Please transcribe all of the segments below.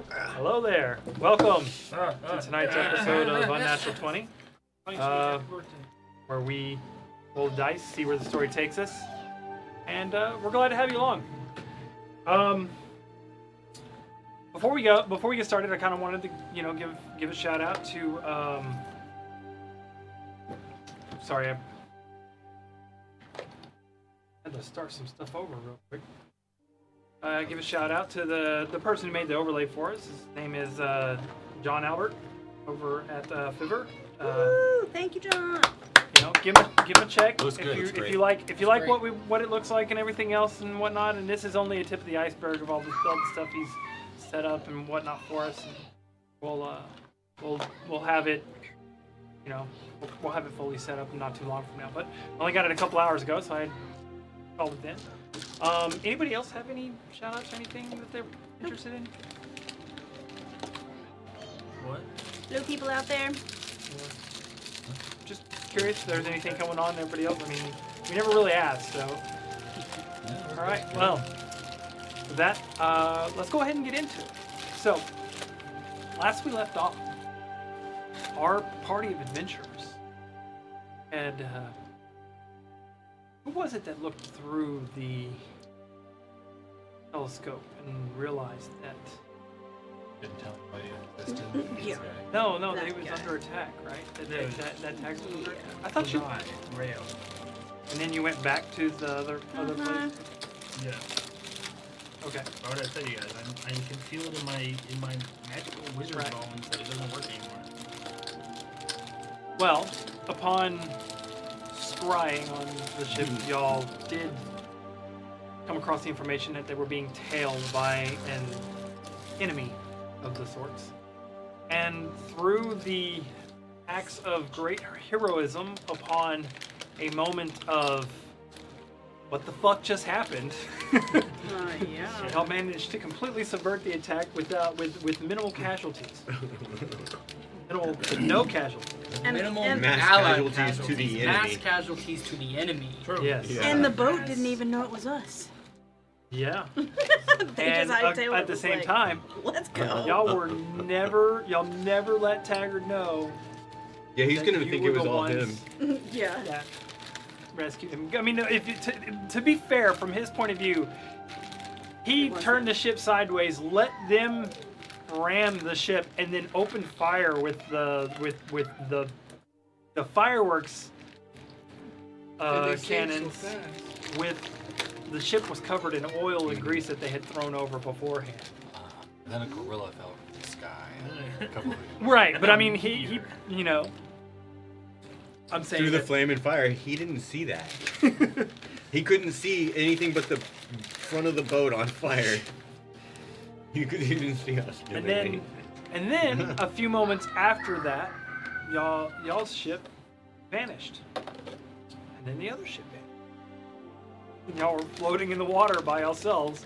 Hello there. Welcome to tonight's episode of Unnatural 20, where we roll the dice, see where the story takes us, and we're glad to have you along. Before we get started, I kind of wanted to, give a shout out to. Sorry, I had to start some stuff over real quick. Give a shout out to the person who made the overlay for us. His name is John Albert over at Fiverr. Woo! Thank you, John. Give him a check if you like what it looks like and everything else and whatnot. And this is only a tip of the iceberg of all the stuff he's set up and whatnot for us. And we'll have it. We'll have it fully set up not too long from now. But I only got it a couple hours ago, so I called it then. Anybody else have any shout-outs or anything that they're interested in? What? Little people out there. Just curious if there's anything going on. Everybody else, I mean, we never really asked, so. All right, well, with that, let's go ahead and get into it. So, last we left off, our party of adventurers had, who was it that looked through the telescope and realized that? Didn't tell anybody it existed. Yeah. No, That that he was guy. under attack, right? That tax was under. Yeah. I thought you. Rail. And then you went back to the other place. Yeah. Okay. Why would I tell you guys? I can feel it in my magical wizard Right. bones that it doesn't work anymore. Well, upon scrying on the ship, y'all did come across the information that they were being tailed by an enemy of the sorts. And through the acts of great heroism, upon a moment of what the fuck just happened, Yeah. y'all managed to completely subvert the attack with minimal casualties. Minimal, no casualties. Minimal and- Mass allied casualties to the enemy. Mass casualties to the enemy. True. Yes. Yeah. And the boat didn't even know it was us. Yeah. They And just hightailed at it, the was same like, time, let's go. y'all never let Taggart know Yeah, he's that gonna you think were it was the all ones him. Yeah. that rescued him. I mean, if you, to be fair, from his point of view, he turned the ship sideways, let them ram the ship, and then opened fire with the fireworks cannons. With the ship was covered in oil and grease that they had thrown over beforehand. And then a gorilla fell from the sky. A couple of Right, but I mean, he you know, I'm saying Through the that- flame and fire, he didn't see that. He couldn't see anything but the front of the boat on fire. He didn't see us. And then a few moments after that, y'all's ship vanished, and then the other ship vanished. And y'all were floating in the water by yourselves,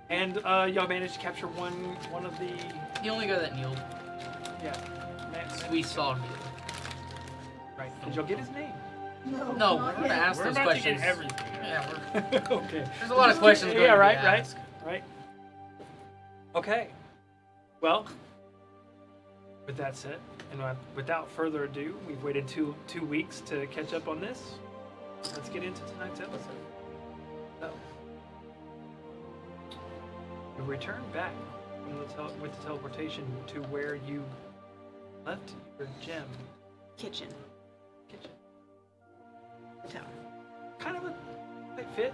and y'all managed to capture one of the The only guy that kneeled, we saw kneel. Right? Did y'all get his name? No, we're gonna ask We're those about questions. to get everything. Yeah, Okay. there's a lot of questions. Yeah, going to right, be right, asked. right. Okay. Well, with that said, and without further ado, we've waited two weeks to catch up on this. Let's get into tonight's episode. So, we return back from with the teleportation to where you left your gem Kitchen. kitchen. Tower. Kind of a tight fit.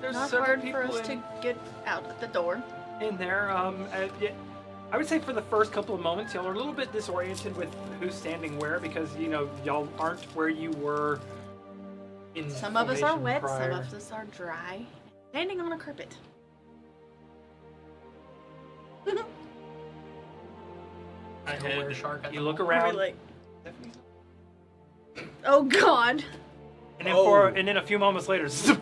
There's Not several hard people for us in, to get out at the door. in there. Yeah, I would say for the first couple of moments, y'all are a little bit disoriented with who's standing where because y'all aren't where you were. In Some of us are formation wet, prior. some of us are dry. Standing on a carpet. I Go where had shark at You the look moment. Are we around. like, oh god. And then a few moments later, zip,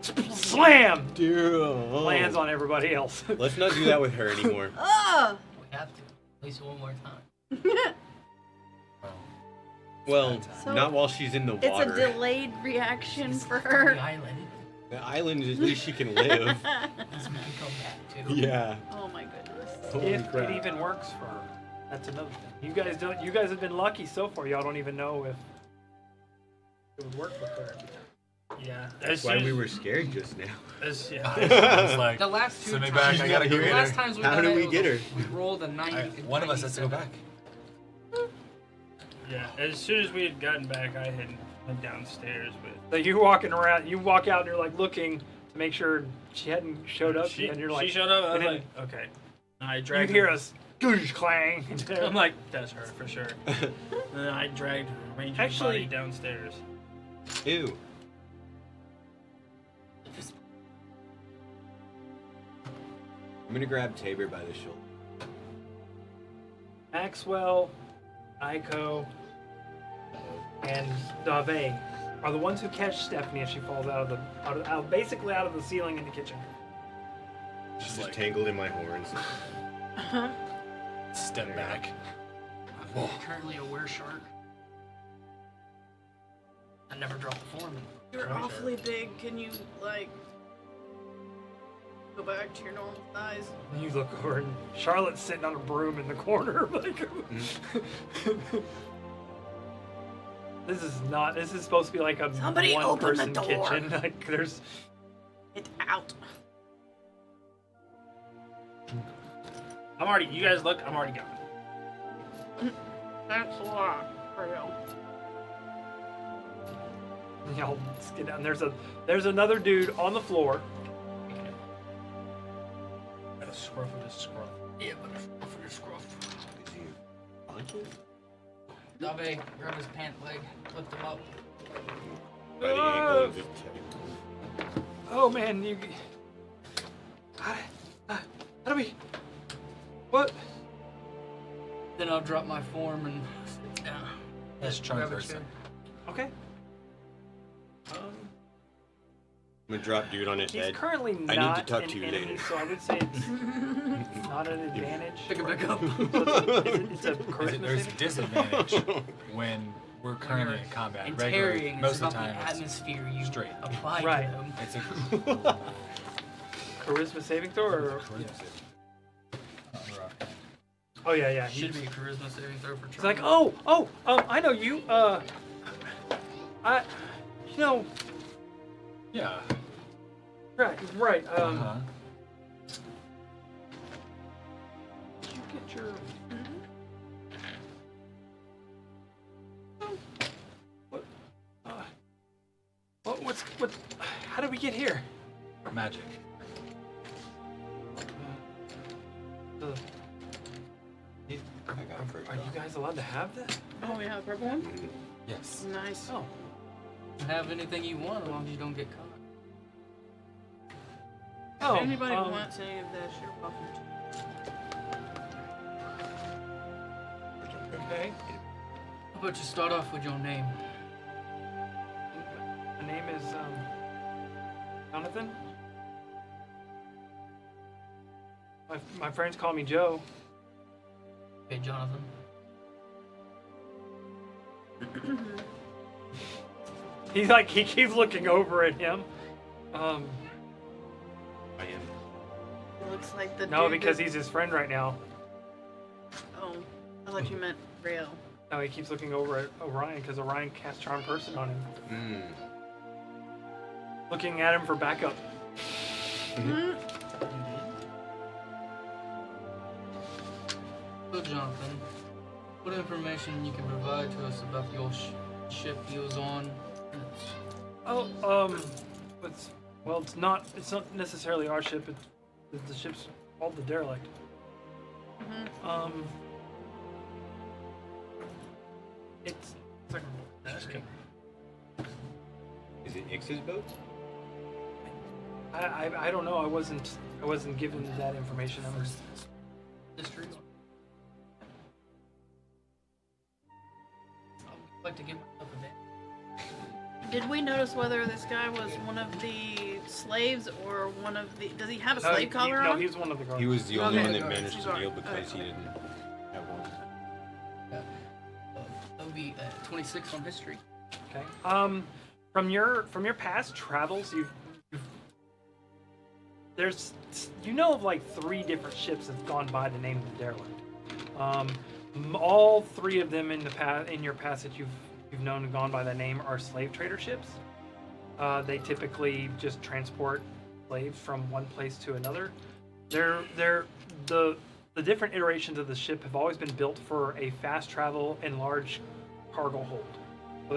slam lands on everybody else. Let's not do that with her anymore. Oh! We have to. At least one more time. Well, So, not while she's in the It's a water. delayed reaction for The her. island. The island, at least she can live. At least we can come back too. Yeah. Oh my goodness. Holy If crap. it even works for her, that's another thing. You guys have been lucky so far. Y'all don't even know if it would work with her. yeah. That's why we were scared just now. It's like, The last two send me times, back, I gotta go the get last her. times we How done do it, we it was get a- her? We rolled a 90. one of us has to go 97. back. Yeah. As soon as we had gotten back, I had went downstairs with. So you're walking around. You walk out and you're like looking to make sure she hadn't showed up. She, and you're like, she showed up. I was and then like, okay. And I you dragged. hear her. us goosh clang. I'm like, that's her for sure. And then I dragged Ranger's Actually- body downstairs. Ew. I'm gonna grab Tabor by the shoulder. Maxwell, Aiko, and Dave are the ones who catch Stephanie as she falls basically out of the ceiling in the kitchen. She's just tangled in my horns. Step back. Currently a were-shark. I never dropped the foreman. You're awfully big. Can you, like, go back to your normal size? And you look over and Charlotte's sitting on a broom in the corner. Like, this is supposed to be like a Somebody open the one-person door. kitchen. Like, there's It's out. You guys look, I'm already gone. That's a lot for you. y'all just get down. There's another dude on the floor. Got a scruff of this scruff. Yeah, but for your scruff. Dave, grab his pant leg, lift him up. By the ankle and just Oh man, you. How do we? What? Then I'll drop my form and sit down. Let's try Grab a first. chair. Okay. I'm gonna drop dude on his He's head. currently I not need to talk an to you enemy, later. so I would say it's not an advantage. Pick it back up. It's a charisma There's saving? disadvantage when we're currently in combat. And Regularly, tarrying most is of the about time, the it's atmosphere you straight. apply Right. to them. It's a Charisma saving throw, or yeah. oh yeah, he- Should be a charisma saving throw for He's like, trauma. I know you. You know, Yeah. right. Uh-huh. Did you get your? What? How did we get here? Magic. Uh, I got it first. Are you guys allowed to have that? Oh, we have a purple one? Yes. Nice. Oh, Have anything you want as long as you don't get caught. If anybody um, wants any of this, you're welcome to. okay. How about you start off with your name? My name is Jonathan. My friends call me Joe. Okay, Jonathan. He keeps looking over at him. I am. It looks like the No, dude because that- he's his friend right now. Oh, I thought you meant Rayo. No, he keeps looking over at Orion because Orion casts Charm Person on him, looking at him for backup. So, Jonathan, what information you can provide to us about your ship you was on? Oh, it's not necessarily our ship. The ship's called the Derelict. It's like Is it Ix's boat? I don't know. I wasn't given that information. History? I'd like to give myself a bit. Did we notice whether this guy was one of the slaves or one of the... Does he have a slave collar No, on? he's one of the guards. He was the only Okay. one that Guards. managed to Guard. deal because he Okay. didn't have one. That would be 26 on history. Okay. From your past travels, there's of like 3 different ships that's gone by the name of the Derelict. All 3 of them in your past that you've known and gone by that name are slave trader ships. They typically just transport slaves from one place to another. The different iterations of the ship have always been built for a fast travel and large cargo hold. So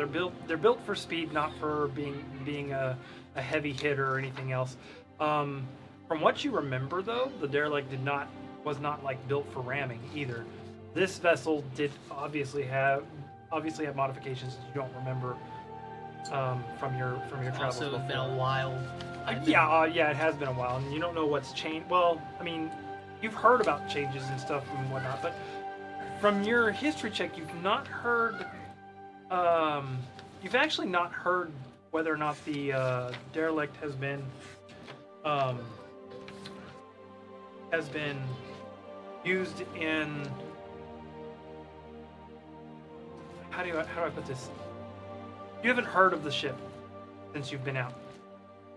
they're built for speed, not for being a heavy hitter or anything else. From what you remember, though, the Derelict was not like built for ramming either. This vessel did obviously have modifications that you don't remember from your travels Also, it's been before. a while. Yeah, it has been a while, and you don't know what's changed. Well, I mean, you've heard about changes and stuff and whatnot, but from your history check, you've not heard. You've actually not heard whether or not the Derelict has been used in. How do I put this? You haven't heard of the ship since you've been out.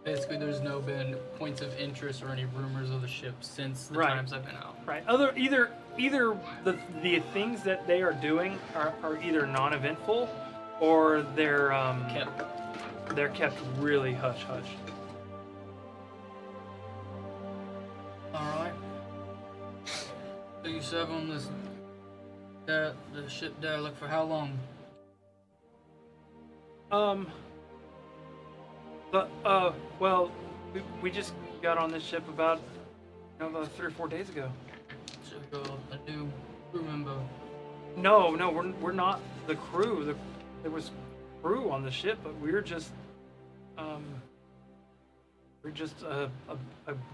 Basically, there's been points of interest or any rumors of the ship since the Right. times I've been out. Right. Either the things that they are doing are either non-eventful, or they're kept really hush hush. All right. So you serve on this the ship Derelict for how long? Well, we just got on this ship about 3 or 4 days ago. So a new crew member. No, we're not the crew. There was crew on the ship, but we're just a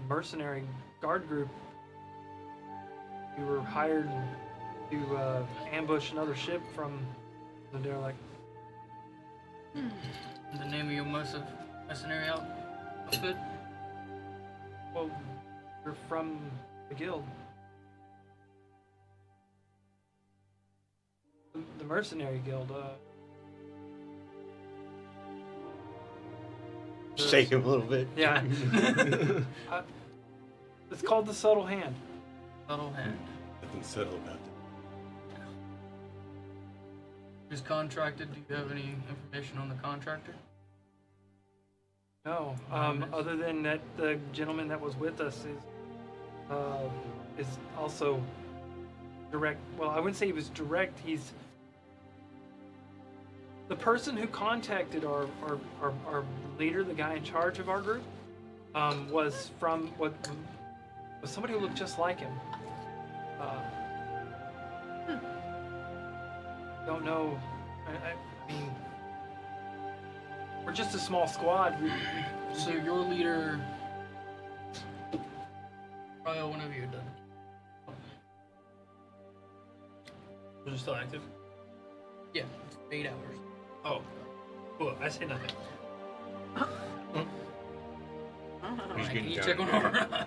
mercenary guard group. We were hired to ambush another ship from the derelict. The name of your mercenary outfit? Well, we're from the guild. The mercenary guild. Shake him a little bit. Yeah. It's called the Subtle Hand. Subtle hand. Nothing subtle about it. Who's contracted? Do you have any information on the contractor? No, other than that, the gentleman that was with us is also direct. Well, I wouldn't say he was direct. He's the person who contacted our leader, the guy in charge of our group, was somebody who looked just like him. Don't know. I mean, we're just a small squad. So your leader, probably one of you done. Was it still active? Yeah, it's 8 hours. Oh. Cool. I say nothing. He's Can getting you down. check on her?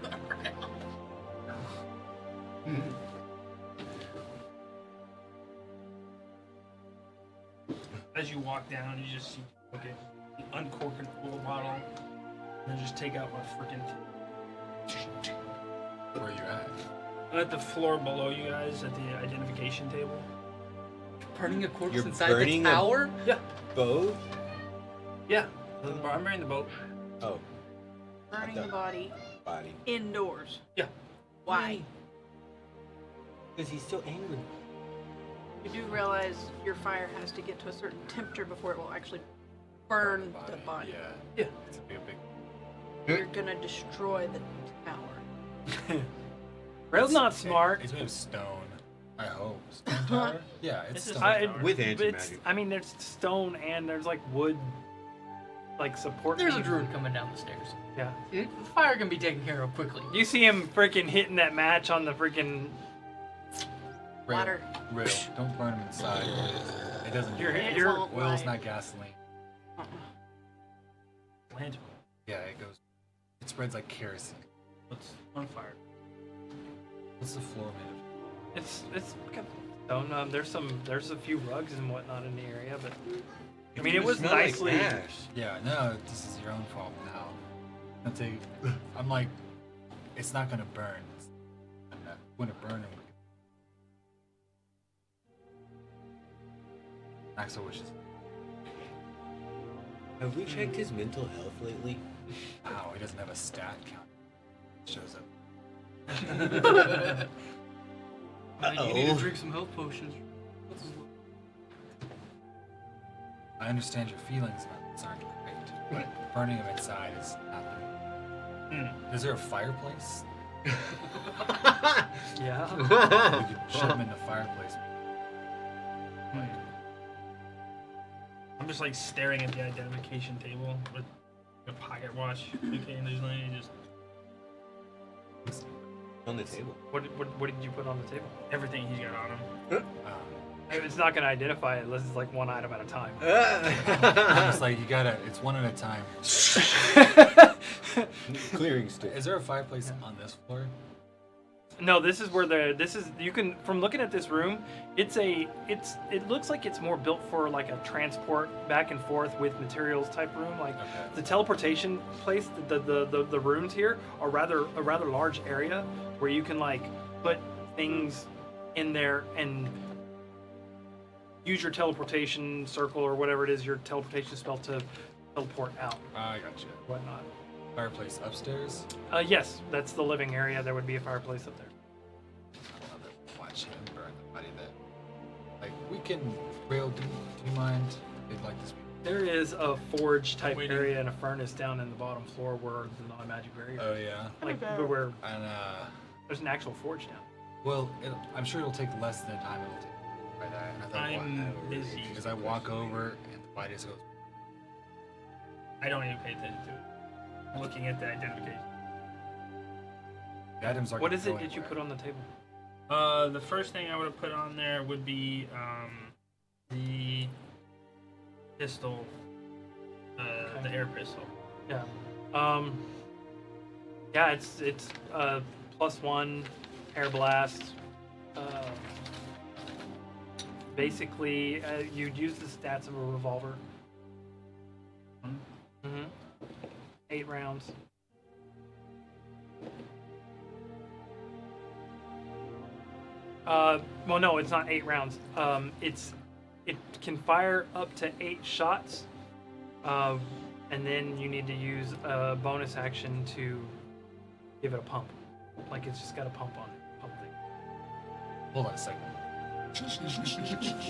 As you walk down, you just see uncork an old bottle, and then just take out my freaking. Where are you at? At the floor below you guys, at the identification table. Burning a corpse You're inside burning the a- tower? Yeah. Both? Yeah. I'm bringing the boat. Oh, Burning the body body. indoors. Yeah. Why? Because he's so angry. You do realize your fire has to get to a certain temperature before it will actually burn the body. Yeah. Yeah. It's a big. You're gonna destroy the tower. Rail's not smart. It's made of stone. I hope. Stone tower? Yeah, it's It's just- stone. With It's, anti-magic. I mean, there's stone and there's like wood, like support. There's a beams. druid coming down the stairs. Yeah. The fire can be taken care of quickly. You see him freaking hitting that match on the freaking. Rail. Water. Rail. Don't burn them inside. It doesn't. You're- It you're- won't Oil's light. not gasoline. Lantern. Yeah, it goes. It spreads like kerosene. What's on fire? What's the floor made of? It's got stone. There's a few rugs and whatnot in the area, but I mean, it was Smell like nicely. ash. Yeah, no, this is your own fault now. I'm like, it's not gonna burn. It's not gonna burn him. Axel wishes. Have we checked his mental health lately? Wow, he doesn't have a stat count. Shows up. You need to drink some health potions. I understand your feelings about this aren't great, but burning him inside is not the. Is there a fireplace? Yeah. We could shut him in the fireplace. I'm just like staring at the identification table with a pocket watch. Okay, and there's like just On the table. What did you put on the table? everything he's got on him. It's not gonna identify it unless it's like one item at a time. I'm just like, you gotta, it's one at a time. Clearing stick. Is there a fireplace on this floor? No, this is where you can, from looking at this room, it looks like it's more built for like a transport back and forth with materials type room. Like Okay. the teleportation place, the rooms here are a rather large area where you can like put things in there and use your teleportation circle or whatever it is, your teleportation spell to teleport out, I gotcha. whatnot. Fireplace upstairs? Yes, that's the living area. There would be a fireplace up there. I'd love to watch him burn the body there. Like, we can, Rail, do you mind? They'd like to speak. There is a forge type Waiting. area and a furnace down in the bottom floor where the non-magic barrier. Oh, yeah. Like where And, there's an actual forge down. well, I'm sure it'll take less than the time it'll take by that. I'm busy. Because I walk over and the body just goes. I don't even pay attention to it. I'm looking at the identification. The items are. What is it that you put on the table? The first thing I would have put on there would be the pistol, the air pistol. Yeah. Yeah, it's +1 air blast. Basically, you'd use the stats of a revolver. Mm-hmm. 8 rounds. Well, no, it's not 8 rounds. It can fire up to 8 shots, and then you need to use a bonus action to give it a pump. Like it's just got a pump on it. Pump thing. Hold on a second.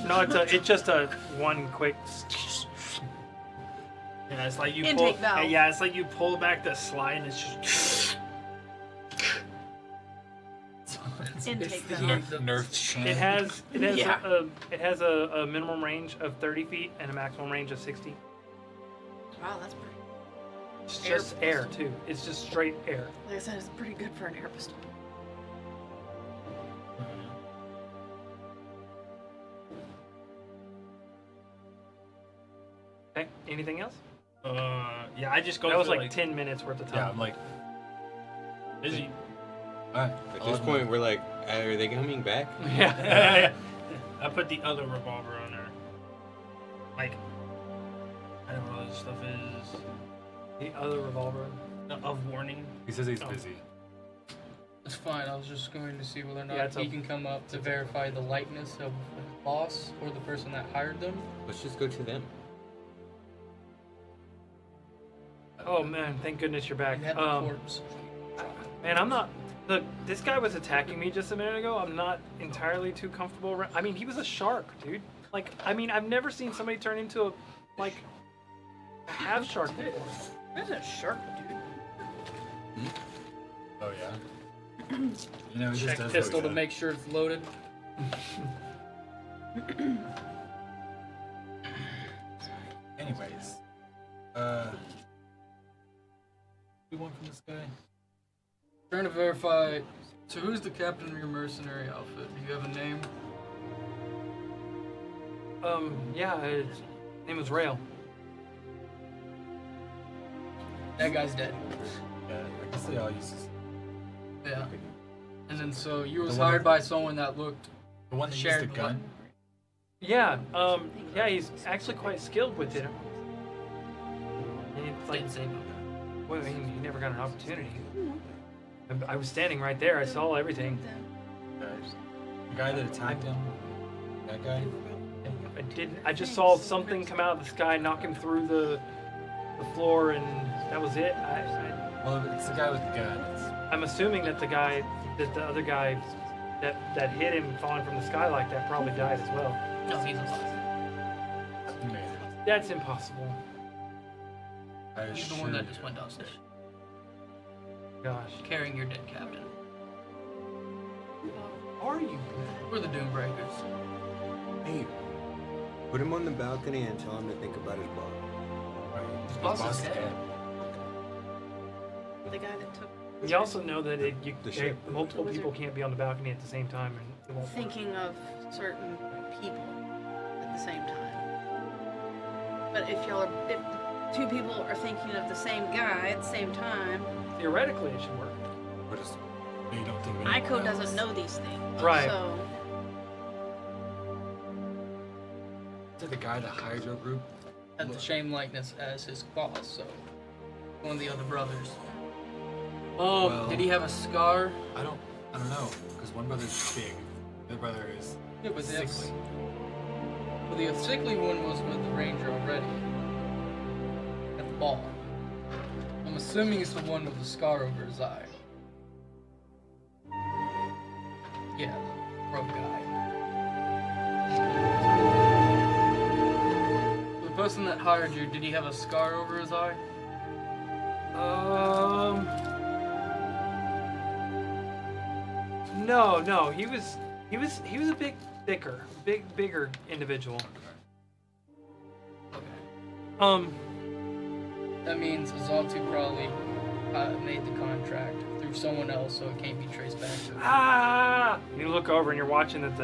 No, it's just a one quick. Yeah, it's like you Intake pull. valve. Yeah, it's like you pull back the slide and it's just. Intake the valve. Nerf. It has Yeah. a minimum range of 30 feet and a maximum range of 60. Wow, that's pretty. It's Air just air too. It's just straight air. Like I said, it's pretty good for an air pistol. Okay. Anything else? Yeah, I just go. That was through, like 10 minutes worth of Yeah, time. I'm like. busy. Alright. At this point, we're like, are they coming back? Yeah. I put the other revolver on there. Like, I don't know what this stuff is. The other revolver. Of warning. He says he's Oh. busy. It's fine. I was just going to see whether or not Yeah, it's he a- can come up to verify the likeness of the boss or the person that hired them. Let's just go to them. Oh man, thank goodness you're back. You had the corpse. Man, I'm not. Look, this guy was attacking me just a minute ago. I'm not entirely too comfortable around. I mean, he was a shark, dude. Like, I mean, I've never seen somebody turn into a half shark before. That's a shark, dude. Oh yeah. You know, he just Check does pistol what to he make sure it's loaded. does. Anyways, we want from this guy. Trying to verify. So who's the captain of your mercenary outfit? Do you have a name? Yeah, his name was Rail. That guy's dead. Yeah, I guess they all use this. Yeah. And then so you was The one hired with- by someone that looked The one that used shared the gun. Yeah, yeah, he's actually quite skilled with it. And it's like, Didn't say no. well, he never got an opportunity. I was standing right there. I saw everything. The guy that attacked him. That guy. I didn't. I just saw something come out of the sky, knock him through the floor, and that was it. Well, it's the guy with the gun. I'm assuming that the other guy that hit him falling from the sky like that probably died as well. No, he's alive. He made it. That's impossible. I He's the assure one that you. just went downstairs, Gosh, carrying your dead captain. are you? We're the Doombreakers. Hey, put him on the balcony and tell him to think about his boss. Right. His boss boss is is dead. dead. The guy that took. You also know that The ship. multiple people can't be on the balcony at the same time, and it won't work. Thinking of certain people at the same time. But if two people are thinking of the same guy at the same time, Theoretically, it should work. We're just. They don't think of anyone Ico else. doesn't know these things. Right. So Is it the guy that hired your group? Had the same likeness as his boss, so one of the other brothers. Oh, Well- did he have a scar? I don't know, because one brother's big, the other brother is Yeah, but they have- sickly. Well, the sickly one was with the ranger already. At the ball. I'm assuming it's the one with the scar over his eye. Yeah, the broke guy. The person that hired you, did he have a scar over his eye? No, he was a big thicker, bigger individual. Okay. That means Azaltu probably made the contract through someone else, so it can't be traced back to him. Ah! You look over and you're watching that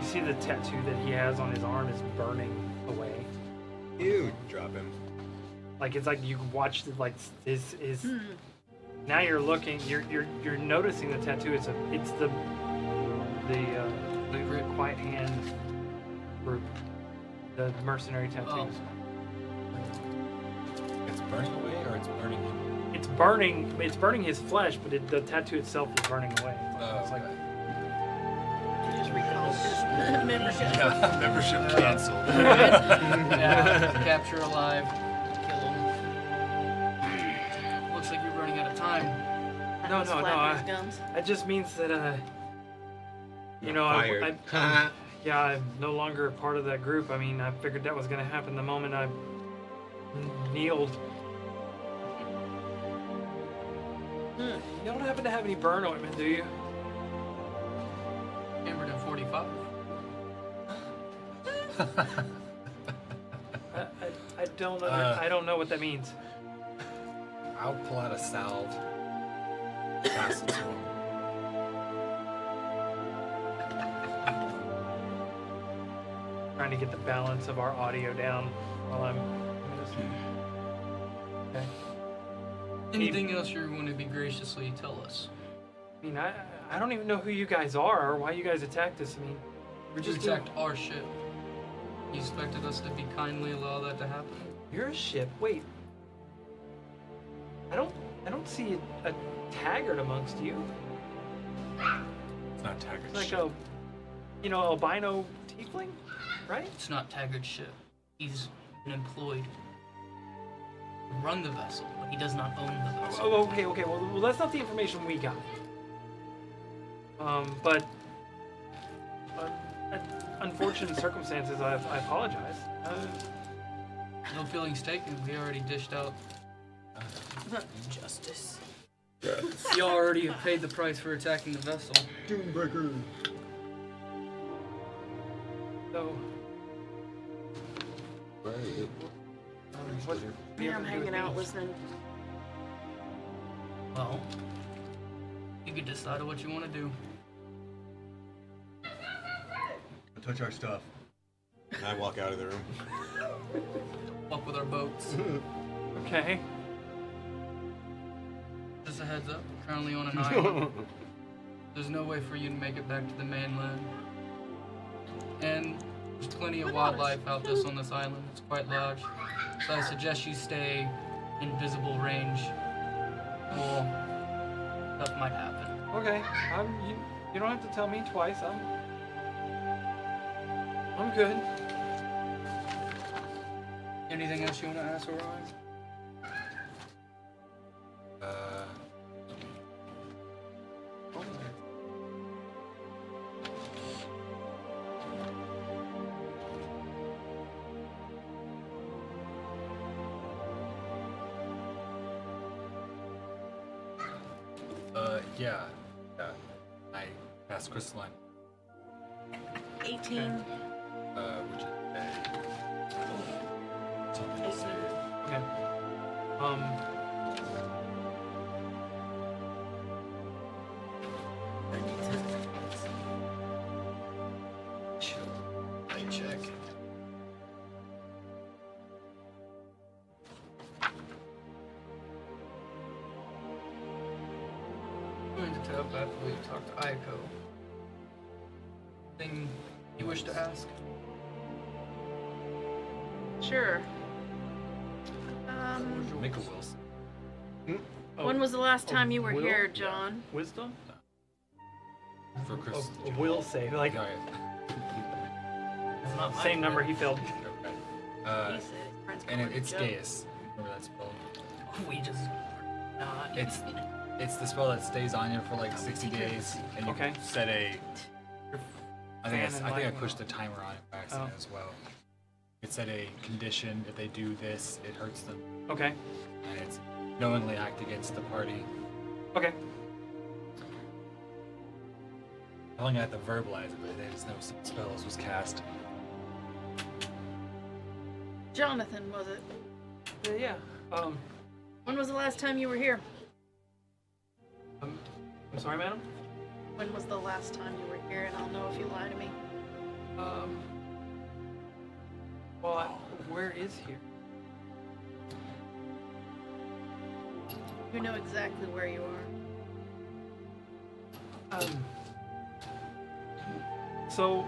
you see the tattoo that he has on his arm is burning away. Ew, drop him. Like it's like you watched it, like his. Now you're looking. You're noticing the tattoo. It's the Quiet Hand group, the mercenary tattoos. Oh. It's burning away, or it's burning him? It's burning his flesh, but the tattoo itself is burning away. It's like, You just recall his membership. Yeah, membership canceled. Yeah, capture alive, kill him. Looks like you're running out of time. No, He's no, flapping his gums. that just means that you know, Fired. yeah, I'm no longer part of that group. I mean, I figured that was going to happen the moment I kneeled. You don't happen to have any burn ointment, do you? Hammered at 45. I don't I don't know what that means. I'll pull out a salve. Pass it to him. Trying to get the balance of our audio down while I'm. Okay. Anything else you want to be graciously tell us? I mean, I don't even know who you guys are or why you guys attacked us. I mean, we're You just attacked our ship. You expected us to be kindly allow that to happen? Your ship. Wait. I don't see a taggart amongst you. It's not Taggart. It's like a, albino tiefling, right? It's not Taggart's ship. He's an employed. To run the vessel, but he does not own the vessel. Oh, okay. Well, that's not the information we got. But unfortunate circumstances. I apologize. No feelings taken. We already dished out. Justice. You already have paid the price for attacking the vessel. Doombreaker. So, Right. what? Yeah, I'm hanging out listening. Well, you can decide what you want to do. Touch our stuff. And I walk out of the room. Walk with our boats. Okay. Just a heads up, we're currently on an island. There's no way for you to make it back to the mainland. And there's plenty of wildlife out this on this island. It's quite large. So I suggest you stay in visible range, or stuff might happen. Okay. You don't have to tell me twice. I'm good. Anything else you want to ask, Orion? Yeah. I passed crystalline, 18. which is something to say. Okay. I check. I'm going to tap after we talk to Ayako. Thing you wish to ask? Sure. Make a will. When was the last time you were will? here, John? Wisdom? For Chris. A will save. Like, Okay. It's not my same number fault. he failed. Okay. He said his friends And called it it's Joe. Gaius. Remember that spell? We just not. It's the spell that stays on you for like 60 days, and you Okay. can set a. I Fan and think I lightning. pushed the timer on it by accident as well. It said a condition: if they do this, it hurts them, Okay. and it's knowingly act against the party. Okay. Telling I had to verbalize it, but I just know some spells was cast. Jonathan, was it? Yeah. When was the last time you were here? I'm sorry, madam. When was the last time you were here? And I'll know if you lie to me. Where is here? You know exactly where you are. So,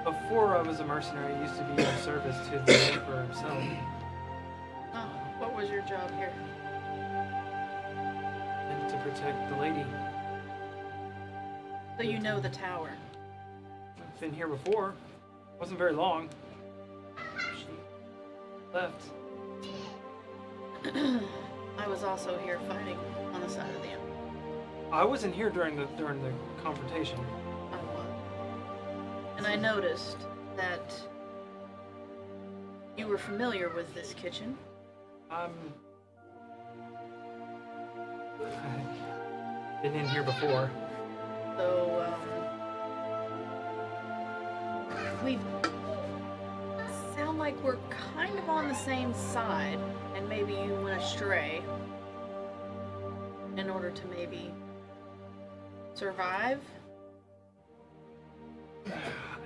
before I was a mercenary, I used to be in service to the Emperor himself. Oh, what was your job here? And to protect the lady. So you know the tower. I've been here before. Wasn't very long. She left. I was also here fighting on the side of the Emperor. I wasn't here during the confrontation. I was. And I noticed that you were familiar with this kitchen. I've been in here before. So, we sound like we're kind of on the same side, and maybe you went astray in order to maybe survive.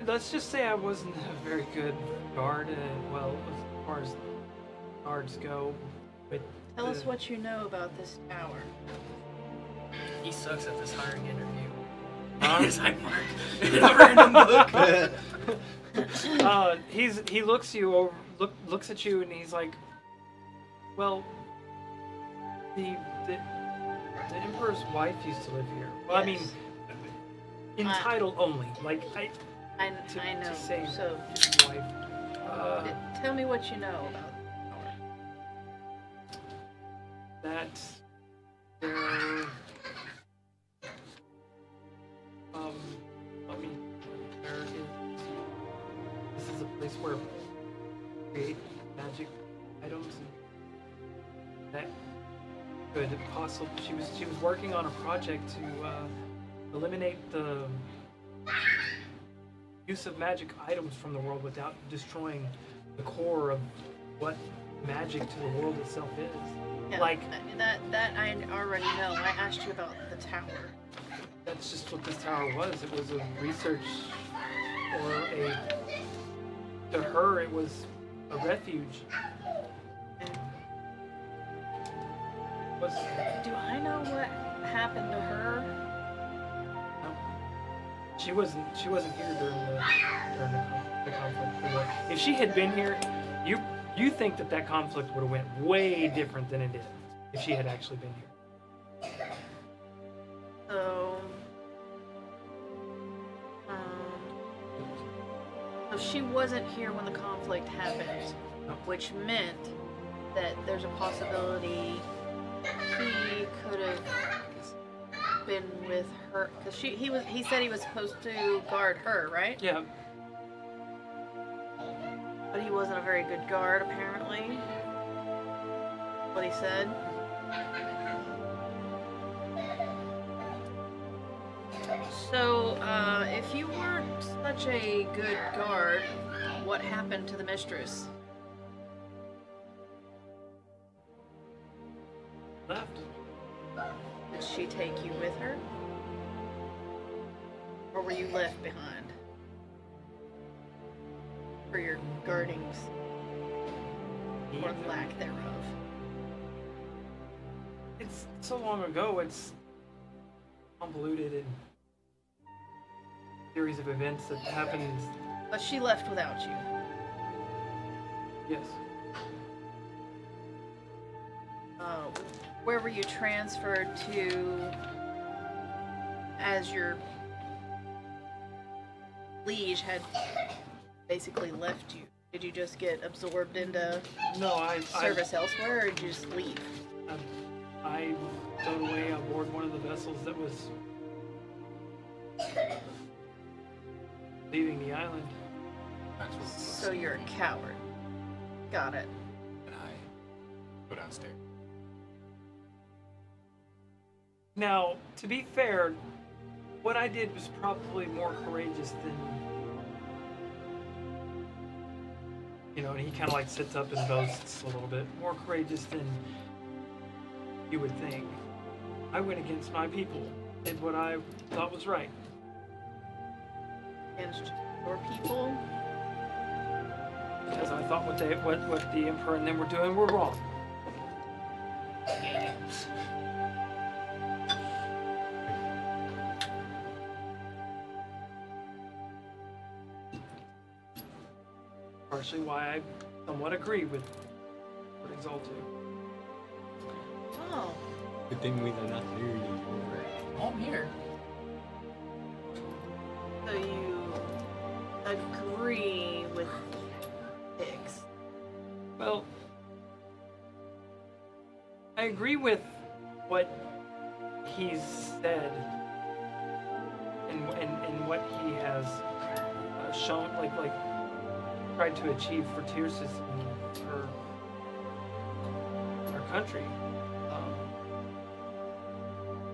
Let's just say I wasn't a very good guard. As far as guards go. With Tell us what you know about this tower. He sucks at this hiring interview. Yes, I mark. Random book. He looks you over, looks at you, and he's like, "Well, the Emperor's wife used to live here. Well, Yes. I mean, in title only. Like I know. to say So, wife. tell me what you know about the tower. That there. There is. This is a place where create magic items that could possibly. She was working on a project to eliminate the use of magic items from the world without destroying the core of what magic to the world itself is. Yeah, Like that I already know. I asked you about the tower. that's just what this tower was. It was a research to her it was a refuge. Was Do I know what happened to her? she wasn't here during the conflict. If she had been here, you think that conflict would have went way different than it did if she had actually been here. So she wasn't here when the conflict happened, which meant that there's a possibility he could have been with her because he said he was supposed to guard her, right? Yeah. But he wasn't a very good guard, apparently. What he said. So, if you weren't such a good guard, what happened to the mistress? Left. Did she take you with her? Or were you left behind? For your guardings? Or lack thereof? It's so long ago, it's convoluted and series of events that happened. But she left without you. Yes. Where were you transferred to as your liege had basically left you? Did you just get absorbed into No, service elsewhere, or did you just leave? I stowed away on board one of the vessels that was leaving the island. So you're a coward. Got it. And I go downstairs. Now, to be fair, what I did was probably more courageous than, you know, and he kind of like sits up and boasts a little bit, more courageous than you would think. I went against my people, did what I thought was right. Against your people? Because I thought what the Emperor and them were doing were wrong. Partially why I somewhat agree with what Exalted. Oh. Good thing we are not near you. Oh, I'm here. So you agree with Sticks? Well, I agree with what he's said and what he has shown, like tried to achieve for Tircis and for our country.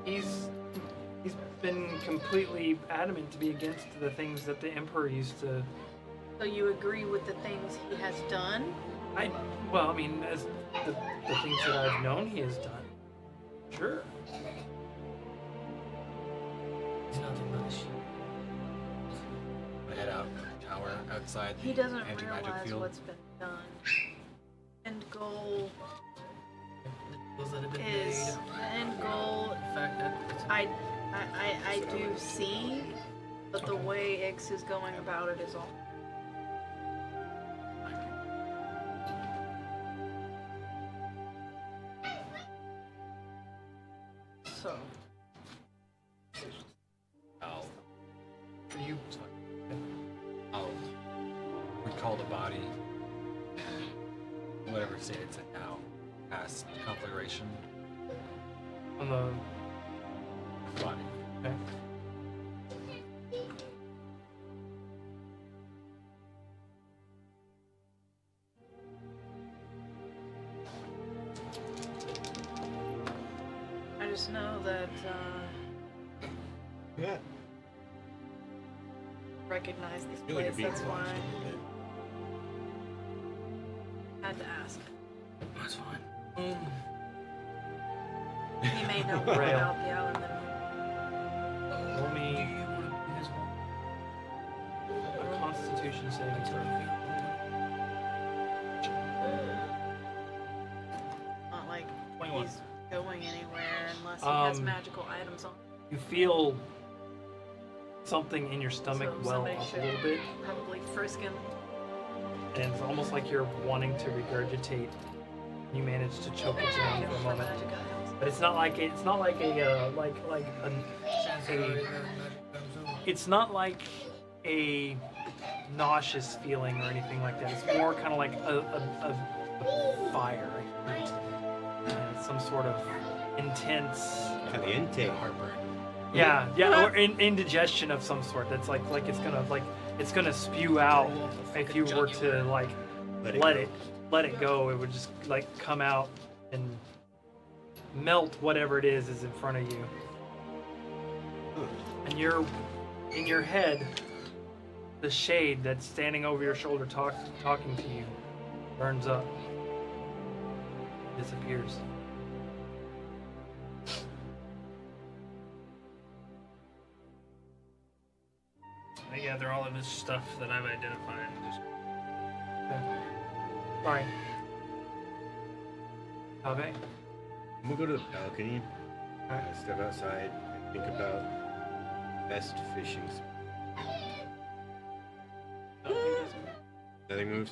He's been completely adamant to be against the things that the Emperor used to. So you agree with the things he has done? Well, I mean, as the things that I've known he has done. Sure. He's nothing but a sheep. I head out tower outside He the doesn't anti-magic realize field. what's been done. End goal Those that have been is the end goal. In fact, that's I do see, but the way X is going about it is all. So, I'll You. I'll recall the body, whatever state it's in now, past conflagration On the. body. Okay. I just know that Yeah. recognize this Feel like place. you're being That's watched why a little bit. I had to ask. That's fine. He may know more Rail. about the island than me. Roll Do me you want to be his one? a Constitution saving throw. Not like 21. he's going anywhere unless he has Um, magical items on. You feel something in your stomach So well somebody up a should little bit, probably frisk him. and it's almost like you're wanting to regurgitate. You manage to choke it down for a For moment, magic items. but it's not like a it's not like a nauseous feeling or anything like that. It's more kind of like a fire, and some sort of intense. Caliente. Heartburn. Yeah, or indigestion of some sort. That's like it's gonna spew out. If you were to like let it go, it would just like come out and melt whatever it is in front of you. And you're in your head. The shade that's standing over your shoulder talking to you burns up, disappears. I gather all of his stuff that I've identified and just Okay. Alright. Ave? I'm gonna go to the balcony, Alright. step outside, and think about best fishing spot. Nothing moves.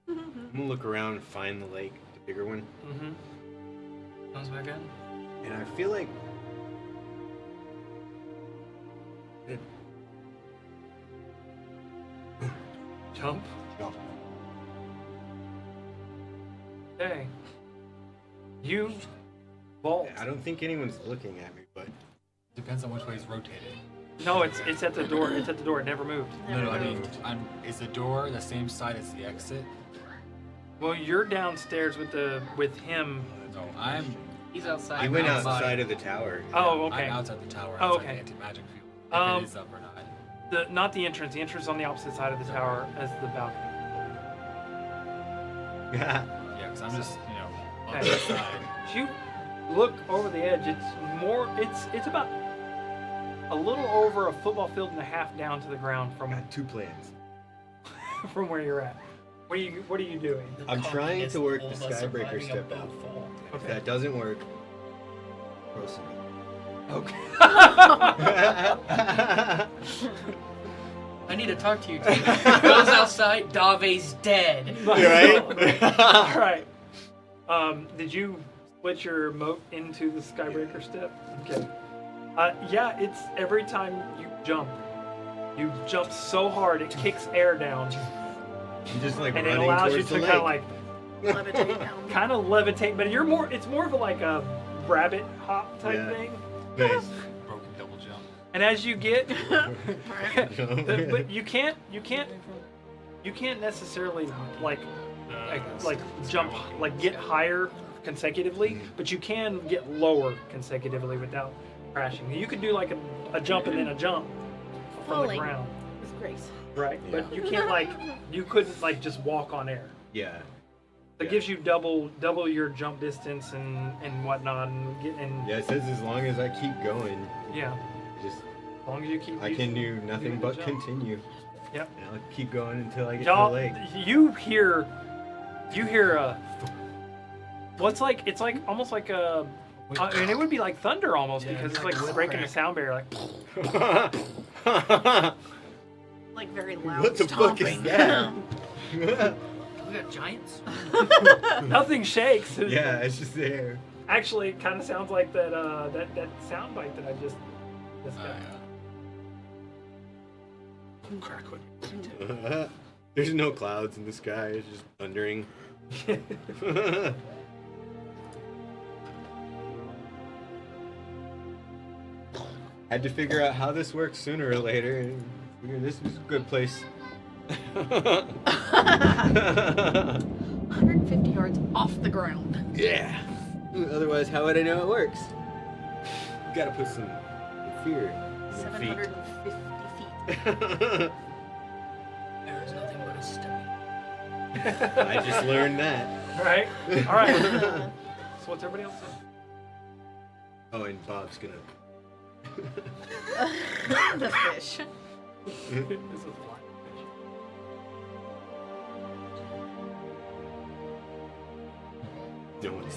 I'm gonna look around and find the lake, the bigger one, Mm-hmm. Comes back in. and I feel like it. Jump. Jump. Okay. You vault. I don't think anyone's looking at me, but Depends on which way it's rotated. No, it's at the door. It's at the door. It never moved. No, I mean, is the door the same side as the exit? Well, you're downstairs with him. No, I'm He's outside. He went outside. outside of the tower. Oh, okay. I'm outside the tower. Oh, Outside okay. the anti-magic field. If it is up or not. Not the entrance. The entrance on the opposite side of the tower as the balcony. Yeah, because I'm just, on Okay. the side. As you look over the edge, it's about a little over a football field and a half down to the ground from Got 2 plans. from where you're at. What are you doing? I'm trying to work the Skybreaker step out. If Okay. that doesn't work, proceed. Okay. I need to talk to you. Too. Goes outside. Dave's dead. Right? All right. Did you split your moat into the Skybreaker step? Okay. Yeah, it's every time you jump so hard it kicks air down, I'm just like and it running allows you towards to the kind of lake. like Levitate down. kind of levitate, but it's more of like a rabbit hop type Yeah. thing. Nice. Broken double jump. And as you get, Right. but you can't necessarily like jump like get higher consecutively, but you can get lower consecutively without crashing. You could do like a jump and then a jump from the Falling. ground, With grace. right? Yeah. But you can't you couldn't like just walk on air. Yeah. It Yeah. gives you double your jump distance and whatnot, and Yeah, it says as long as I keep going, yeah, just as long as you keep. I can do nothing doing the but jump. continue. Yep. And I'll keep going until I get Y'all, to the lake. you hear it's like almost like a, and it would be like thunder almost Yeah, because it's it's like like a breaking the crack. sound barrier. Like Like very loud What the fuck is stomping. that? We got giants. nothing shakes. Yeah, it's just there. Actually, it kind of sounds like that that sound bite that I just got. Crack what There's no clouds in the sky. It's just thundering. Had to figure out how this works sooner or later, and figured this was a good place. 150 yards off the ground. Yeah. Otherwise, how would I know it works? Gotta put some fear in the 750 feet. feet. There is nothing but a stepping. I just learned that. Right. All right. So what's everybody else saying? Oh, and Bob's gonna. The fish. This is flying fish. No one's.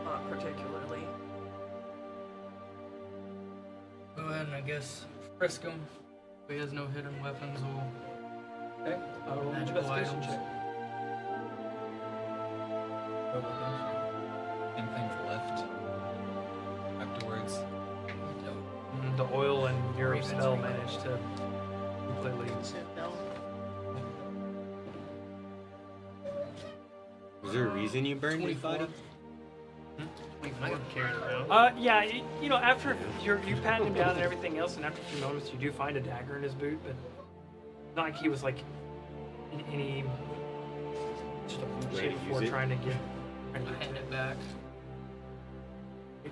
Not particularly. Go ahead and I guess frisk him. If he has no hidden weapons, we'll Okay. Magical Investigation items. check. Anything left afterwards? The oil and your Ravens spell ring. managed to completely. No. Was there a reason you burned his 24. body? I can carry it around. Yeah, after you pat him down and everything else, and after a few moments, you do find a dagger in his boot, but not like he was like in any Ready shape to before use it? trying to get. I hand it back. He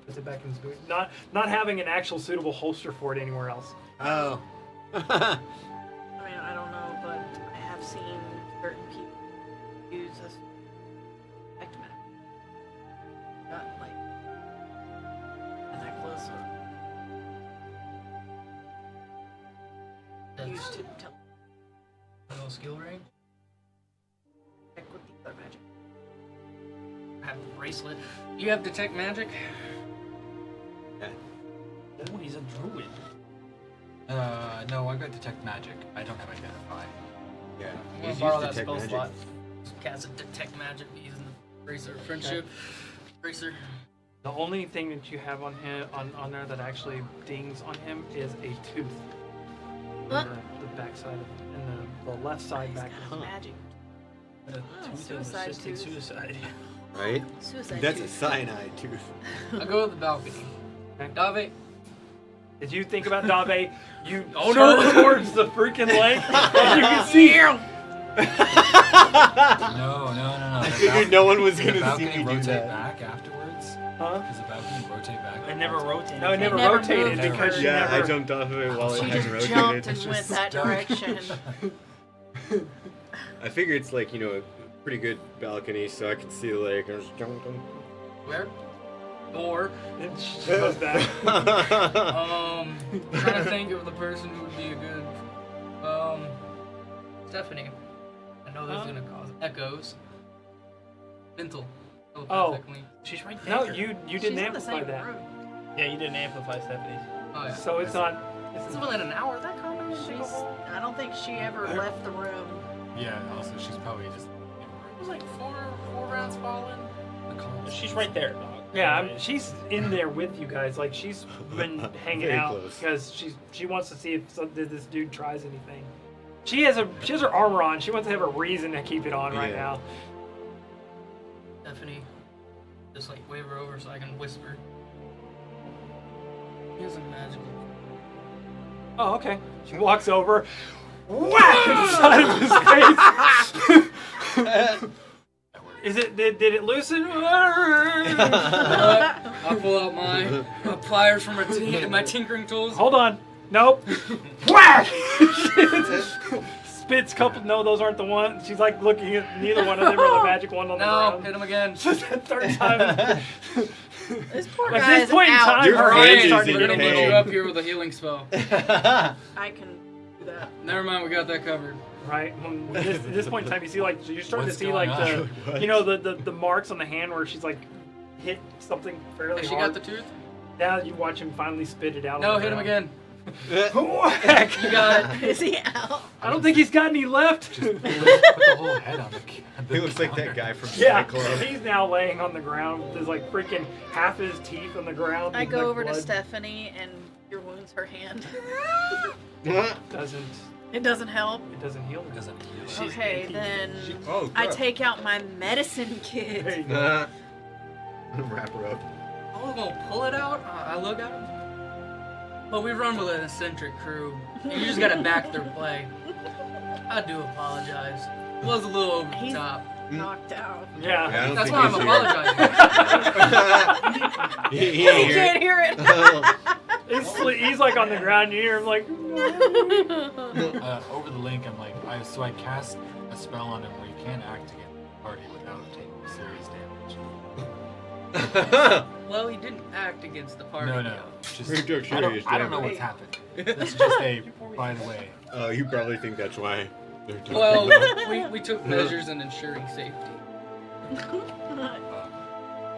puts it back in his boot. Not having an actual suitable holster for it anywhere else. Oh. I mean, I don't know, but I have seen certain people use this X-Men. Got like a necklace or used to tell No skill range. check with the other magic. I have the bracelet. You have detect magic? Oh, he's a druid. No, I got detect magic. I don't have identify. Yeah. I'm he's gonna used borrow that detect spell magic. slot. Cast a detect magic using the bracer of friendship. Bracer. The only thing that you have on him on there that actually dings on him is a tooth. Huh? The backside of and the left side back. He's got magic. A tooth of suicide assisted tooth. suicide. Right? Suicide That's a tooth. cyanide tooth. I'll go with the balcony. Okay. Dave, Did you think about Dave? You Oh, turn no. towards the freaking lake, and you can see No. I figured no one was Does the gonna see balcony me do rotate that. back afterwards? Huh? Does the balcony rotate back? It never rotated. No, it never never rotated moved because she Yeah, never. I jumped off of it while She it just hadn't jumped rotated. and went that stuck. direction. I figure it's like, you know, a pretty good balcony so I can see the lake. I was just Where? Or, And she goes back. trying to think of the person who would be a good, Stephanie. I know this is gonna cause echoes. Mental. Telepathically. She's right there. No, you She's didn't in the amplify same that. room. Yeah, you didn't amplify Stephanie's. Oh yeah. So it's not. It's within an hour. That comment is I don't think she ever left the room. Yeah, also she's probably just It was like four rounds falling. She's right there, dog. Yeah, she's in there with you guys. Like she's been hanging Very out close. because she wants to see if this dude tries anything. She has her armor on. She wants to have a reason to keep it on right Yeah. now. Stephanie, just like wave her over so I can whisper. Here's a magical. Oh, okay. She walks over, whack inside of his face. Is it? Did it loosen? I pull out my pliers from my tinkering tools. Hold on. Nope. Whack! Spits couple. No, those aren't the ones. She's like looking at neither one of them or the magic one on the No, ground. hit him again. Just that third time. This poor At guy this is point in out. time, Your her friend hands is start in We're to gonna get put you pain. up here with a healing spell. I can do that. Never mind, we got that covered. Right. At this point in time, you see like you're starting What's to see like going the on? you know the marks on the hand where she's like hit something fairly Has she hard. got the tooth? Now you watch him finally spit it out. No, on the hit him ground. again. Whack! You got it. Is he out? I don't think he's got any left. put the whole head on the He looks like counter. that guy from Yeah, Fight Club. he's now laying on the ground. There's like freaking half his teeth on the ground. I with, go like, over to blood. Stephanie and your wounds her hand. Doesn't It doesn't help. it doesn't heal her? Doesn't heal it. Okay, then Oh, I crap. take out my medicine There kit. you go. I'm gonna wrap her up. I was gonna pull it out. I look at him. But we run with an eccentric crew. You just gotta back their play. I do apologize. It was a little over the He's- top. Knocked out. Yeah, I Yeah. don't That's think why I'm he's here. apologizing. He You ain't here. can't hear it. He's like on the ground. You hear him like. Over the link, I'm like, so I cast a spell on him where you can't act against the party without taking serious damage. Well, he didn't act against the party. No. though. Just, We took I serious don't know damage. what's happened. It's just a, by the way. Oh, you probably think that's why they're talking Well, about- we took measures in ensuring safety.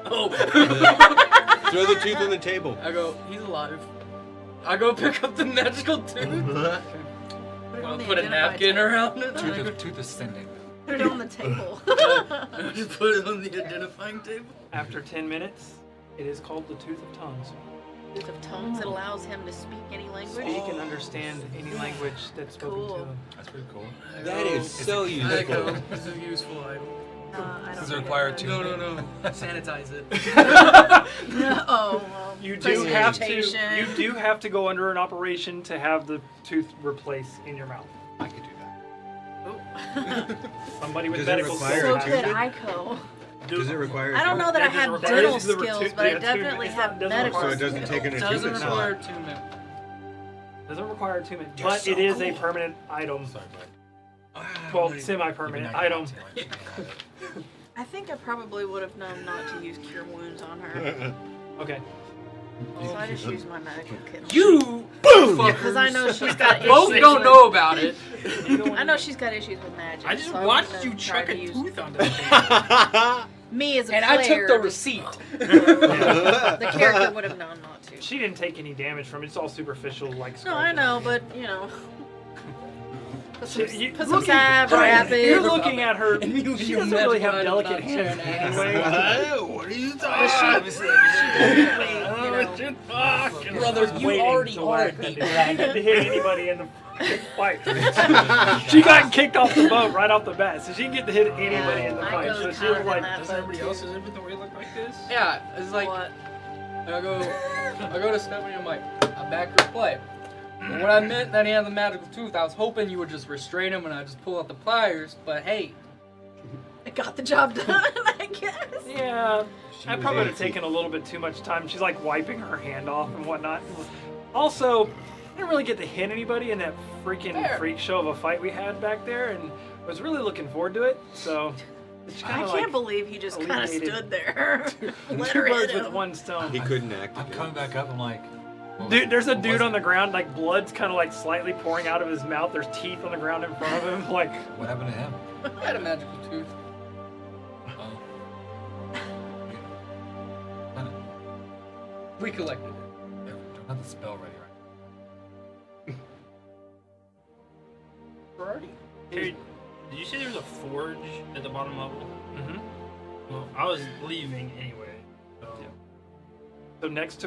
Oh! Throw the tooth on the table. I go, he's alive. I go pick up the magical tooth. Put it I'm on gonna the put a identify napkin table. around it. Tooth ascending. Put it on the table. I just put it on the identifying table. After 10 minutes, it is called the Tooth of Tongues. Tooth of tongues, it allows him to speak any language. He can understand any language that's spoken Cool. to him. That's pretty cool. I That go, is so I useful. go, this is a useful item. I don't Does it think require it two? does. No. Sanitize it. Oh, well, You do have to. presentation. You do have to go under an operation to have the tooth replaced in your mouth. I could do that. Somebody with Does it medical require skills. So a could tooth? Ico. Does it require? I don't know that I That doesn't have require- dental that is the skills, tooth- but I yeah, definitely tooth- have doesn't medical So require- it doesn't skills. take an Doesn't attunement slot. require attunement. Doesn't require attunement, You're but so it is a cool. permanent item. Sorry, bud. Well, Maybe semi-permanent not item. get I think I probably would have known not to use cure wounds on her. Okay. So I just used my medical kit. You Because I know she's got issues. both don't know about it. I know she's got issues with magic. I just so watched wouldn't you have chuck tried a to use tooth onto the table. me as a And I player. took the receipt. The character would have known not to. She didn't take any damage from it. It's all superficial, like. No, I scratches. know, but you know. Put some, You- put some looking- salve, right, wrap You're it. looking at her. And you- She you doesn't really have magical delicate item, not hands sharing ass. anyway. What are you But she definitely, you know, Brother, you Waiting already to are whack a that deep dude. bag. She didn't hit anybody in the fight. She got kicked off the boat right off the bat, so she didn't get to hit anybody in the I fight. go So she kind was of like, in that Doesn't boat everybody too. else's inventory look like this? Yeah, it's like What? I go to Stephanie. I'm like, I back your play. But when I meant that he had the magical tooth, I was hoping you would just restrain him and I'd just pull out the pliers. But hey, I got the job done, I guess. Yeah, I was probably would have antsy. taken a little bit too much time. She's like wiping her hand off and whatnot. Also, I didn't really get to hit anybody in that freaking Fair. freak show of a fight we had back there, and I was really looking forward to it. So, it's I kind can't of like believe he just kind of alleviated stood there. Let two her birds hit with him. one stone. He couldn't act. I'm coming back up. I'm like, what was Dude, it? there's a What dude was on the it? ground, like blood's kind of like slightly pouring out of his mouth. There's teeth on the ground in front of him. Like, What happened to him? I had a magical tooth. Oh. Done it. We collected it. Yeah, don't have the spell ready right. Ferrari. Terry, did you say there was a forge at the bottom level? hmm Well, I was leaving anyway. So. Yeah. So next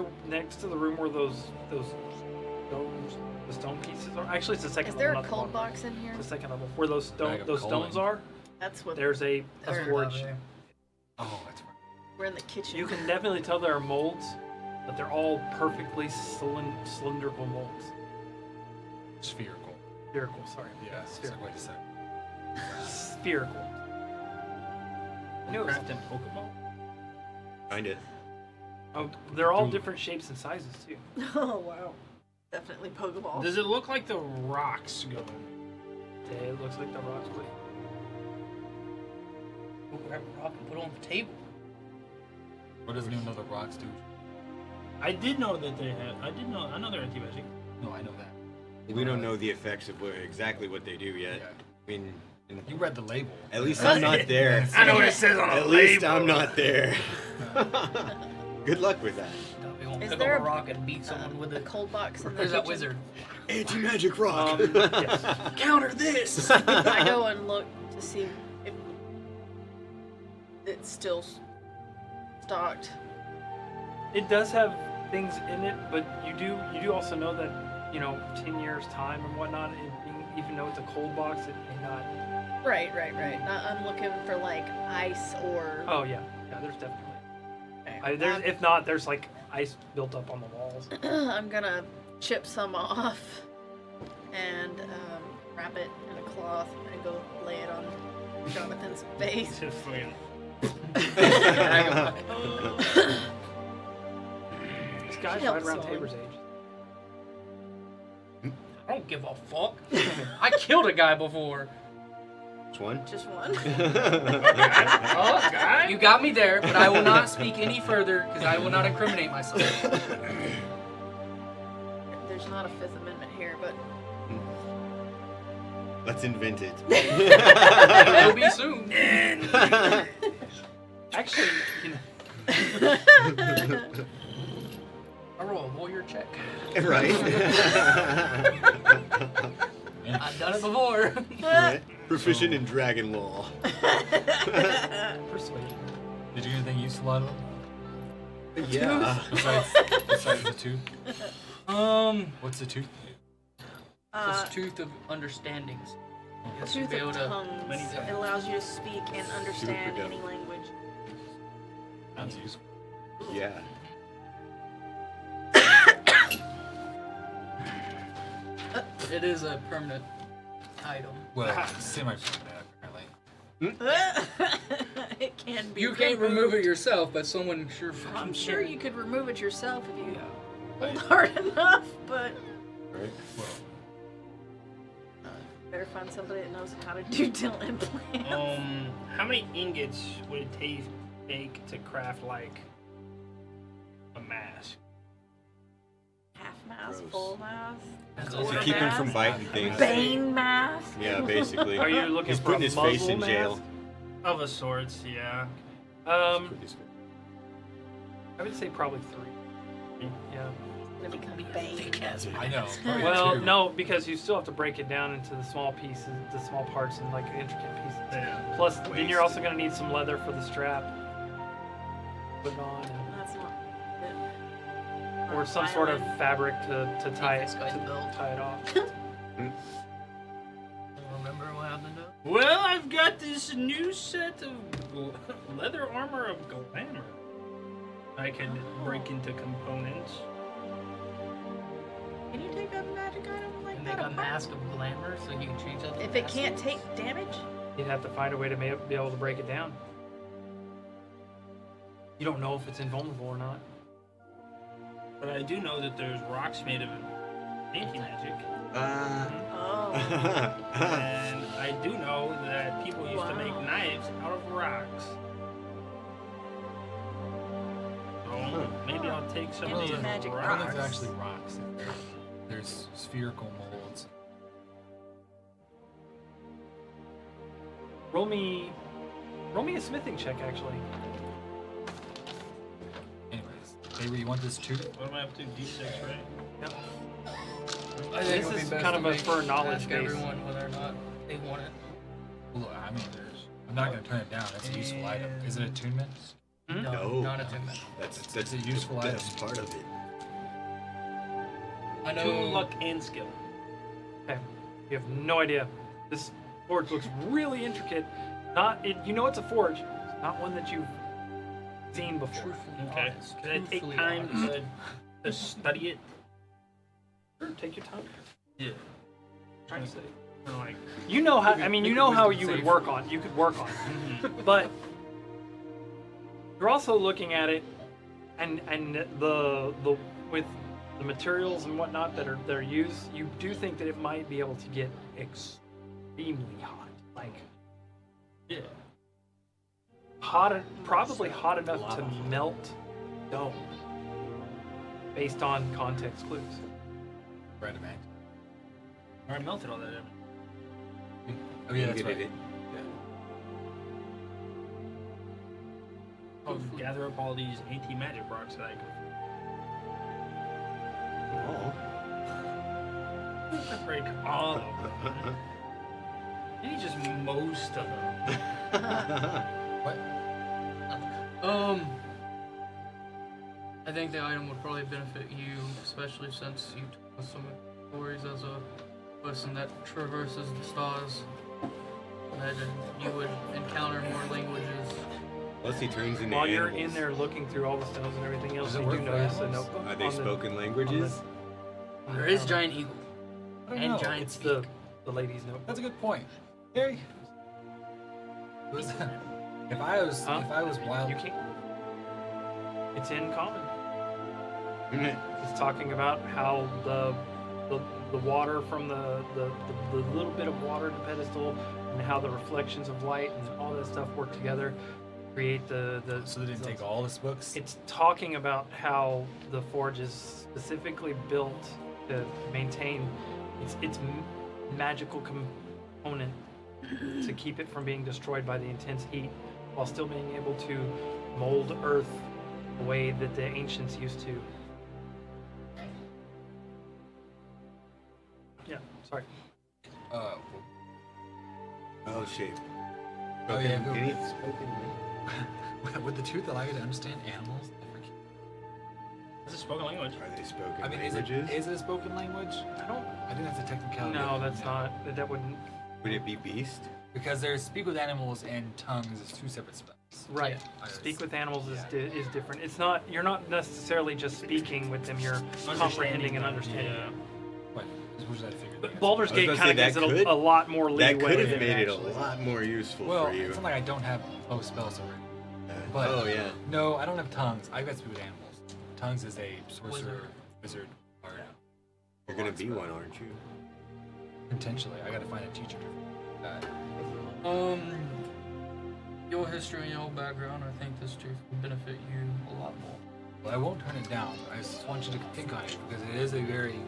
to the room where those stones, the stone pieces are. Actually, it's the second Is there level. a not the cold bottom. box in here? It's the second level where those Bag of stones coal. are. That's what. There's a There. forge. Oh, that's right. We're in the kitchen. You can definitely tell there are molds, but they're all perfectly cylindrical molds. Spherical. Spherical, sorry. Yeah, it's Spherical. like what you said. Spherical. I knew it was Crafting Pokeball? Kinda. Oh, they're all different shapes and sizes too. Oh wow. Definitely Pokeball. Does it look like the rocks going? Okay, it looks like the rocks would. We'll grab a rock and put it on the table. What doesn't even know the rocks do? I did know that they had. I know they're anti-magic. No, I know that. We don't know the effects of exactly what they do yet. Yeah. I mean, and You read the label. at least I'm not there. I know what it says on the At label. least I'm not there. Good luck with that. We won't Is pick there up a- a rock and beat someone with a it. cold box in the There's that kitchen? wizard. Anti-magic rock. Yes. Counter this. I go and look to see if it's still stocked. It does have things in it, but you do also know that 10 years time and whatnot. Even though it's a cold box, it may not. Right. I'm looking for like ice or. Oh yeah, there's definitely. Okay. There's if not, there's like ice built up on the walls. I'm gonna chip some off and wrap it in a cloth and go lay it on Jonathan's face. Just fucking- This guy's Help right around someone. Tabor's age. I don't give a fuck. I killed a guy before. Which one? Just one. Oh, guy. You got me there, but I will not speak any further because I will not incriminate myself. There's not a Fifth Amendment here, but Let's invent it. It will be soon. Actually, I roll a lawyer check. Right. I've done it before. Right. Proficient in dragon law. persuasion. Did you get anything useful out of it? Yeah. Besides the tooth? What's the tooth? This tooth of understandings. You should tooth be able of to- tongues. many times. It allows you to speak and understand Super any dope. language. Sounds useful. Yeah. It is a permanent item. Well, semi-permanent, apparently. It can be. You can't remove it yourself, but someone sure fucking I'm sure can. you could remove it yourself if you Right. hold hard enough, but Right. Well, better find somebody that knows how to do dental implants. How many ingots would it take to craft like a mask? Half mask, Gross. full mask, That's To also keep him mask? from biting things. Bane mask. Yeah, basically. Are you looking He's for putting a his face in muzzle jail. mask? Of a sorts, yeah. I would say probably 3. Yeah. Gonna become Bane. I know. probably Well, two. no, because you still have to break it down into the small pieces, the small parts, and like intricate pieces. Yeah. Plus, then you're also gonna need some leather for the strap. Put it on, That's not good. or some sort of Island. fabric to tie it this guy's built. tie it off. Remember what happened to? Well, I've got this new set of leather armor of glamour. I can break into components. Can you take a magic item like And they that got apart? Mask of Glamour, so you can change out the If it mask. can't take damage? You'd have to find a way to be able to break it down. You don't know if it's invulnerable or not. But I do know that there's rocks made of anti-magic. Oh. And I do know that people used to make Wow. knives out of rocks. So maybe I'll take some of these Anti-magic I don't know if rocks. they're actually rocks. There's spherical molds. Roll me a smithing check, actually. Anyways, Avery, you want this too? What am I up to? D6, right? Yep. I think This it would be is best kind to of a make- for knowledge ask base. everyone whether or not they want it. Well, I mean, I'm not going to turn it down. It's a useful item. Is it attunement? Hmm? No, not attunement. That's a useful the item. best part of it. I know. Two luck and skill. Okay. You have no idea. This forge looks really intricate. You know it's a forge. It's not one that you've seen before. Truthfully Okay. honest. Can I take Truthfully time honest. to study it? Sure, take your time. Yeah. Trying to say. Kinda like, You know how. You I mean, could you know how wisdom you would save. work on. You could work on it, but you're also looking at it, and the with the materials and whatnot that are used. You do think that it might be able to get extremely hot, like yeah. probably hot enough to melt stone, based on context clues. Right, man. I melted all that in. Oh, yeah, that's You right. did it. I'll gather up all these anti-magic rocks that I can. Oh. I break all of them. Maybe just most of them. What? I think the item would probably benefit you, especially since you told us some stories as a person that traverses the stars. Imagine you would encounter more languages. Plus, he turns into While you're animals. in there looking through all the stones and everything else, Does it you do work for notice a animals? notebook. Are they on the- spoken languages? on There the is counter. giant eagle I don't and know. giant It's speak. the lady's notebook. That's a good point. Harry. If I was Huh? wild, You can't. It's in common. It's talking about how the water from the little bit of water in the pedestal and how the reflections of light and all that stuff work together to create the so they didn't take all this books. It's talking about how the forge is specifically built to maintain its magical component to keep it from being destroyed by the intense heat while still being able to mold earth the way that the ancients used to. Yeah, sorry. Uh, Oh shit. Oh, yeah, Spoken- go. any spoken would the tooth allow you to understand animals? It's a spoken language. Are they spoken I mean, is languages? it a spoken language? I think that's a technicality. No, that's not. That wouldn't. Would it be beast? Because there's speak with animals and tongues is two separate spells. Right. I Speak was- with animals is yeah. is different. It's not. You're not necessarily just speaking with them. You're comprehending and understanding. Yeah. What? Which I figured. But Baldur's I was Gate gonna kind of say, gives that it could- a lot more leeway. That could have than made it a actually- lot more useful Well, for you. it's not like I don't have both spells already. But oh yeah. no, I don't have tongues. I've got speak with animals. Tongues is a sorcerer, wizard, bard. You're gonna be one, aren't you? Potentially, I gotta find a teacher. That. Your history and your background, I think this tooth will benefit you a lot more. Well, I won't turn it down. I just want you to think on it because it is a very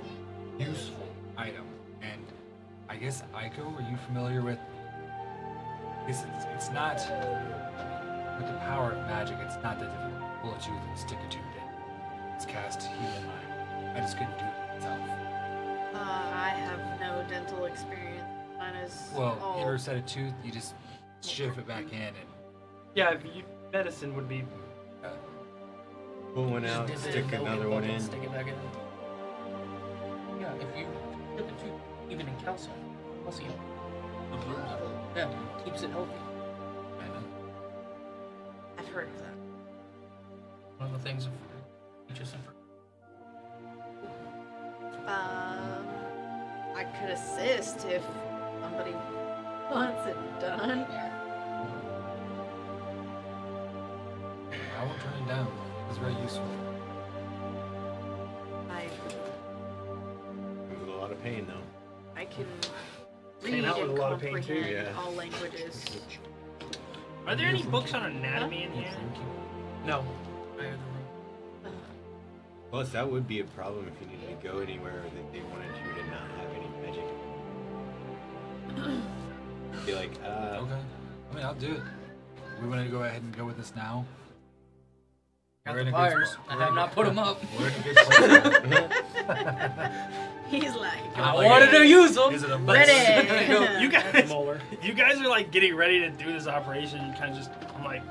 useful item. And I guess Aiko, are you familiar with? It's not with the power of magic. It's not that difficult. Pull a tooth and stick a tooth in. It's cast healing mind. I just couldn't do it myself. I have no dental experience. Mine is Well, all... you ever set a tooth? You just shove it back in and. Yeah, medicine would be. Pull one out, Just dip it stick in, another open one bucket, in. Stick it back in. Yeah, if you dip a tooth, even in calcium, yeah, keeps it healthy. I've heard of that. One of the things of teaches him. could assist if somebody wants it done. I won't turn it down. It's very useful. Comes with a lot of pain, though. I can Came read out with and a lot of pain, too. comprehend Yeah. all languages. Are there any books on anatomy in here? No. Plus, that would be a problem if you needed to go anywhere that they wanted you to not have any magic. Be like, Okay. I mean, I'll do it. We want to go ahead and go with this now. Got We're the in a good fires. spot. I have not put them up. We're in a good place. He's like, I wanted to use them. Is it a ready. You guys, Molar. you guys are like getting ready to do this operation. You kind of just, I'm like,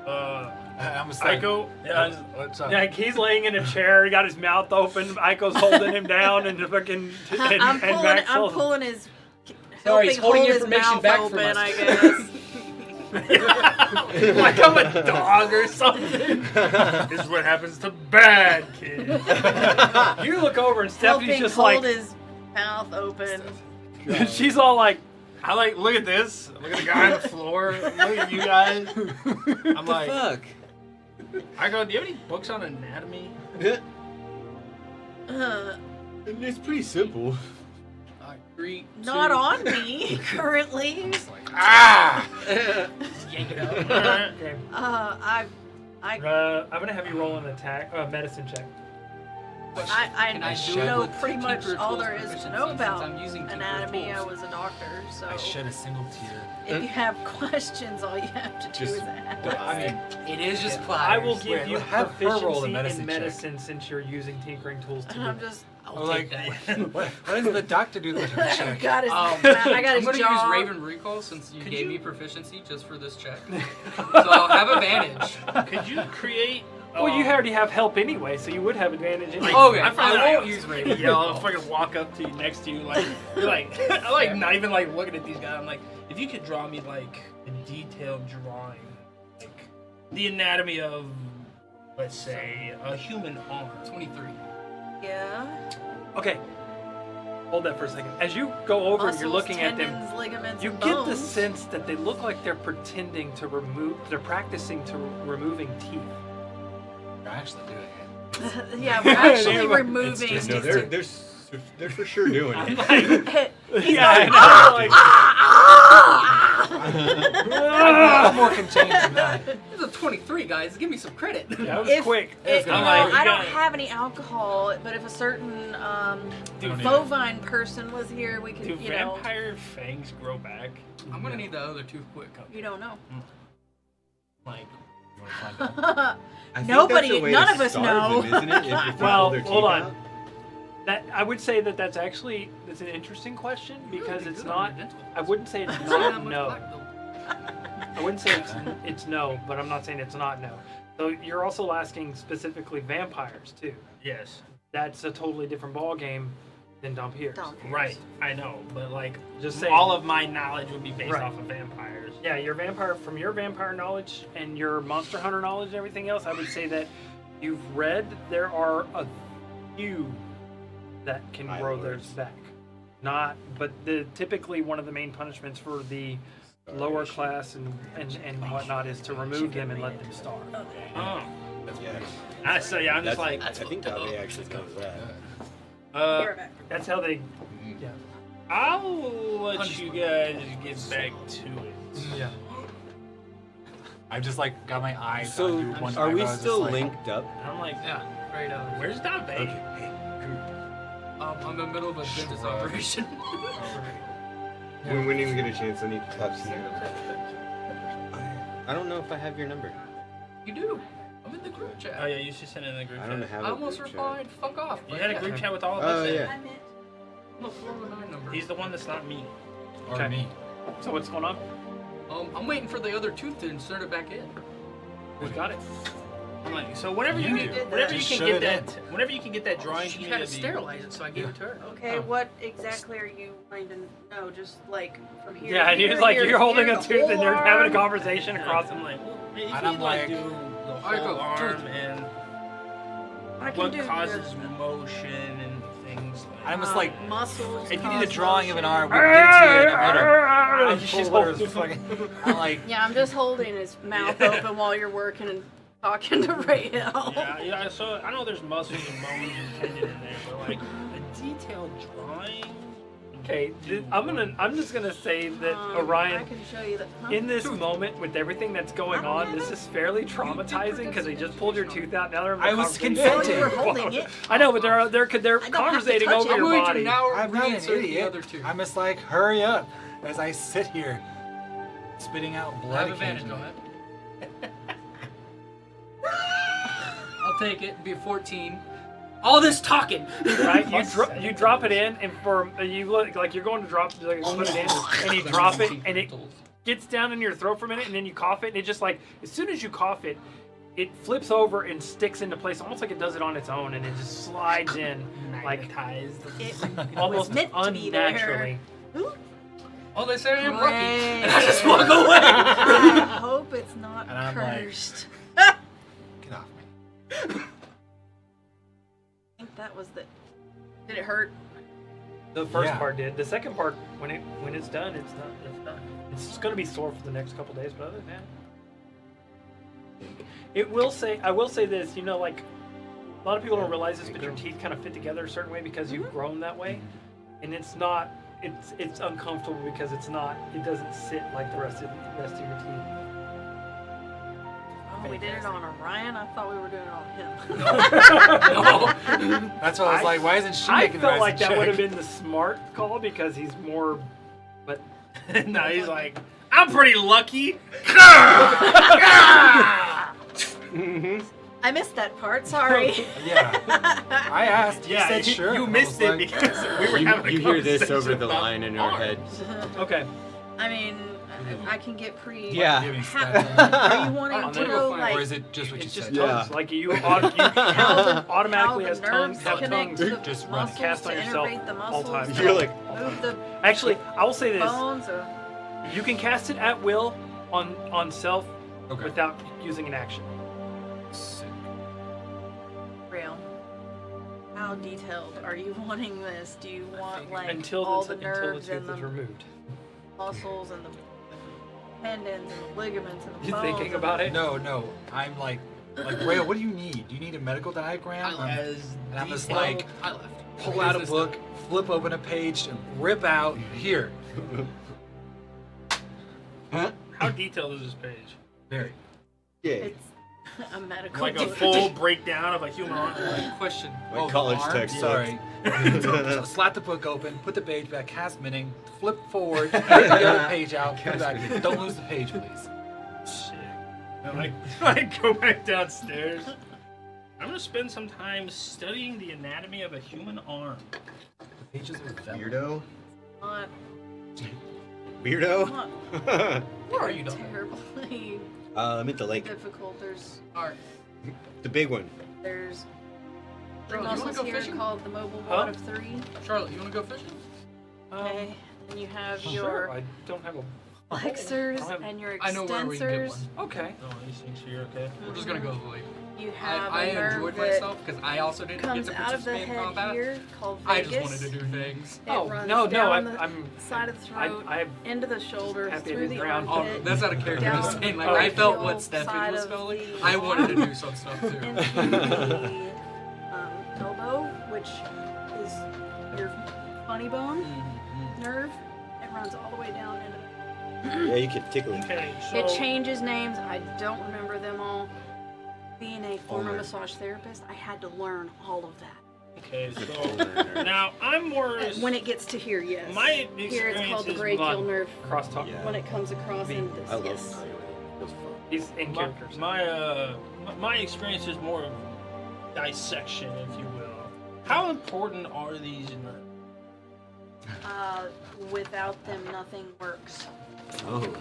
I'm a psych. Psycho. Yeah. What's up? Yeah, he's laying in a chair. He got his mouth open. Aiko's holding him down, and the fucking and I'm Maxwell. pulling his. Sorry, he's helping holding hold his information mouth back open, from us. I guess. Like I'm a dog or something. This is what happens to bad kids. You look over, and Stephanie's Helping just hold like, his mouth open. she's all like, I like look at this. Look at the guy on the floor. Look at you guys. I'm like, fuck? I go. Do you have any books on anatomy? It's pretty simple. Three, Not two, on me currently. Ah! yank it out. Alright. okay. I'm gonna have you roll an attack, medicine check. I Can I do know it with pretty much keeper all tools there is to proficiency know since about I'm using keeper anatomy. I tools? was a doctor, so I shed a single tear. if you have questions, all you have to do Just- is ask. I mean, It is just I pliers. will give Wait, you have her roll the proficiency in medicine check. medicine since you're using tinkering tools to And do I'm it. just. I'll like, take that. why doesn't the doctor do the I check? got his. I got I'm his gonna jaw. use Raven Recall since you Could gave you- me proficiency just for this check. So I'll have advantage. Could you create? Well, you already have help anyway, so you would have advantage anyway. Okay, I I won't use Raven Yeah, I'll Recall. fucking walk up to you next to you, like you're like, I like not even like looking at these guys. I'm like, if you could draw me like a detailed drawing, like the anatomy of, let's say, a human arm. 23. Yeah. Okay. Hold that for a second. As you go over and Muscles, you're looking at them, tendons, ligaments, you and get the bones. sense that they look like they're pretending to remove, they're practicing to removing teeth. You're actually doing it. Yeah, we're actually It's removing. just- No, they're for sure doing it. He's Yeah, like, I know, like, I'm more contained than that. This is a 23, guys. Give me some credit. that was If- quick. It, I'm well, like, I you don't got- have any alcohol, but if a certain Dude, bovine person was here, we could, Do you know, vampire fangs grow back? I'm gonna need the other tooth quick. you don't know. Like, You want to find out? I think Nobody- that's a way none to of us starve know. them, isn't it? If they Well, pull their hold teeth on. out? That I would say that's actually an interesting question because Really it's good on not. your dental. I wouldn't say it's Not that not much no. black belt. I wouldn't say it's no, but I'm not saying it's not no. So you're also asking specifically vampires too. yes, That's a totally different ball game than Dompiers. right. I know, but like, Just saying. all of my knowledge would be based Right. off of vampires. Yeah, your vampire from your vampire knowledge and your monster hunter knowledge and everything else, I would say that you've read there are a few that can High grow lords. theirs back. Not, but typically one of the main punishments for the lower class and whatnot is to remove them and let them starve. Oh, Yeah. I say, yeah, I'm just like, I think Tabe actually does that. That's how they. Yeah. I'll let you guys get back to it. Yeah. I've just like got my eyes So, on you one are we eyebrow, just still like, linked up? I'm like, Yeah, right over. where's Dave? Okay. I'm in the middle of a dentist operation. We wouldn't even get a chance. I need to talk to you. I don't know if I have your number. You do. I'm in the group chat. Oh yeah, you should send it in the group I don't chat. have I a almost group chat. replied, fuck off. You had a group chat with all of Oh, us. in? yeah. No, 409 number. He's the one that's not me. Or Okay. me. So what's going on? I'm waiting for the other tooth to insert it back in. Who's got it? I'm like, so whenever You you do. can, whenever you Just can shove get it that, whenever you can get that drawing to She me, had to that'd be- sterilize it, so I gave it to her. Okay, Oh. what exactly are you wanting to know? Just like from here. Yeah, to and here, he's like, here, you're holding here, a the tooth and they're whole having a arm? conversation across I'm them. like, well, if And you I'm like like- do the Alright, whole go. arm and I can what do causes this. motion and things things. I'm just like, muscles. if you need a cause drawing of an motion. arm, we can get it to you in a minute. I'm She's full of holding- fucking. I'm like, Yeah, I'm just holding his mouth open while you're working and talking to Rael. Yeah. So I know there's muscles and bones and tendon in there, but like a detailed drawing. Okay, I'm just gonna say that I Orion, can show you that. Huh? in this moment with everything that's going on, this is fairly traumatizing because they just pulled your tooth out. Now they're in the I was conversation. consenting. You were holding it. I know, but they're I don't have to conversating touch over it. your I'm going body. to now I'm not an reinsert the idiot. other two. I'm just like, hurry up, as I sit here, spitting out I blood. have advantage on it. I'll take it. Be a 14. All this talking. Right? You drop it in, and for you look like you're going to drop like, put it in, and you drop it, and it gets down in your throat for a minute, and then you cough it, and it just like as soon as you cough it, it flips over and sticks into place, almost like it does it on its own, and it just slides in like Magnetized. It almost was meant to be there. unnaturally. Oh, they say I'm Great. lucky. And I just walk away. I hope it's not And I'm like- cursed. Get off me. I think that was the. Did it hurt? The first Yeah. part did. The second part, when it's done, it's done. It's done. It's gonna be sore for the next couple days, but other than that, I will say this. You know, like a lot of people don't realize this, but your teeth kind of fit together a certain way because you've grown that way, and it's not. It's uncomfortable because it's not. It doesn't sit like the rest of your teeth. Oh, we did it on Orion. I thought we were doing it on him. No. That's why I was like, why isn't she I making the felt rest like that check? would have been the smart call because he's more. But No, he's like, I'm pretty lucky. I missed that part. Sorry. Yeah. I asked. He Yeah, said sure. you and I missed was it like, because we were having a You hear this conversation over the about line in our art. head. okay, I mean, I can get pretty. Yeah. Giving Ha- stats. Are you wanting Oh, to there know, fine. like, Or is it just what you it's just said? Yeah. tongues. Like you how the, automatically how has the tongues. nerves Have connect tongues. to the Just run. muscles Cast on to yourself innervate the all muscles? time. to You're like, move the Actually, I will say this: bones. Or, you can cast it at will on self Okay. without using an action. Sick. real. How detailed are you wanting this? Do you want like Until all the the until the nerves tooth and is the removed. muscles and the tendons and the ligaments and the You bones? thinking and about it? No. I'm like, Rayo, what do you need? Do you need a medical diagram? And I'm just like, I left. pull out a book, flip open a page, and rip out here. How detailed is this page? Very. Yeah. It's a medical. Like a book. full breakdown of a human arm? Question. My the college arm? text Sorry. So slap the book open, put the page back, cast minning, flip forward, take the other page out, put it back. Don't lose the page, please. Shit. And like go back downstairs. I'm gonna spend some time studying the anatomy of a human arm. The pages are vellum. Weirdo. Not, Weirdo. not Where are you, Dom? terribly I'm at the lake. difficult. Alright. The big one. There's Charlotte, you wanna muscles go here fishing? called the mobile Huh? wad of 3. Charlotte, you wanna go fishing? Okay. And you have Sure, your I don't have a. flexors I'll have- and your I know where we can get extensors. one. Okay. Oh, these things here, okay. We're just gonna go to the lake. You have I a nerve enjoyed that myself because I also didn't get comes to out of the participate in head combat. here called I vagus. just wanted to do things. It Oh runs no, down the I'm side of the throat, I'm into the shoulders, happy I through didn't the drown. Oh, armpit, that's not a character. I'm just down saying, like, Oh, I felt the what Stefan side was of feeling. the I wanted to arm, do some stuff too. into the elbow, which is your funny bone nerve. It runs all the way down into Yeah, you could tickle it. Okay, so It changes names. I don't remember them all. Being a former Owner. massage therapist, I had to learn all of that. okay, so now I'm more When it gets to here, yes. my Here it's called the experience is brachial blood. nerve. crosstalk. Yeah. When it comes across in this, I love yes. it. Feels fun. He's in character. so- my experience is more of dissection, if you will. How important are these nerves? Without them, nothing works. Oh.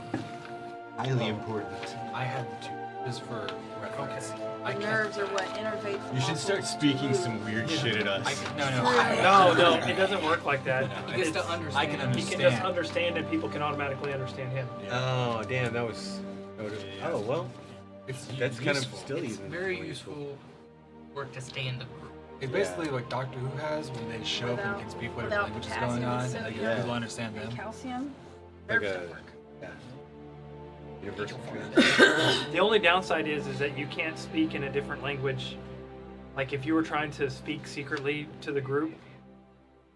Highly important. I had two just for reference. I The can- nerves are what innervates the You should start muscles speaking to some weird shit at us. No, it doesn't work like that. No, He gets It's- to understand. I can He understand. can just understand, and people can automatically understand him. Oh, damn, that was. Oh, well. It's That's kind of useful. still It's even. very useful for it to stay in the group. It's basically like Doctor Who has when they show up and can speak whatever without language is potassium going on, instead and of like, people understand them. calcium. Like Herbs a don't work. universal translator. The only downside is that you can't speak in a different language. Like if you were trying to speak secretly to the group,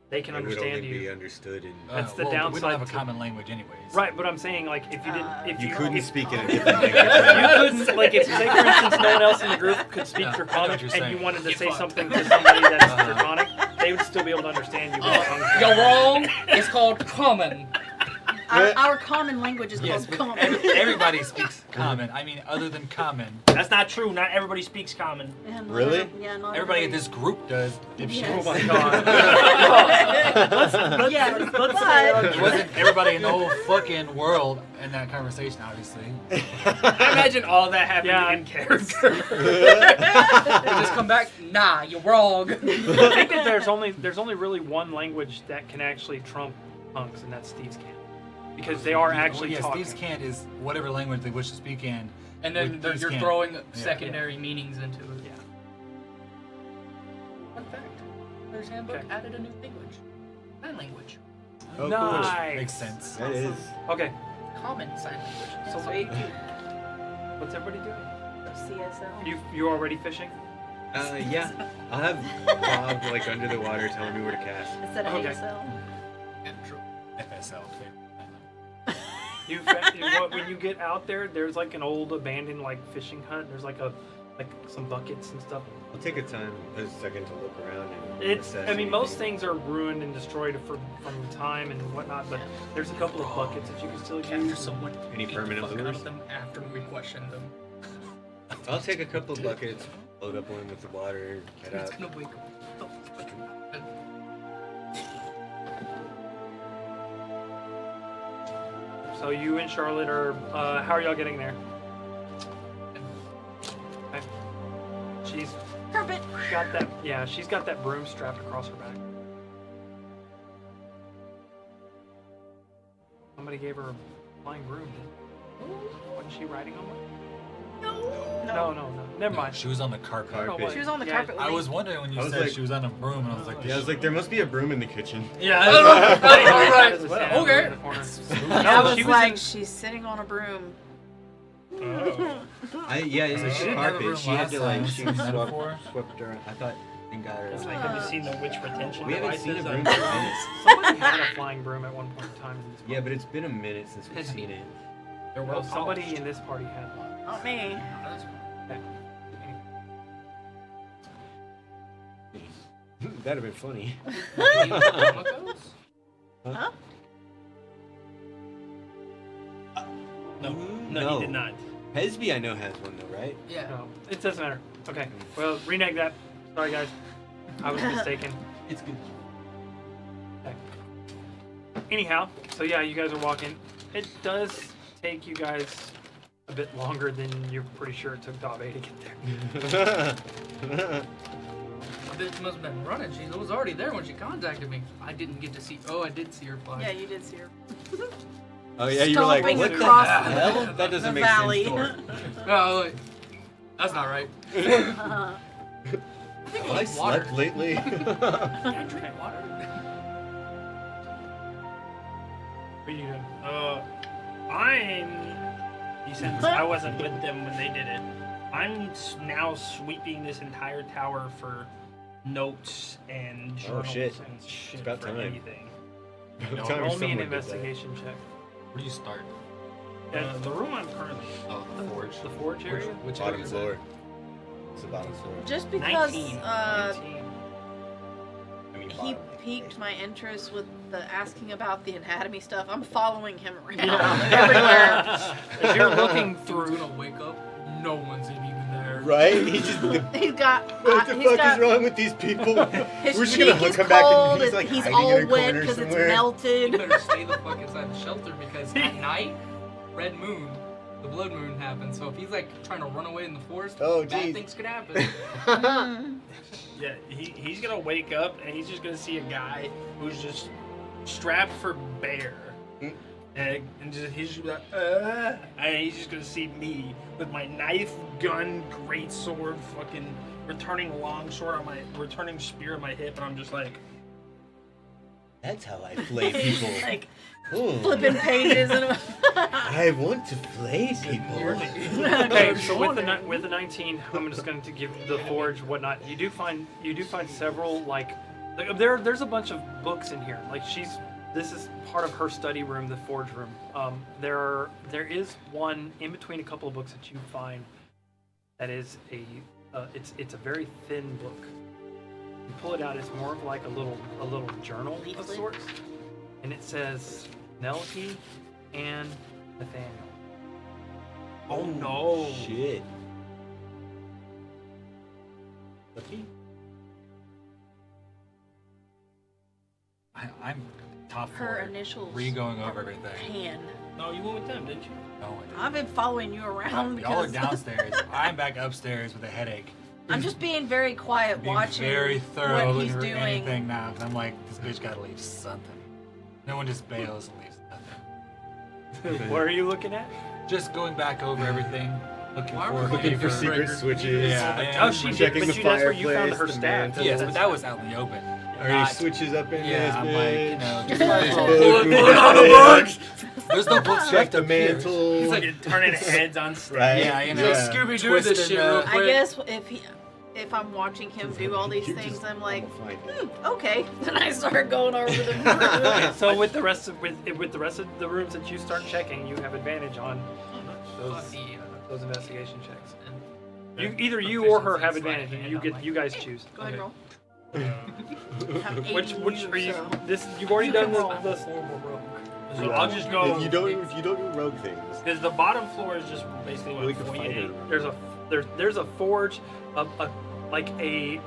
they can It would understand only be you. understood in. That's the We don't downside have a to- common language anyways. Right, but I'm saying like if you didn't, if You you couldn't if, speak in a different you language. couldn't, like if say for instance no one else in the group could speak Yeah, I know Draconic what you're and saying. you wanted to Get say fucked. something to somebody that's Uh-huh. Draconic, they would still be able to understand you. with Oh, tongue you're twister. wrong. It's called common. Our common language is Yes, called but common. everybody speaks common. I mean, other than common, That's not true. Not everybody speaks common. Yeah, not Really? Yeah, not everybody in everybody. this group does. Yes. Oh my god. Yes, let's but- It wasn't everybody in the whole fucking world in that conversation, obviously. Imagine all that happening Yeah. in character. Just come back. Nah, you're wrong. I think that there's only really one language that can actually trump tongues, and that's Steve's Camp. Because they are actually yes, talking. Steve's cant is whatever language they wish to speak in. And then with these you're cant. throwing secondary meanings into it. Yeah. Fun fact. Player's Handbook Okay. added a new language. Sign language. Oh, Nice. Makes sense. That is. Okay, Common sign language. so Sweet. what's everybody doing? CSL. You already fishing? Yeah. I'll have Bob like under the water telling me where to cast. Instead of Okay. ASL. FSL. When you get out there, there's like an old abandoned like fishing hut. There's like some buckets and stuff. I'll take a second to look around and It's assess I mean most anything. things are ruined and destroyed from time and whatnot, but there's a couple of buckets that you can still After use. someone Any beat the permanent fuck out lures? of them after we questioned them. I'll take a couple of buckets, load up one with the water, head It's out. gonna wake up. What the fuck happened? So you and Charlotte are how are y'all getting there? Okay. She's Carpet. she's got that broom strapped across her back. Somebody gave her a flying broom. Wasn't she riding on one? No. Never mind. She was on the carpet. Carpet. She was on the Yeah, carpet with I me. was wondering when you I was said like- she was on a broom, and I was like, Yeah, I was like, there must be a broom in the kitchen. Yeah. Right. Okay. I she was like, in, she's sitting on a broom. Oh. Yeah, So it's she didn't have a carpet. room She had last to time. like, she Is that swept, before? swept her. I thought and got her. It's like, have you seen the witch retention We haven't devices? seen a broom on- for minutes. somebody had a flying broom at one point in time in this Yeah, but it's been a minute since we've Has seen he? it. They're well, well somebody polished. in this party had one. Not me. That'd have been funny. Huh? No, he did not. Hesby, I know, has one though, right? Yeah. No, it doesn't matter. Okay, well, renege that. Sorry, guys. I was mistaken. It's good. Okay. Anyhow, so yeah, you guys are walking. It does take you guys a bit longer than you're pretty sure it took Dave to get there. The bitch must have been running. She was already there when she contacted me. I didn't get to see. Oh, I did see her fly. Yeah, you did see her. Oh yeah, you were like, Stomping what the across hell? That the doesn't make valley. sense. Oh, wait. That's not right. Uh-huh. I think Have I need water. slept lately? I drink water. What are you doing? Since I wasn't with them when they did it, I'm now sweeping this entire tower for notes and journals shit. and shit It's about for time. anything. No, Time Roll me an someone did that. investigation check. Where do you start? The room I'm currently Oh, the forge. The forge area? Which Bottom area is floor. It's the bottom floor. Just because 19. 19. I mean, he bottom. piqued my interest with the asking about the anatomy stuff, I'm following him around Yeah. everywhere. As you're looking Dude's through, gonna wake up. No one's even there. Right? He just. He's got. What the he's fuck got is wrong with these people? his We're just cheek gonna is come back and cold, he's like he's hiding in all a wet corner because it's somewhere. You melted. better stay the fuck inside the shelter because at night, red moon, the blood moon happens. So if he's like trying to run away in the forest, Oh, bad geez. things could happen. Yeah, he's gonna wake up and he's just gonna see a guy who's just strapped for bear And he's just like, and he's just gonna see me with my knife, gun, great sword, fucking returning longsword on returning spear on my hip, and I'm just like, That's how I flay people. Like Ooh, flipping pages and. I want to flay people. Okay, so with the 19, I'm just going to give the forge whatnot. You do find several there's a bunch of books in here. Like this is part of her study room, the forge room. There is one in between a couple of books that you find that is it's a very thin book. You pull it out, it's more of like a little journal of Leaflet? sorts, and it says Penelope and Nathaniel. oh no. Shit. Lucky? I'm top Her floor. initials. Re-going over are everything. Pan. No, you went with them, didn't you? No, I didn't. I've been following you around Y'all are because downstairs. I'm back upstairs with a headache. I'm just being very quiet, Being watching very thorough, what looking he's for doing. anything now. 'Cause I'm like, this bitch gotta leave something. No one just bails and leaves nothing. What are you looking at? Just going back over everything, looking Why are for we Looking for paper. secret switches. Yeah, Oh, she did, Checking but the that's where you found fireplace, her the staff. mantle. Yes, but that was out in the open. Are your switches up in Yeah, this I'm bitch? like, you know, just This pull book. out the books. There's no books Check left the up here. mantle. He's like turning heads on stage. Right? Yeah, you know, Scooby-Doo this shit real I quick. guess if I'm watching him do all these You things, just I'm like, find it. okay. Then I start going over the room. So with the rest of the rooms that you start checking, you have advantage on those investigation checks. Either you or her have advantage, and you guys choose. Go ahead, roll. Have Which 80, are you? so- This you've already done roll. the So I'll just go. If you don't do rogue things, Because the bottom floor is just basically we what can foyer fight is. it. there's a forge, I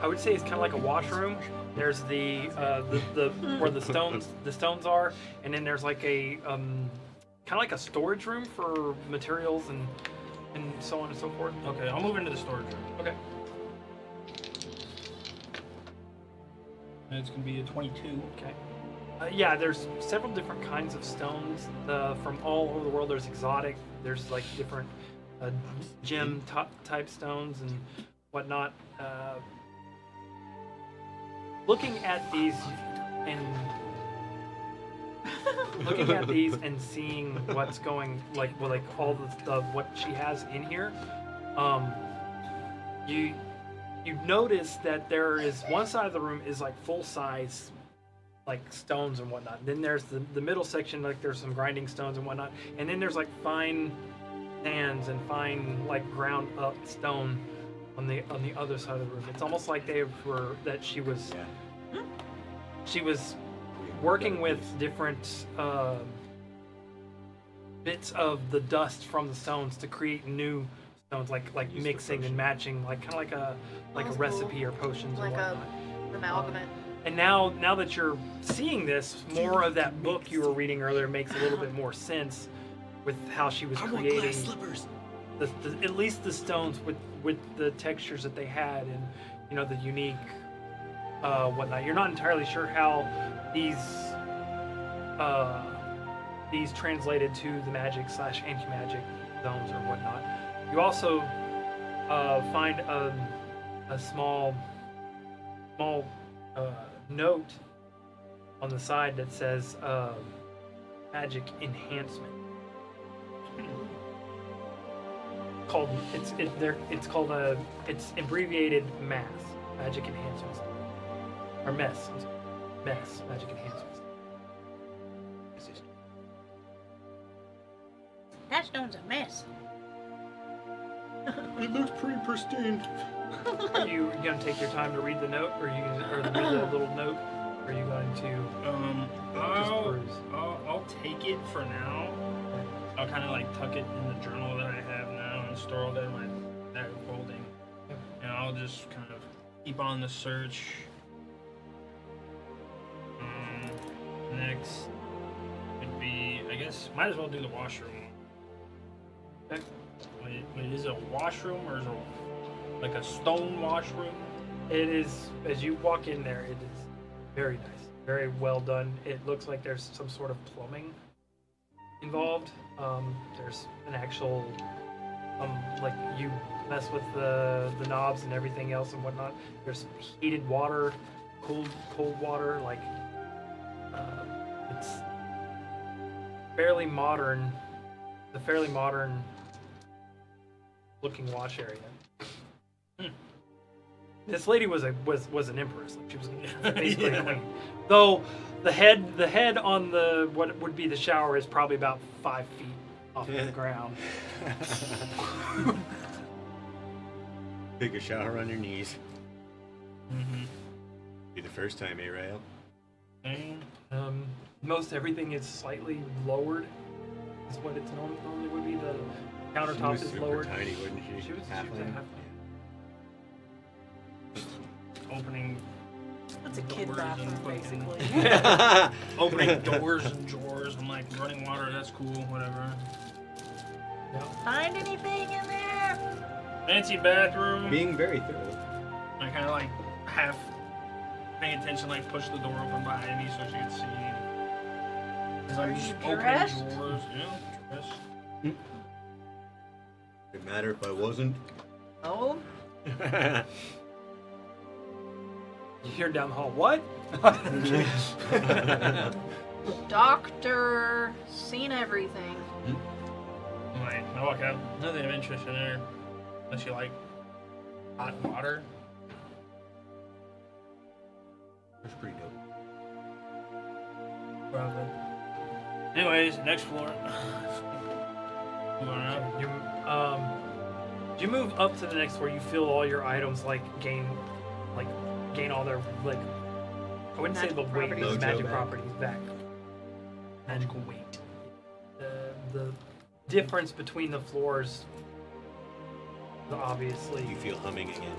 would say it's kind of like a washroom. There's the where the stones are, and then there's like a kind of like a storage room for materials and so on and so forth. Okay, I'll move into the storage room. Okay. And it's gonna be a 22. Okay. Yeah, there's several different kinds of stones from all over the world. There's exotic. There's like different gem type stones and whatnot. Looking at these and seeing what's going like all the what she has in here, you notice that there is one side of the room is like full size like stones and whatnot. And then there's the middle section, like there's some grinding stones and whatnot. And then there's like fine sands and fine like ground up stone on the other side of the room. It's almost like she was working with different bits of the dust from the stones to create new stones, like mixing and matching, like kind of like a Cool. recipe or potions Like or a whatnot. amalgamate. And now that you're seeing this, more of that book you were reading earlier makes a little bit more sense with how she was creating at least the stones with the textures that they had and the unique whatnot. You're not entirely sure how these translated to the magic / anti-magic zones or whatnot. You also find a small note on the side that says magic enhancement. It's abbreviated MAS, magic enhancements, or MES, MES, magic enhancements. That stone's a mess. It looks pretty pristine. Are you gonna take your time to read the note, or read the little note? Or are you going to I'll take it for now. I'll kind of like tuck it in the journal that I have now and store all that in my bag of holding. And I'll just kind of keep on the search. Next would be, I guess, might as well do the washroom. Okay. Wait, is it a washroom or is it like a stone washroom? It is, as you walk in there, it is very nice, very well done. It looks like there's some sort of plumbing involved. There's an actual, like you mess with the knobs and everything else and whatnot. There's heated water, cold water. Like it's fairly modern. The fairly modern looking wash area. This lady was an empress. Like she was basically a queen. Though the head on the what would be the shower is probably about 5 feet off the ground. Take a shower on your knees. Mm-hmm. Be the first time, Rael? Most everything is slightly lowered. Is what it's normally would be. The countertop is lowered. Tiny, wouldn't she? She was Halfling? half. Opening That's a kid doors bathroom, and fucking- basically. opening doors and drawers. I'm like, running water, that's cool, whatever. Find anything in there? Fancy bathroom. Being very thorough. I kind of like half paying attention, like push the door open behind me so she could see. As I'm Are just you opening dressed? drawers. Yeah, dressed. It'd matter if I wasn't. Oh, You hear down the hall. What? doctor, seen everything. Like, I walk out, nothing of interest in there. Unless you like hot water. That's pretty dope. Probably. Anyways, next floor. Moving on. You move up to the next floor. You feel all your items gain all their I wouldn't say the Magical weight, properties. but Mojo magic back. properties back. Magical weight. The difference between the floors, obviously. You feel humming again.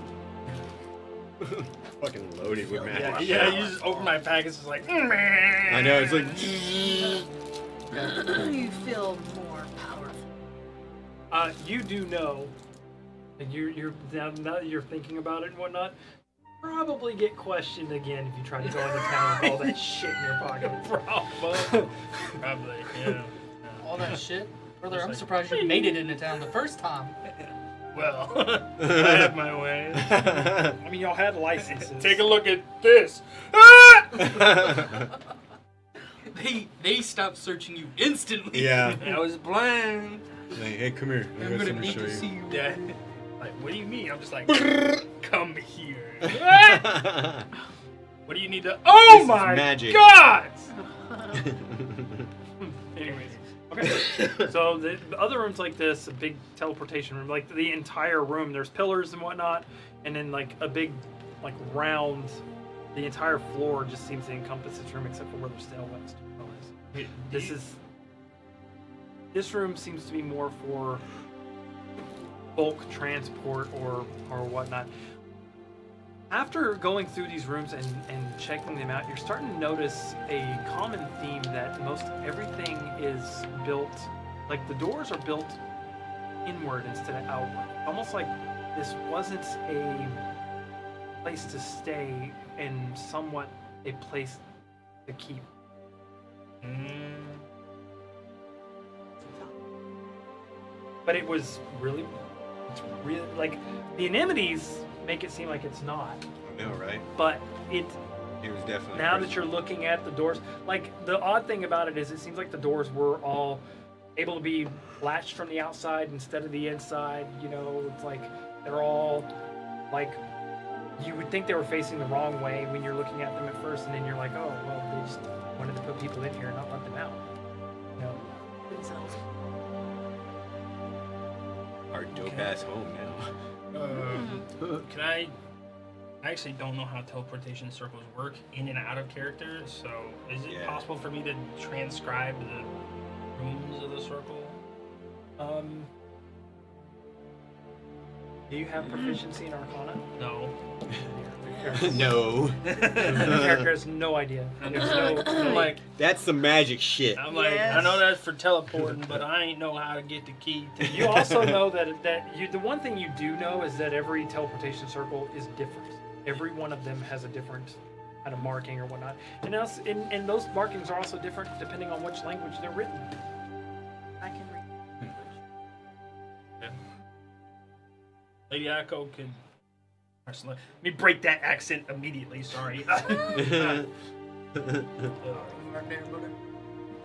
Fucking loaded with Yeah, magic. yeah, you just open my package, it's like. I know, it's like. You feel more powerful. You do know, and you're now that you're thinking about it and whatnot, probably get questioned again if you try to go into town with all that shit in your pocket. Probably, yeah. All that shit? Brother, Just I'm like- surprised you made it into town the first time. Well, I have my way. I mean, y'all had licenses. Take a look at this. They stopped searching you instantly. Yeah. I was blind. Like, hey, come here. I I'm got gonna something need to to show see you. you. Yeah. Like, what do you mean? I'm just like, come here. What do you need to? Oh This is my magic. God! Anyways, okay. So the other rooms like this, a big teleportation room, like the entire room, there's pillars and whatnot, and then like a big, round, the entire floor just seems to encompass this room except for where the stairwells. This room seems to be more for bulk transport or whatnot. After going through these rooms and checking them out, you're starting to notice a common theme that most everything is built, like the doors are built inward instead of outward. Almost like this wasn't a place to stay and somewhat a place to keep. But it was really, like, the anemones make it seem like it's not. I know, right? But it was definitely. now that you're looking at the doors, like the odd thing about it is it seems like the doors were all able to be latched from the outside instead of the inside. You know, it's like they're all like you would think they were facing the wrong way when you're looking at them at first, and then you're like, oh well, they just wanted to put people in here and not let them out. You know, our dope ass home now. Can I actually don't know how teleportation circles work in and out of character, so is it Yeah. possible for me to transcribe the rooms of the circle? do you have proficiency in Arcana? No. No. The character has no idea. There's no, I'm like, That's some magic shit. I know that's for teleporting, but I ain't know how to get the key to You also know that the one thing you do know is that every teleportation circle is different. Every one of them has a different kind of marking or whatnot, and those markings are also different depending on which language they're written. Lady Echo could. Let me break that accent immediately. Sorry.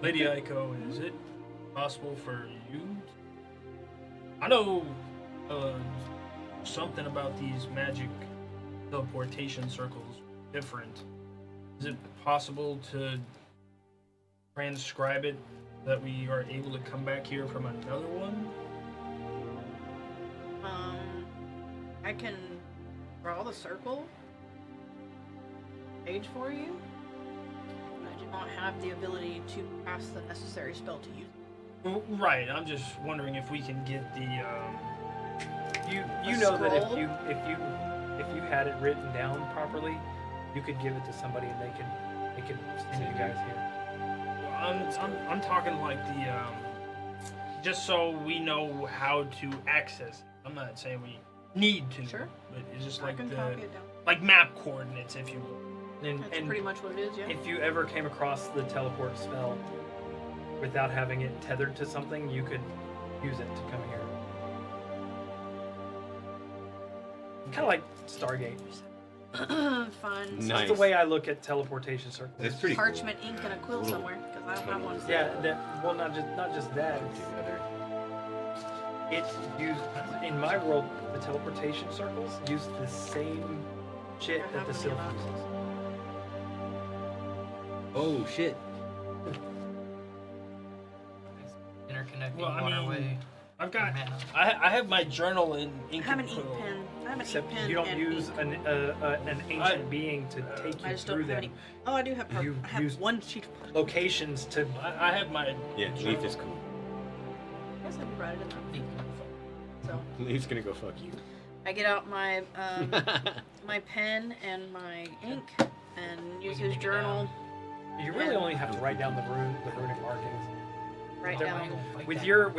Lady Echo, is it possible for you? I know something about these magic teleportation circles different. Is it possible to transcribe it that we are able to come back here from another one? I can draw the circle page for you. I do not have the ability to cast the necessary spell to use it. Right. I'm just wondering if we can get the. You know that if you had it written down properly, you could give it to somebody and they could send you guys here. I'm talking like the just so we know how to access it. I'm not saying we need to. Sure. But it's just I like can the copy it down. like map coordinates, if you will. That's pretty much what it is, yeah. If you ever came across the teleport spell without having it tethered to something, you could use it to come here. Kind of like Stargate. Fun. Nice. That's the way I look at teleportation circles. That's pretty cool. Parchment ink and a quill somewhere, because I don't have one. Yeah, well, not just that. It's used in my world. The teleportation circles use the same shit that the sylph uses. Oh shit. Interconnecting Well, I mean, waterway. I've got. mana. I have my journal in ink I have an and ink quill. pen. I have an Except ink pen you don't and use ink. an ancient being to take I you just through don't have them. any. Oh, I do have. You I have use- one sheet of parchment. Locations to I have my. Yeah, Leaf is cool. I guess I can write it in there. So Leaf's gonna go fuck you. I get out my my pen and my ink and use his journal. You really only have to write down the runic markings. Write They're- down. With your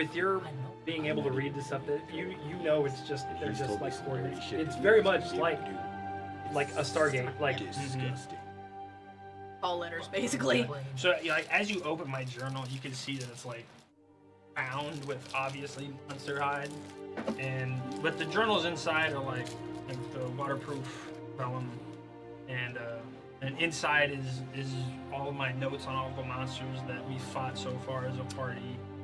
being able to read the stuff that you know it's just they're He's just told me like some coordinates. dirty shit It's that very you much shouldn't like do. a Stargate. Like Disgusting. All letters, basically. So yeah, like as you open my journal, you can see that it's like bound with obviously monster hide, but the journals inside are like the waterproof vellum, and inside is all of my notes on all of the monsters that we fought so far as a party,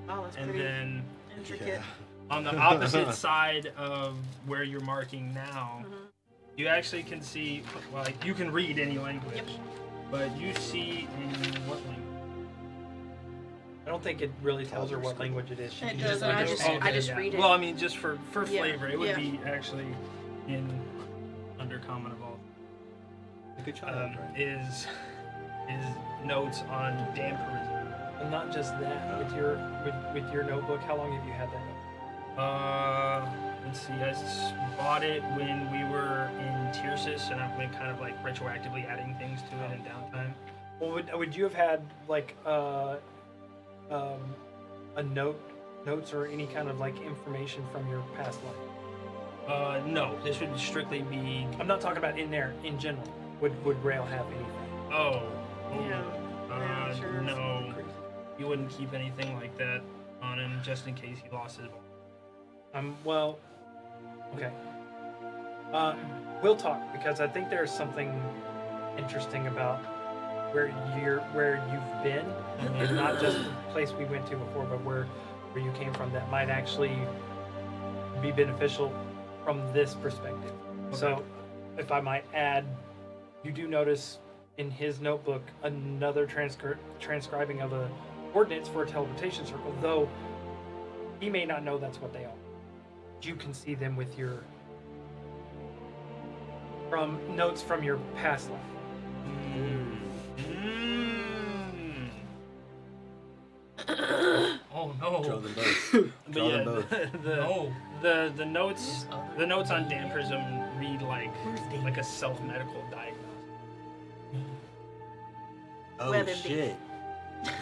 Oh, that's and pretty then intricate. on the opposite side of where you're marking now, you actually can see, like, you can read any language, Yep. but you see in what language? I don't think it really tells her what language it is. She It can doesn't. I just yeah. read it. Well, I mean, just for Yeah, flavor, it would yeah. be actually in Undercommon of all. Like a child, right? Is notes on damperism. And not just that. With your notebook, how long have you had that notebook? Let's see. I bought it when we were in Tiersis, and I've been kind of like retroactively adding things to it in downtime. Well, would you have had like a notes or any kind of like information from your past life? No. This would strictly be. I'm not talking about in there in general. Would Rail have anything? Oh. Yeah. Yeah, sure. No. You wouldn't keep anything like that on him just in case he lost his. Well, okay. We'll talk because I think there's something interesting about where you've been, and not just the place we went to before, but where you came from. That might actually be beneficial from this perspective. So, if I might add, you do notice in his notebook another transcribing of a ordinance for a teleportation circle, though he may not know that's what they are. You can see them with your notes from your past life. Oh no. Draw them both. But Draw yeah, them both. the notes on Damperism read like a self-medical diagnosis. Oh WebMD. shit.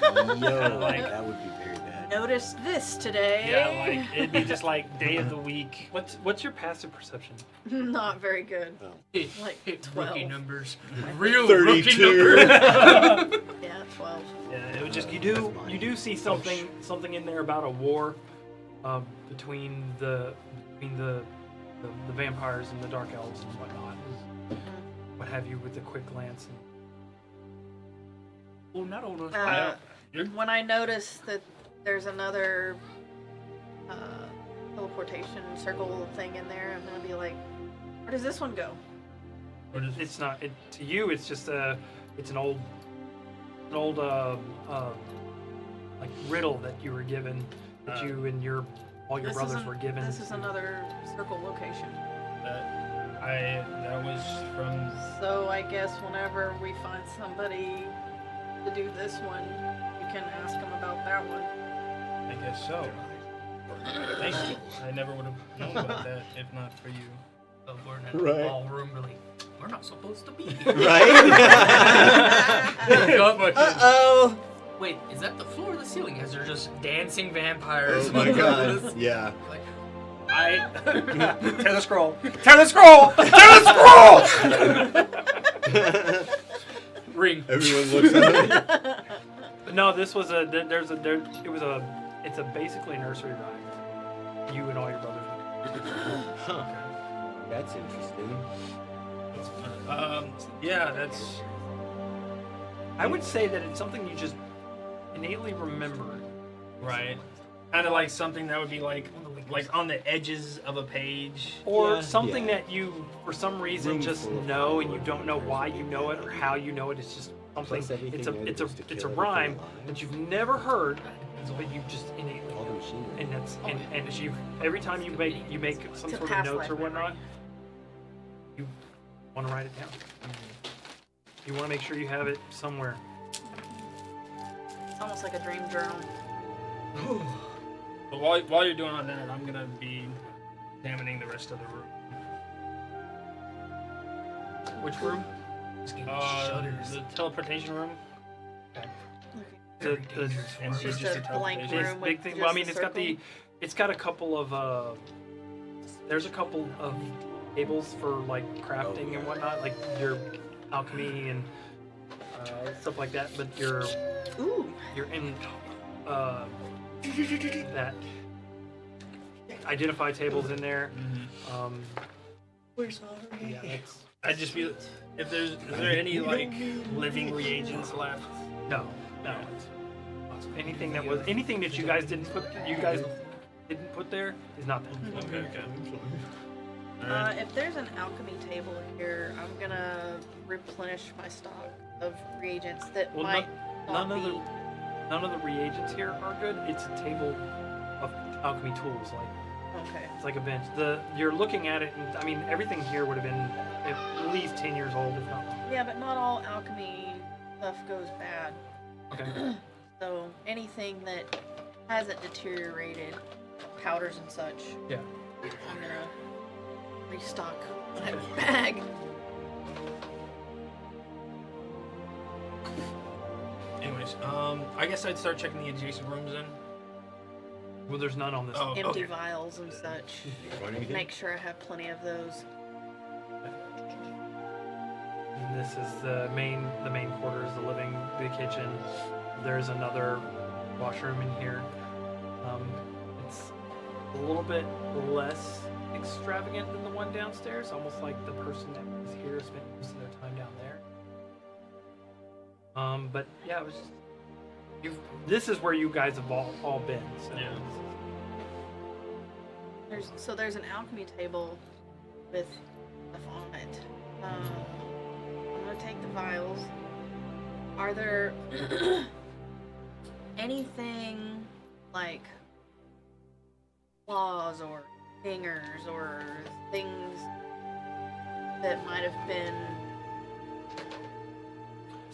Yo, Like- that would be very bad. Noticed this today. Yeah, like it'd be just like day of the week. What's your passive perception? Not very good. Like Hit 12. rookie numbers. Real 32. Yeah, 12. Yeah, it would just You do see something in there about a war between the the vampires and the dark elves and whatnot, and what have you, with the quick glance. And Well, not all those. When I notice that there's another teleportation circle thing in there, I'm gonna be like, where does this one go? it's not. To you, it's just it's an old like riddle that you were given, that you and all your brothers were given. This is another circle location. That was from. So I guess whenever we find somebody to do this one, you can ask them about that one. I guess so. Thank you. I never would have known about that if not for you. But we're in a Right. ballroom, really. We're not supposed to be here. Right? Uh-oh. Wait, is that the floor or the ceiling? As they're just dancing vampires. Oh my god. Yeah. Like, Tear the scroll. Tear the scroll. Tear the scroll. ring. Everyone looks at him. No, this was it's basically a nursery rhyme. You and all your brothers. Huh. That's interesting. Yeah, that's. I would say that it's something you just innately remember. Right. Kind of like something that would be like on the edges of a page. Or Yeah, something yeah. that you, for some reason, Room just full of know, and you don't know why you know it or how you know it. It's just something. Plus everything It's a there it's a just to it's a kill rhyme everything that you've never heard, but you just innately All the know. machinery. And that's and you every time you make some It's a sort of past notes life or whatnot, memory. you want to write it down. You want to make sure you have it somewhere. It's almost like a dream journal. But while you're doing all that, I'm gonna be examining the rest of the room. Which room? Shudders. The teleportation room. The And It's it's just a blank teleportation. this room big with thing. just Well, I mean, the it's got a couple of there's a couple of tables for like crafting and whatnot, like your alchemy and stuff like that. But you're in that identify tables in there. We're sorry. Yeah, that's, I'd just be. Is there any like living reagents left? no. Anything that you guys didn't put there is not there. Okay. If there's an alchemy table here, I'm gonna replenish my stock of reagents that Well, might none not of be. None of the reagents here are good. It's a table of alchemy tools, like Okay. it's like a bench. You're looking at it, and I mean everything here would have been at least 10 years old, if not longer. Yeah, but not all alchemy stuff goes bad. Okay. So anything that hasn't deteriorated, powders and such, Yeah. I'm gonna restock my bag. Anyways, I guess I'd start checking the adjacent rooms then. Well, there's none on this. Oh, Empty okay. vials and such. Find anything? Make sure I have plenty of those. And this is the main quarters, the living, the kitchen. There's another washroom in here. It's a little bit less extravagant than the one downstairs. Almost like the person that was here spent most of their time down there. But yeah, it was just, this is where you guys have all been. So. Yeah. There's an alchemy table with stuff on it. I'm gonna take the vials. Are there anything like claws or fingers or things that might have been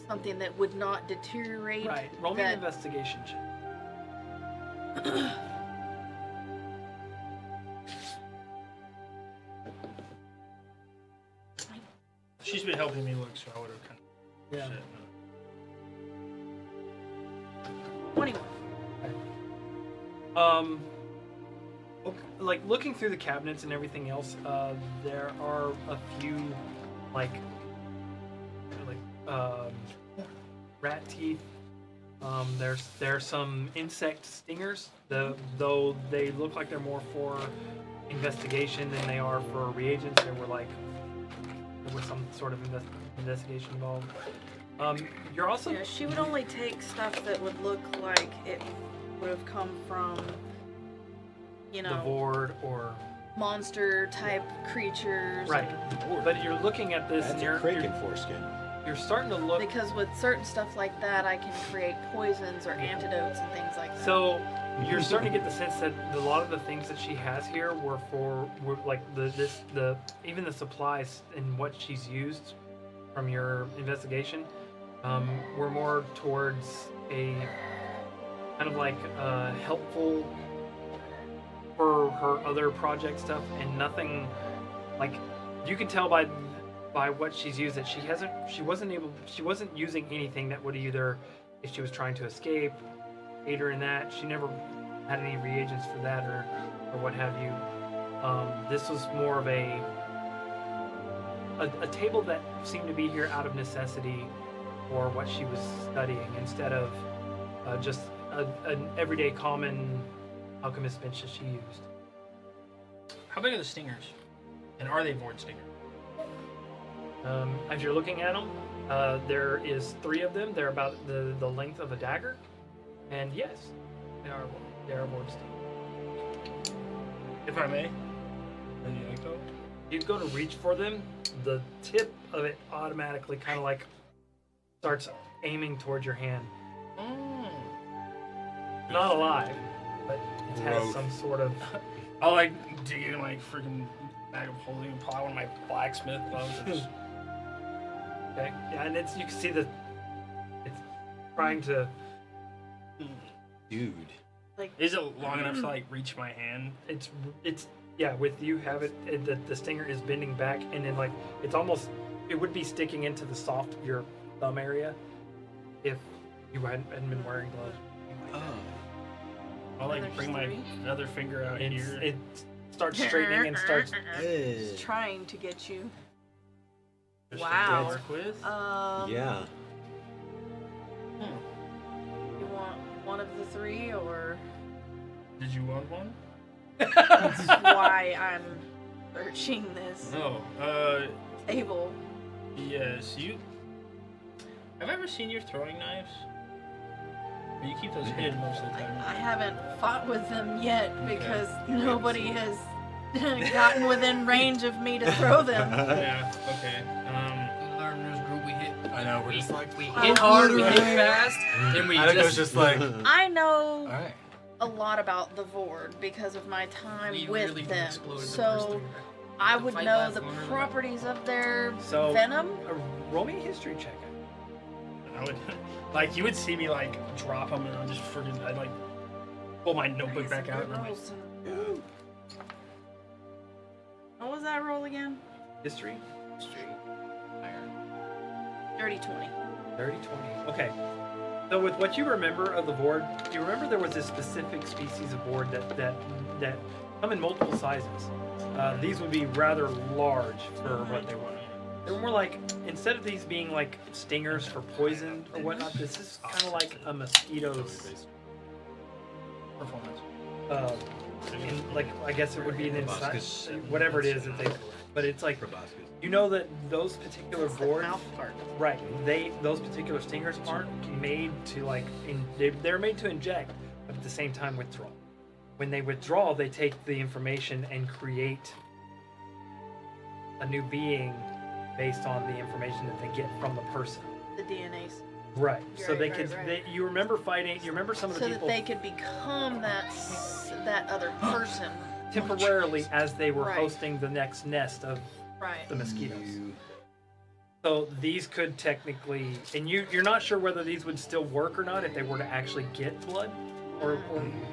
something that would not deteriorate? Right. Roll me an that- investigation check. She's been helping me look, so I would have kind of. Yeah. Shit. 21. Like looking through the cabinets and everything else, there are a few like rat teeth. There's some insect stingers, though they look like they're more for investigation than they are for reagents. There was some sort of investigation involved. You're also Yeah, she would only take stuff that would look like it would have come from, you the know, board or monster type creatures. right. But you're looking at this, That's and a you're kraken foreskin. starting to look. Because with certain stuff like that, I can create poisons or antidotes and things like that. So you're starting to get the sense that a lot of the things that she has here were like even the supplies and what she's used from your investigation were more towards a kind of like helpful for her other project stuff, and nothing like you can tell by what she's used that she wasn't using anything that would either, if she was trying to escape, aid her in that. She never had any reagents for that or what have you. This was more of a table that seemed to be here out of necessity for what she was studying, instead of just an everyday common alchemist bench that she used. How big are the stingers? And are they Vord stingers? As you're looking at them, there is 3 of them. They're about the length of a dagger, and yes, they are Vord stingers. If I may. Maybe I go. You go to reach for them, the tip of it automatically kind of like starts aiming towards your hand. Not alive, but it has Gross. some sort of. I'll like dig in my freaking bag of holding and pull out one of my blacksmith gloves. And just, Okay, yeah, and you can see that it's trying to. Dude. is it long enough to like reach my hand? It's yeah. With you have it, the stinger is bending back, and then like it would be sticking into the soft of your thumb area, if you hadn't been wearing gloves. I'll like There's bring my 3? other finger out It's, here. it starts straightening and starts. It's trying to get you. Just Wow. to work with. Yeah. You want one of the 3, or Did you want one? that's why I'm searching this No. table? Yes. Have I ever seen your throwing knives? Or you keep those hidden most of the time. I haven't fought with them yet Okay. because nobody has gotten within range of me to throw them. Yeah. Okay. Learners group, we hit. I know, we're just like, We hit hard, we hit fast, and we I think it was just. just like, I know alright. a lot about the Vord because of my time We with really them. exploded the first So thing. I The would fight know lasts the longer than properties of their So venom. roll me a history check. I would, like, you would see me like drop them, and I'd just I'd like pull my notebook back out. And I'm like, What was that roll again? History. Dirty 20. 30, 20. Okay. So with what you remember of the Vord, you remember there was this specific species of Vord that come in multiple sizes. These would be rather large for what they were. They're more like, instead of these being like stingers for poison or whatnot, this is kind of like a mosquito's, performance. like I guess it would be an inside, Proboscis. whatever it is that they, but it's like, you know that those particular The Vords, mouth part. right? Those particular stingers aren't made to like, they're made to inject, but at the same time withdraw. When they withdraw, they take the information and create a new being based on the information that they get from the person. The DNAs. Right. So they Right, could. right. You remember fighting. You remember some of the So that people they could become that other person. temporarily as they were Right. hosting the next nest of Right. the mosquitoes. So these could technically, and you're not sure whether these would still work or not if they were to actually get blood or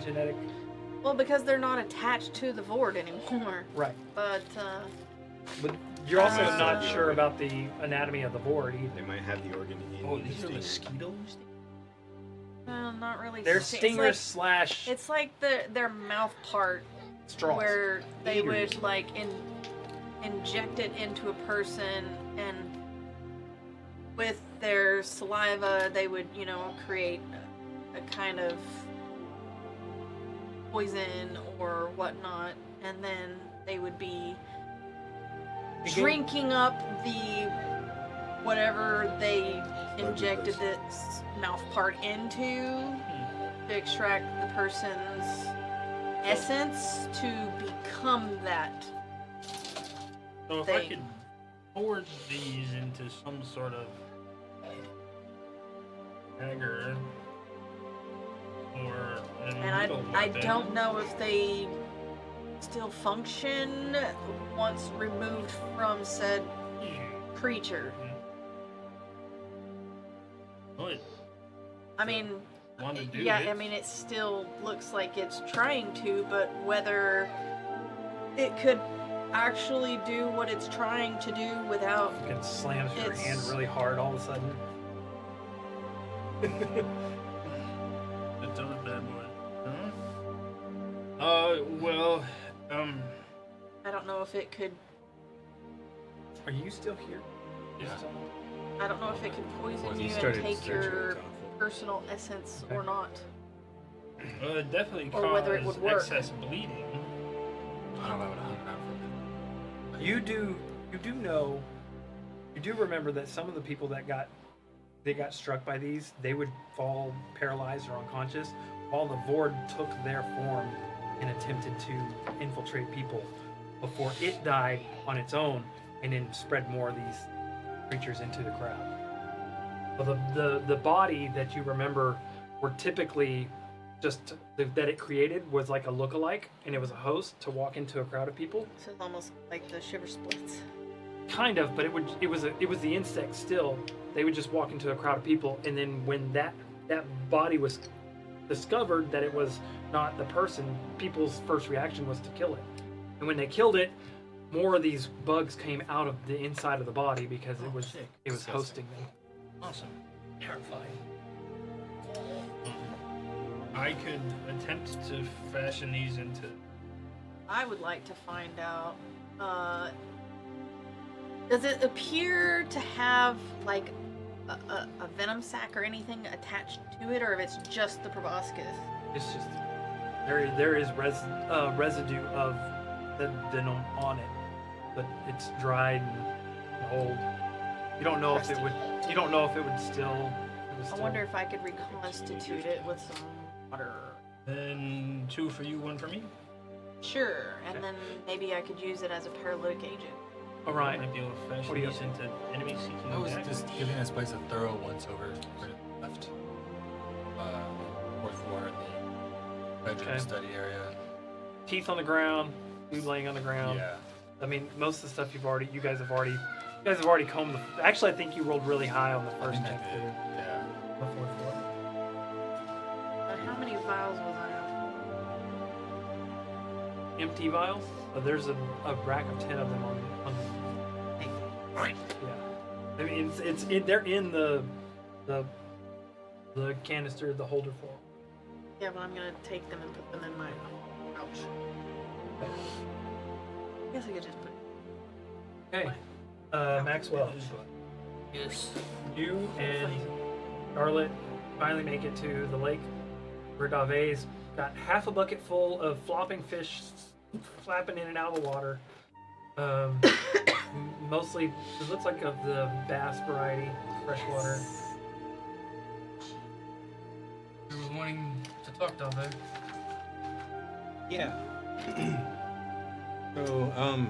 genetic. Well, because they're not attached to the Vord anymore. Right. But But you're also Uh, not sure about the anatomy of the Vord either. They might have the organ in Oh, the these are stinger. mosquitoes. not really. They're It's stingers like- slash It's like their mouth part straws. where they Eaters. would like inject it into a person, and with their saliva they would create a kind of poison or whatnot, and then they would be Again- drinking up the whatever they injected this mouth part into to extract the person's essence to become that. So if I thing. could forge these into some sort of dagger or a And needle I weapon, don't know if they still function once removed from said creature. Would I mean, want to do yeah, it. I mean, it still looks like it's trying to, but whether it could actually do what it's trying to do without. It slams your It's- hand really hard all of a sudden. It's a bad one. Huh? Well, I don't know if it could. Are you still here? Yeah. I don't know if it could poison Well, you you and started take searching, your it's awful. personal essence or Okay. not. it definitely Or whether it cause would work. excess bleeding. I don't know what hung around for a bit. You do know, you do remember that some of the people that got struck by these, they would fall paralyzed or unconscious, while the Vord took their form and attempted to infiltrate people before it died on its own and then spread more of these creatures into the crowd. Well, the body that you remember were typically just that it created was like a lookalike, and it was a host to walk into a crowd of people. So it's almost like the shiver splits. Kind of, but it was the insect still. They would just walk into a crowd of people, and then when that body was discovered that it was not the person, people's first reaction was to kill it. And when they killed it, more of these bugs came out of the inside of the body because Oh, sick. it was hosting them. Awesome. Terrifying. I could attempt to fashion these into. I would like to find out. Does it appear to have like a venom sac or anything attached to it, or if it's just the proboscis? It's just there is residue of the venom on it, but it's dried and old. You don't know if it would. You don't know if it would still. I wonder if I could reconstitute it with some water. Then 2 for you, 1 for me. Sure, and then maybe I could use it as a paralytic agent. All right. Might be able to fashion What do you- these into enemy seeking. I was daggers. just giving this place a thorough once over right left. Fourth floor in the bedroom Okay. study area. Teeth on the ground, food laying on the ground. Yeah. I mean, most of the stuff you guys have already combed. Actually, I think you rolled really high on the I first think I check did. too. Yeah. The fourth floor. How many vials was I at? Empty vials. There's a rack of 10 of them on the. Yeah. I mean, they're in the canister, the holder full. Yeah, but I'm gonna take them and put them in my pouch. I guess I could just put. Okay. Maxwell, Yes. you and Charlotte finally make it to the lake where Dave's got half a bucket full of flopping fish flapping in and out of the water. Mostly, it looks like of the bass variety, freshwater. You were wanting to talk, Dave. Yeah. So,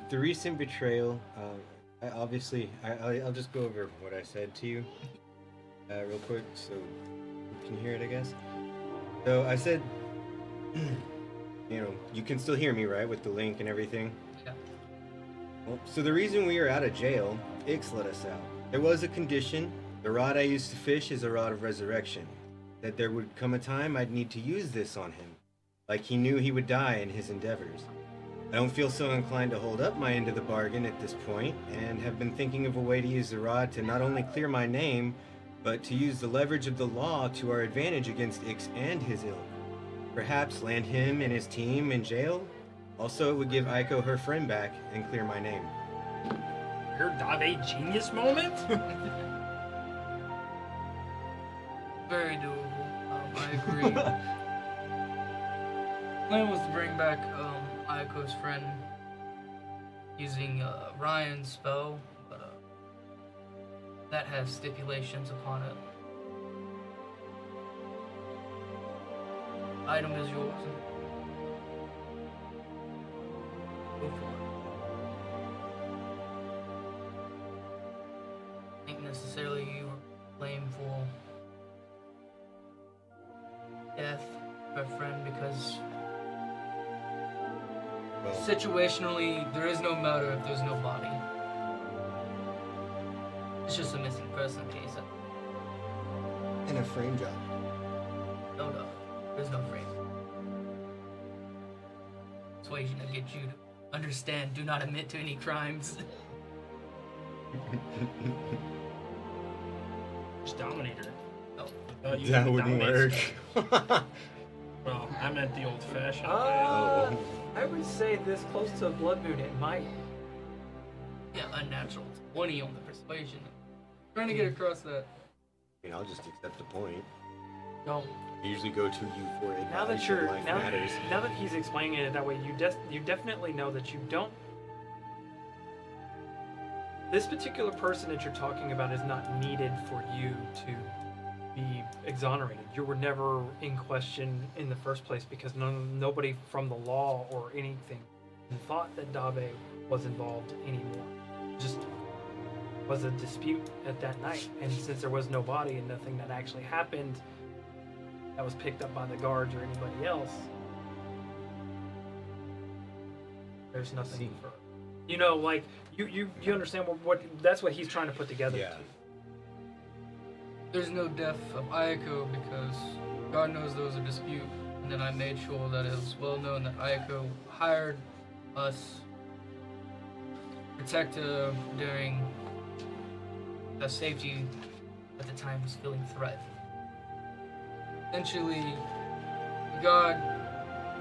the recent betrayal, I'll just go over what I said to you real quick so you can hear it, I guess. So, I said, you can still hear me, right, with the link and everything? Yeah. Well, so the reason we are out of jail, Ix let us out. There was a condition. The rod I used to fish is a rod of resurrection. That there would come a time I'd need to use this on him. Like he knew he would die in his endeavors. I don't feel so inclined to hold up my end of the bargain at this point, and have been thinking of a way to use the rod to not only clear my name, but to use the leverage of the law to our advantage against Ix and his ilk. Perhaps land him and his team in jail? Also, it would give Aiko her friend back and clear my name. Your Dave genius moment? Very doable. I agree. plan was to bring back Ayako's friend using Ryan's spell, but that has stipulations upon it. Item is yours. Go for it. I think necessarily you were blamed for death of a friend because Well, situationally there is no murder if there's no body. It's just a missing person case. and a frame job. No, there's no frame. Persuasion to get you to understand, do not admit to any crimes. Just Dominator. No. You That can wouldn't dominate work. stuff. Well, I meant the old-fashioned way. I would say this close to a blood moon, it might. Yeah, unnatural. 20 on the persuasion. Trying to get across that. I mean, I'll just accept the point. No. I usually go to you for advice. Now that you're life now, matters. now that he's explaining it that way, you definitely know that you don't. This particular person that you're talking about is not needed for you to be exonerated. You were never in question in the first place because nobody from the law or anything thought that Dave was involved anymore. Just was a dispute at that night, and since there was no body and nothing that actually happened that was picked up by the guards or anybody else, there's nothing See. for, you know, like you understand what that's what he's trying to put together. Yeah. There's no death of Ayako because God knows there was a dispute, and then I made sure that it was well known that Ayako hired us to protect her during the safety at the time was feeling threatened. Essentially, God,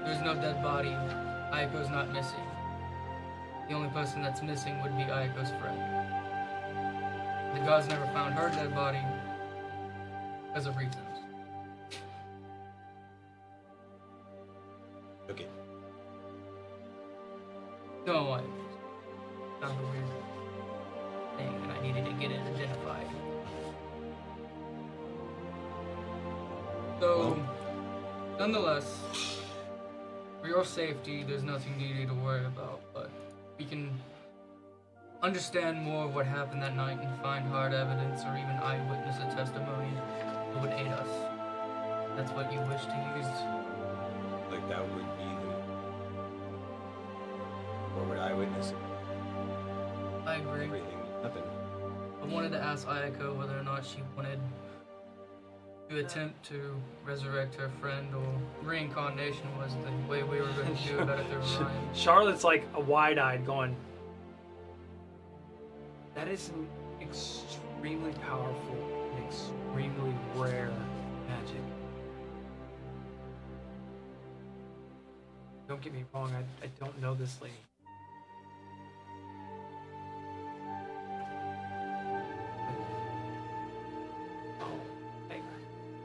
there's no dead body. Ayako's not missing. The only person that's missing would be Ayako's friend. The gods never found her dead body because of reasons. Okay. No, I found a weird thing and I needed to get it identified. So, nonetheless, for your safety, there's nothing you need to worry about, but we can understand more of what happened that night and find hard evidence or even eyewitness testimony that would aid us. That's what you wish to use. Like that would be the forward eyewitness. I agree. Everything that happened. I wanted to ask Ayako whether or not she wanted to attempt to resurrect her friend, or reincarnation was the way we were going to do about it through Ryan. Charlotte's like a wide-eyed going, that is an extremely powerful and extremely rare magic. Don't get me wrong, I don't know this lady. Oh, thank her.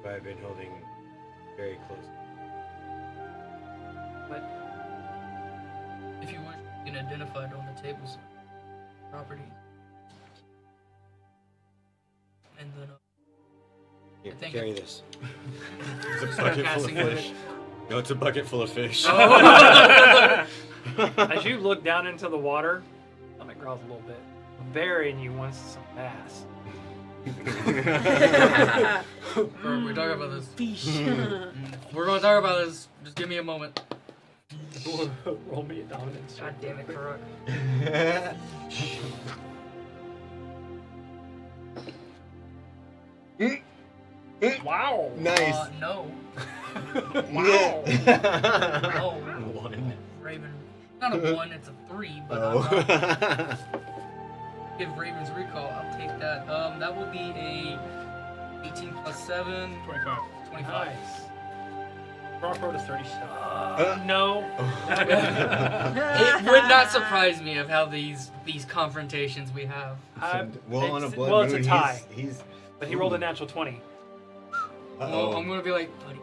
But I've been holding very close. But If you wish, you can identify it on the tables. Property. And then Here, I think carry it- this. It's a Start bucket full of passing with fish. No, it's a bucket full of fish. as you look down into the water, stomach growls a little bit. Burying you wants some bass. we're talking about this. Fish. We're going to talk about this. Just give me a moment. Roll me a dominance. God damn it, Karuk. Wow. Nice. No. Wow. No. One. Raven. Not a 1, it's a 3, but I'm not. Oh. Give Raven's recall. I'll take that. That will be a 18 plus 7, 25. 25. Nice. Rock road is 37. No. It would not surprise me of how these confrontations we have. Well, on a it's- blood well, it's a moon, tie. He's But he rolled a natural 20. Well, I'm uh-oh. gonna be like, buddy,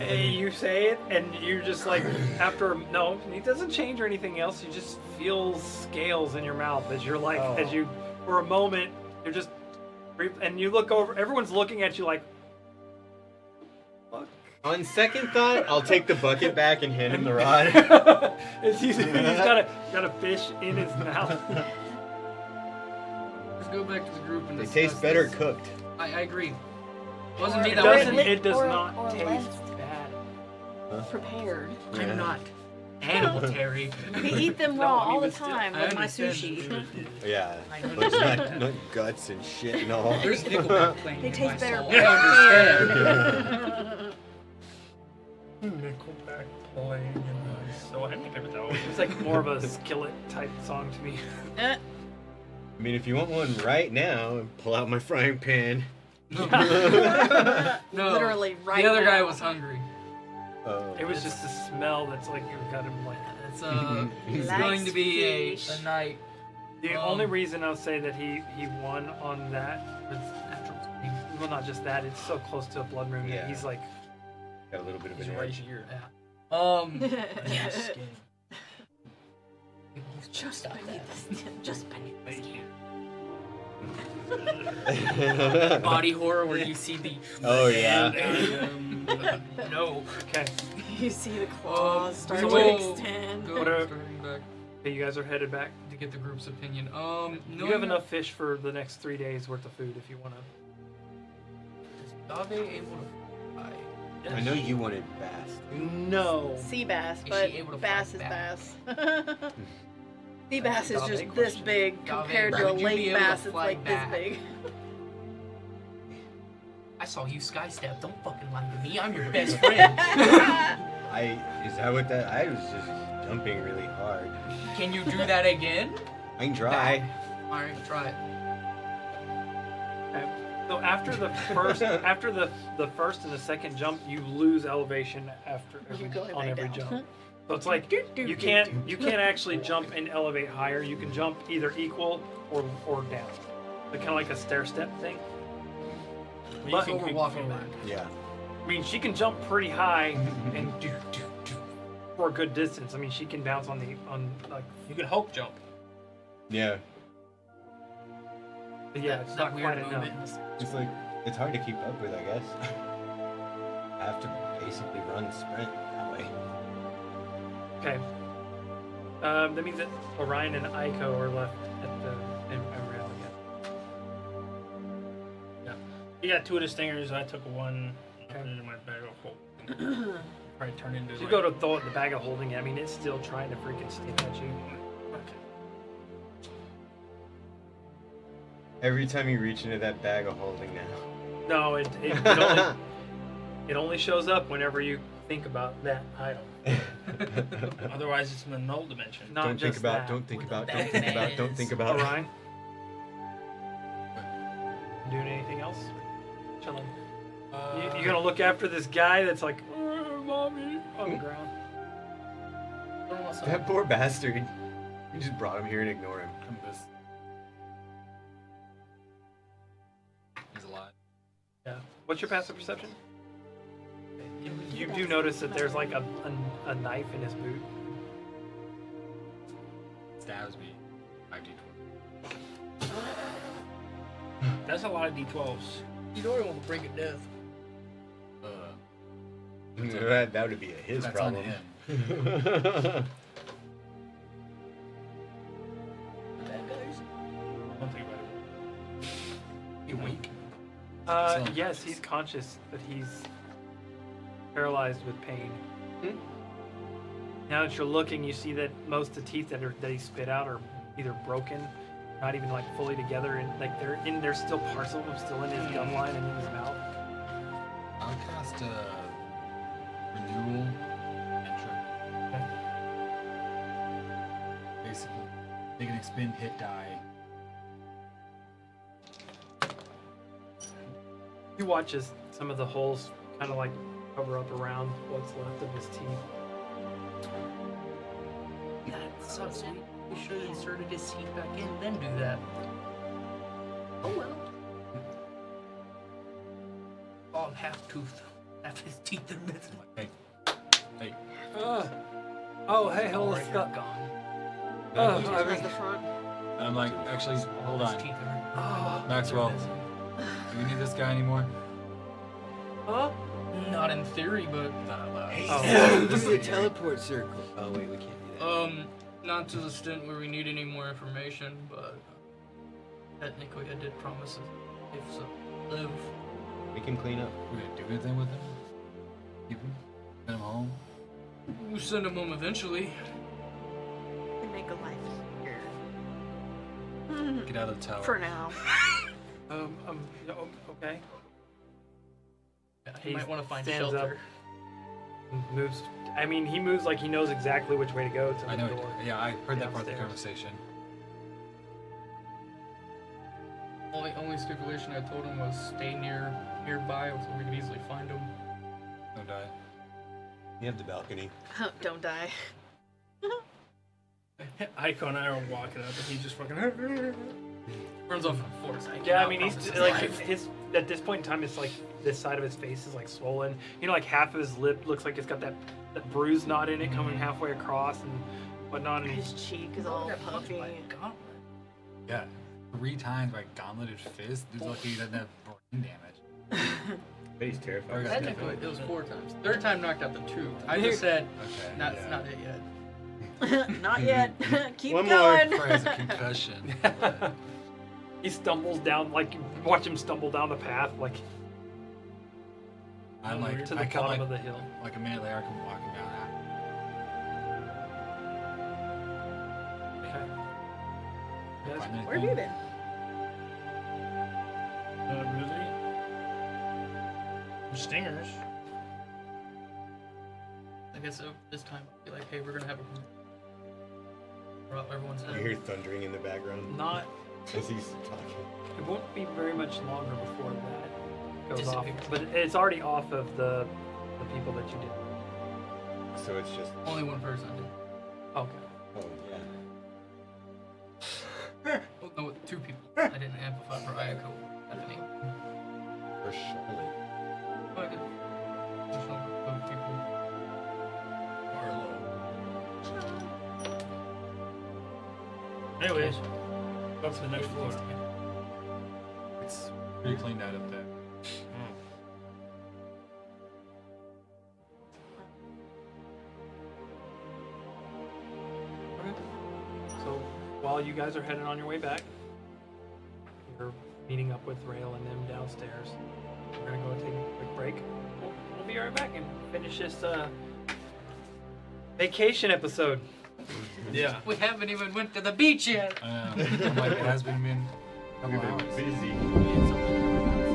Hey, you say it, and you're just like, after no, it doesn't change or anything else. You just feel scales in your mouth as you're like, as you, for a moment, you're just, and you look over. Everyone's looking at you like, fuck. On second thought, I'll take the bucket back and hand him the rod. he's got a fish in his mouth. Let's go back to the group and They discuss taste better this. cooked. I agree. Wasn't me It that doesn't. wasn't. It does or- not or taste less. bad. Prepared. I'm not animal, Terry. We eat them No, raw I mean, all the but still- time I with my understand. sushi. Yeah. I But not guts and shit and all. There's Nickelback playing They in taste my better soul. prepared. Nickelback playing in my soul. I haven't even heard that one. It's like more of a skillet type song to me. Eh, I mean, if you want one right now, pull out my frying pan. No, Literally right The other guy now. was hungry. Oh. It was just the smell that's like you got him like. It's He going to be likes a fish. night. The only reason I'll say that he won on that was natural. Well, not just that; it's so close to a blood moon Yeah. that he's like. Got a little bit of He's an right edge. here. Yes. Skin. Just beneath the skin. Just beneath the skin. Body horror where you see the. Oh, yeah. No. Okay, You see the claws start so to we'll extend. Go What are- starting back okay, you guys are headed back. to get the group's opinion. You have enough fish for the next 3 days worth of food if you want to. Is Dave able to fly? I know you wanted bass. No. Sea bass, Is but she able to bass fly is back? bass. Sea bass is Dave just this question. big Dave, compared to a would you be lake able to bass. It's fly like back? this big. I saw you skystep. Don't fucking lie to me. I'm your best friend. Is that what that? I was just jumping really hard. Can you do that again? I can try. Alright, try it. So after the first, the first and the second jump, you lose elevation after You go on back every down. jump. So it's like you can't actually jump and elevate higher. You can jump either equal or down. Like kind of like a stair step thing. But You we're can walking forward. back. Yeah. I mean, she can jump pretty high and do for a good distance. I mean, she can bounce on like. You can Hulk jump. Yeah. But yeah, it's That not weird quite enough. movement. It's like it's hard to keep up with, I guess. I have to basically run sprint that way. Okay. That means that Orion and Aiko are left at the around again. He got 2 of the stingers. I took 1. Okay. Put it in my bag of Hulk. Probably turn into. You go to throw it in the bag of holding. I mean, it's still trying to freaking stick at you. Every time you reach into that bag of holding now. No, it only shows up whenever you think about that item. Otherwise, it's in the null dimension. Not Don't think just about, that. don't think Where about, the don't think about, Batman don't think is. about. Orion, doing anything else? Chilling. You gonna look after this guy that's like, mommy, on the ground? That poor bastard. You just brought him here and ignore him. Compass. He's alive. Yeah. What's your passive perception? You do notice that there's like a knife in his boot. Stabs me. 5d20. That's a lot of D12s. You don't want to break it death. That would be his That's problem. on him. Bad guys. Don't think about it. You weak. Yes, he's conscious, but he's paralyzed with pain. Now that you're looking, you see that most of the teeth that he spit out are either broken, not even like fully together, and like there's still parts of them still in his gum line and in his mouth. I'll cast renewal cantrip. Basically, take an expend hit die. He watches some of the holes kind of like cover up around what's left of his teeth. That's so sweet. We should have inserted his teeth back in, then do that. Oh well. Oh, half tooth. half his teeth are missing. Hey, hey, Oh, hey, Oh, hold right on. here, gone. Oh, Just I has mean, the front. and I'm like, actually, hold His on, teeth are oh, Maxwell. missing. Do we need this guy anymore? huh? Not in theory, but Not allowed. Oh. Do the teleport circle. Oh wait, we can't do that. not to the extent where we need any more information, but technically I did promise if so live. We can clean up. We gonna do anything with him? Keep him? Send him home? We'll send him home eventually. And make a life here. Get out of the tower. For now. Yeah, okay. Yeah, he He might want to find stands shelter. Moves. I mean, he moves like he knows exactly which way to go to the I know. door. Yeah, I heard that part of the Downstairs. conversation. Only stipulation I told him was stay nearby so we could easily find him. Don't die. You have the balcony. Don't die. Aiko and I are walking up, and he's just fucking. Runs off of force. Yeah, I mean, he's like his at this point in time, it's like this side of his face is like swollen. You know, like half of his lip looks like it's got that bruise knot in it coming halfway across and whatnot. And His cheek is all puffy. Yeah. 3 times by gauntleted fist. Dude's lucky he doesn't have brain damage. But he's terrified. Okay. Technically, it was 4 times. 3rd time knocked out the tooth. I just said, Okay. that's yeah. not it yet. Not yet. Keep One more. going. Probably has a concussion. but- he stumbles down, like you watch him stumble down the path, like I'm like, to the I come bottom like, of the hill. like a minute later, I come walking down. Okay. Yes. Find Where have you anything? been? Really? Stingers. I guess this time, I'll be like, hey, we're gonna have a. Everyone's You hear thundering in the background Not. as he's talking. It won't be very much longer before that goes off, Disappears. but it's already off of the people that you did. So it's just. Only one person did. Okay. Oh yeah. Oh, no, 2 people. I didn't amplify for Ayako. Stephanie. For Charlotte. Oh, I did. There's no both people. Anyways, up to the next floor. It's pretty cleaned out up there. Okay. So while you guys are heading on your way back, you're meeting up with Rail and them downstairs. We're gonna go take a quick break. We'll be right back and finish this vacation episode. Yeah. We haven't even went to the beach yet. I know. I'm like, it has been a couple We've been hours. busy. We had something going on, so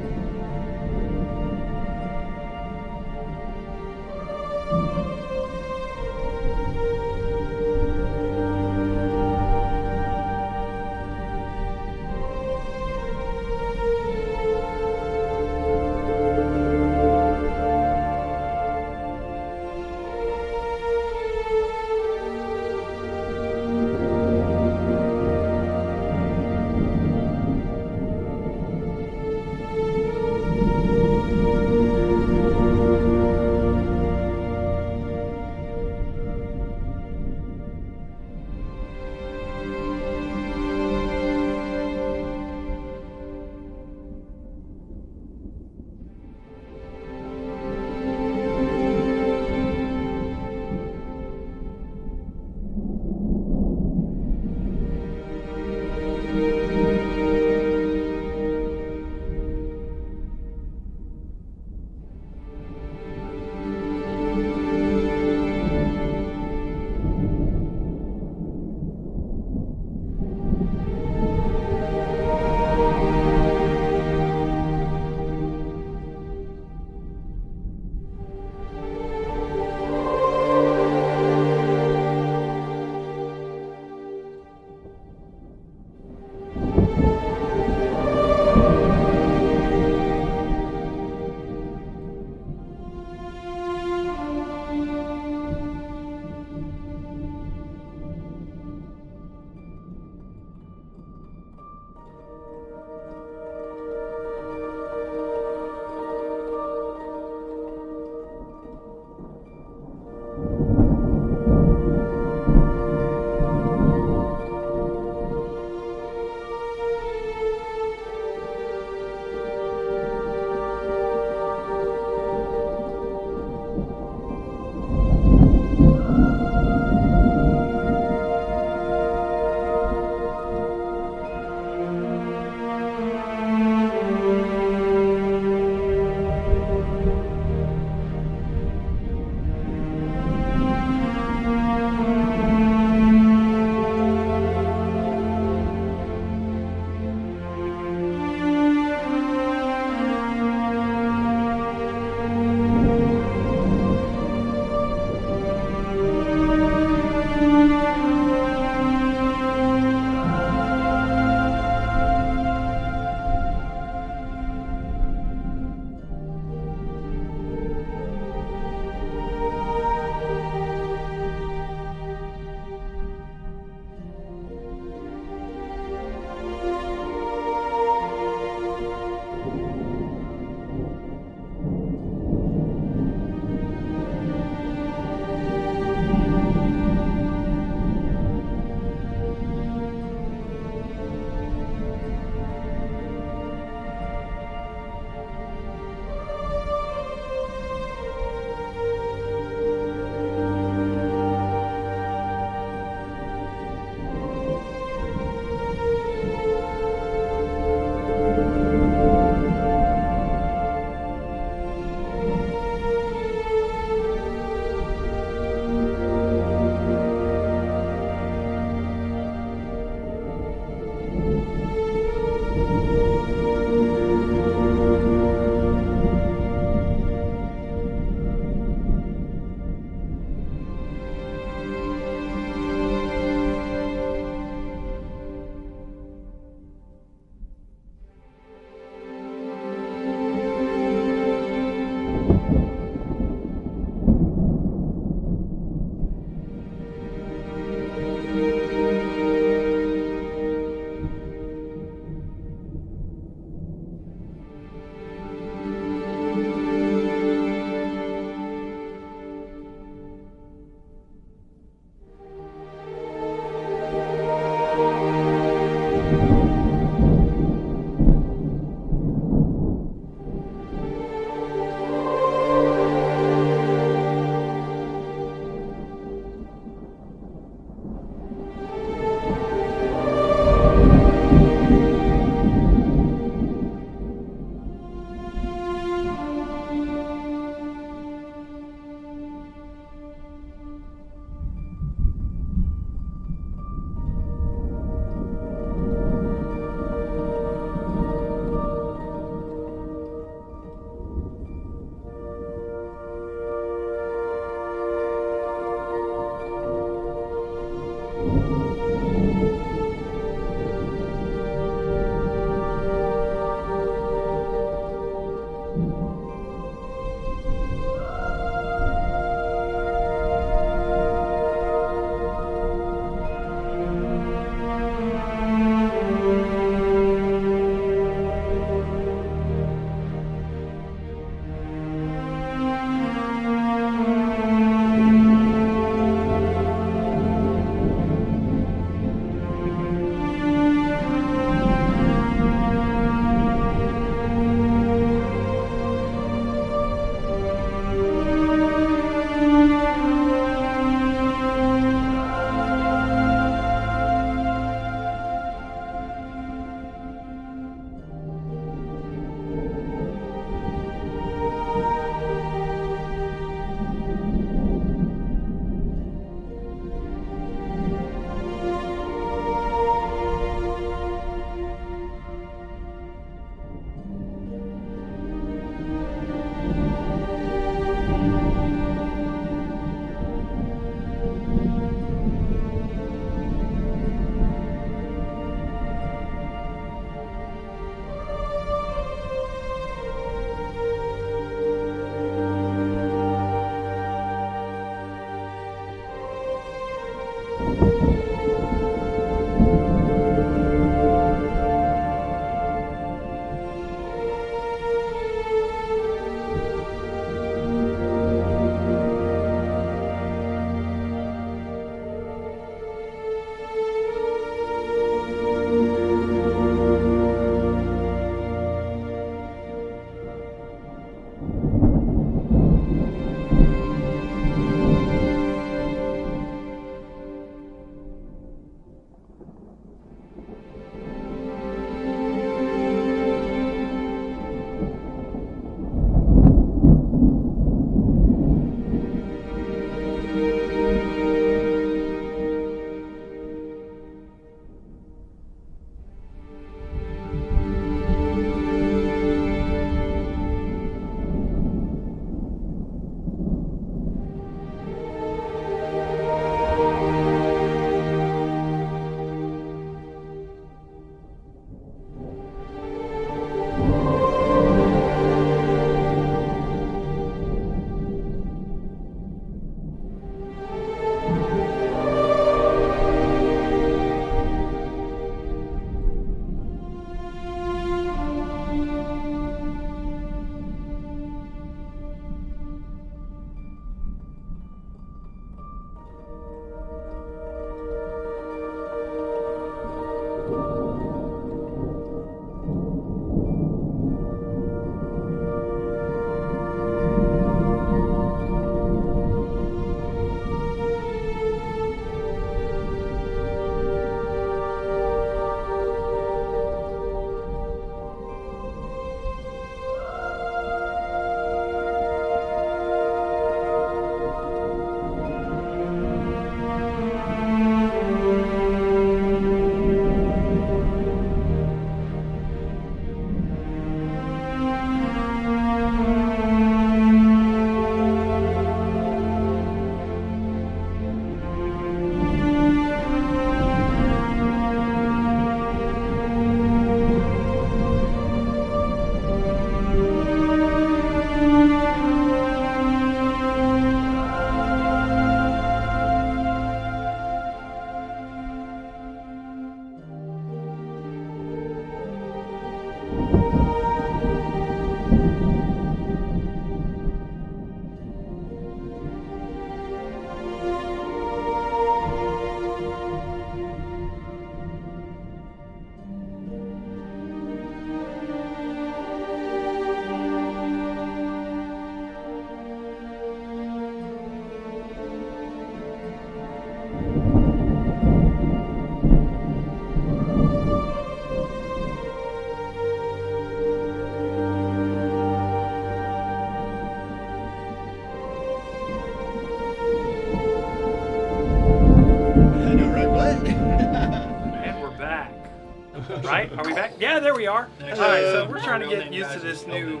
Right? Are we back? Yeah, there we are. Next All right, time. so we're trying to Real get name used to guys this is new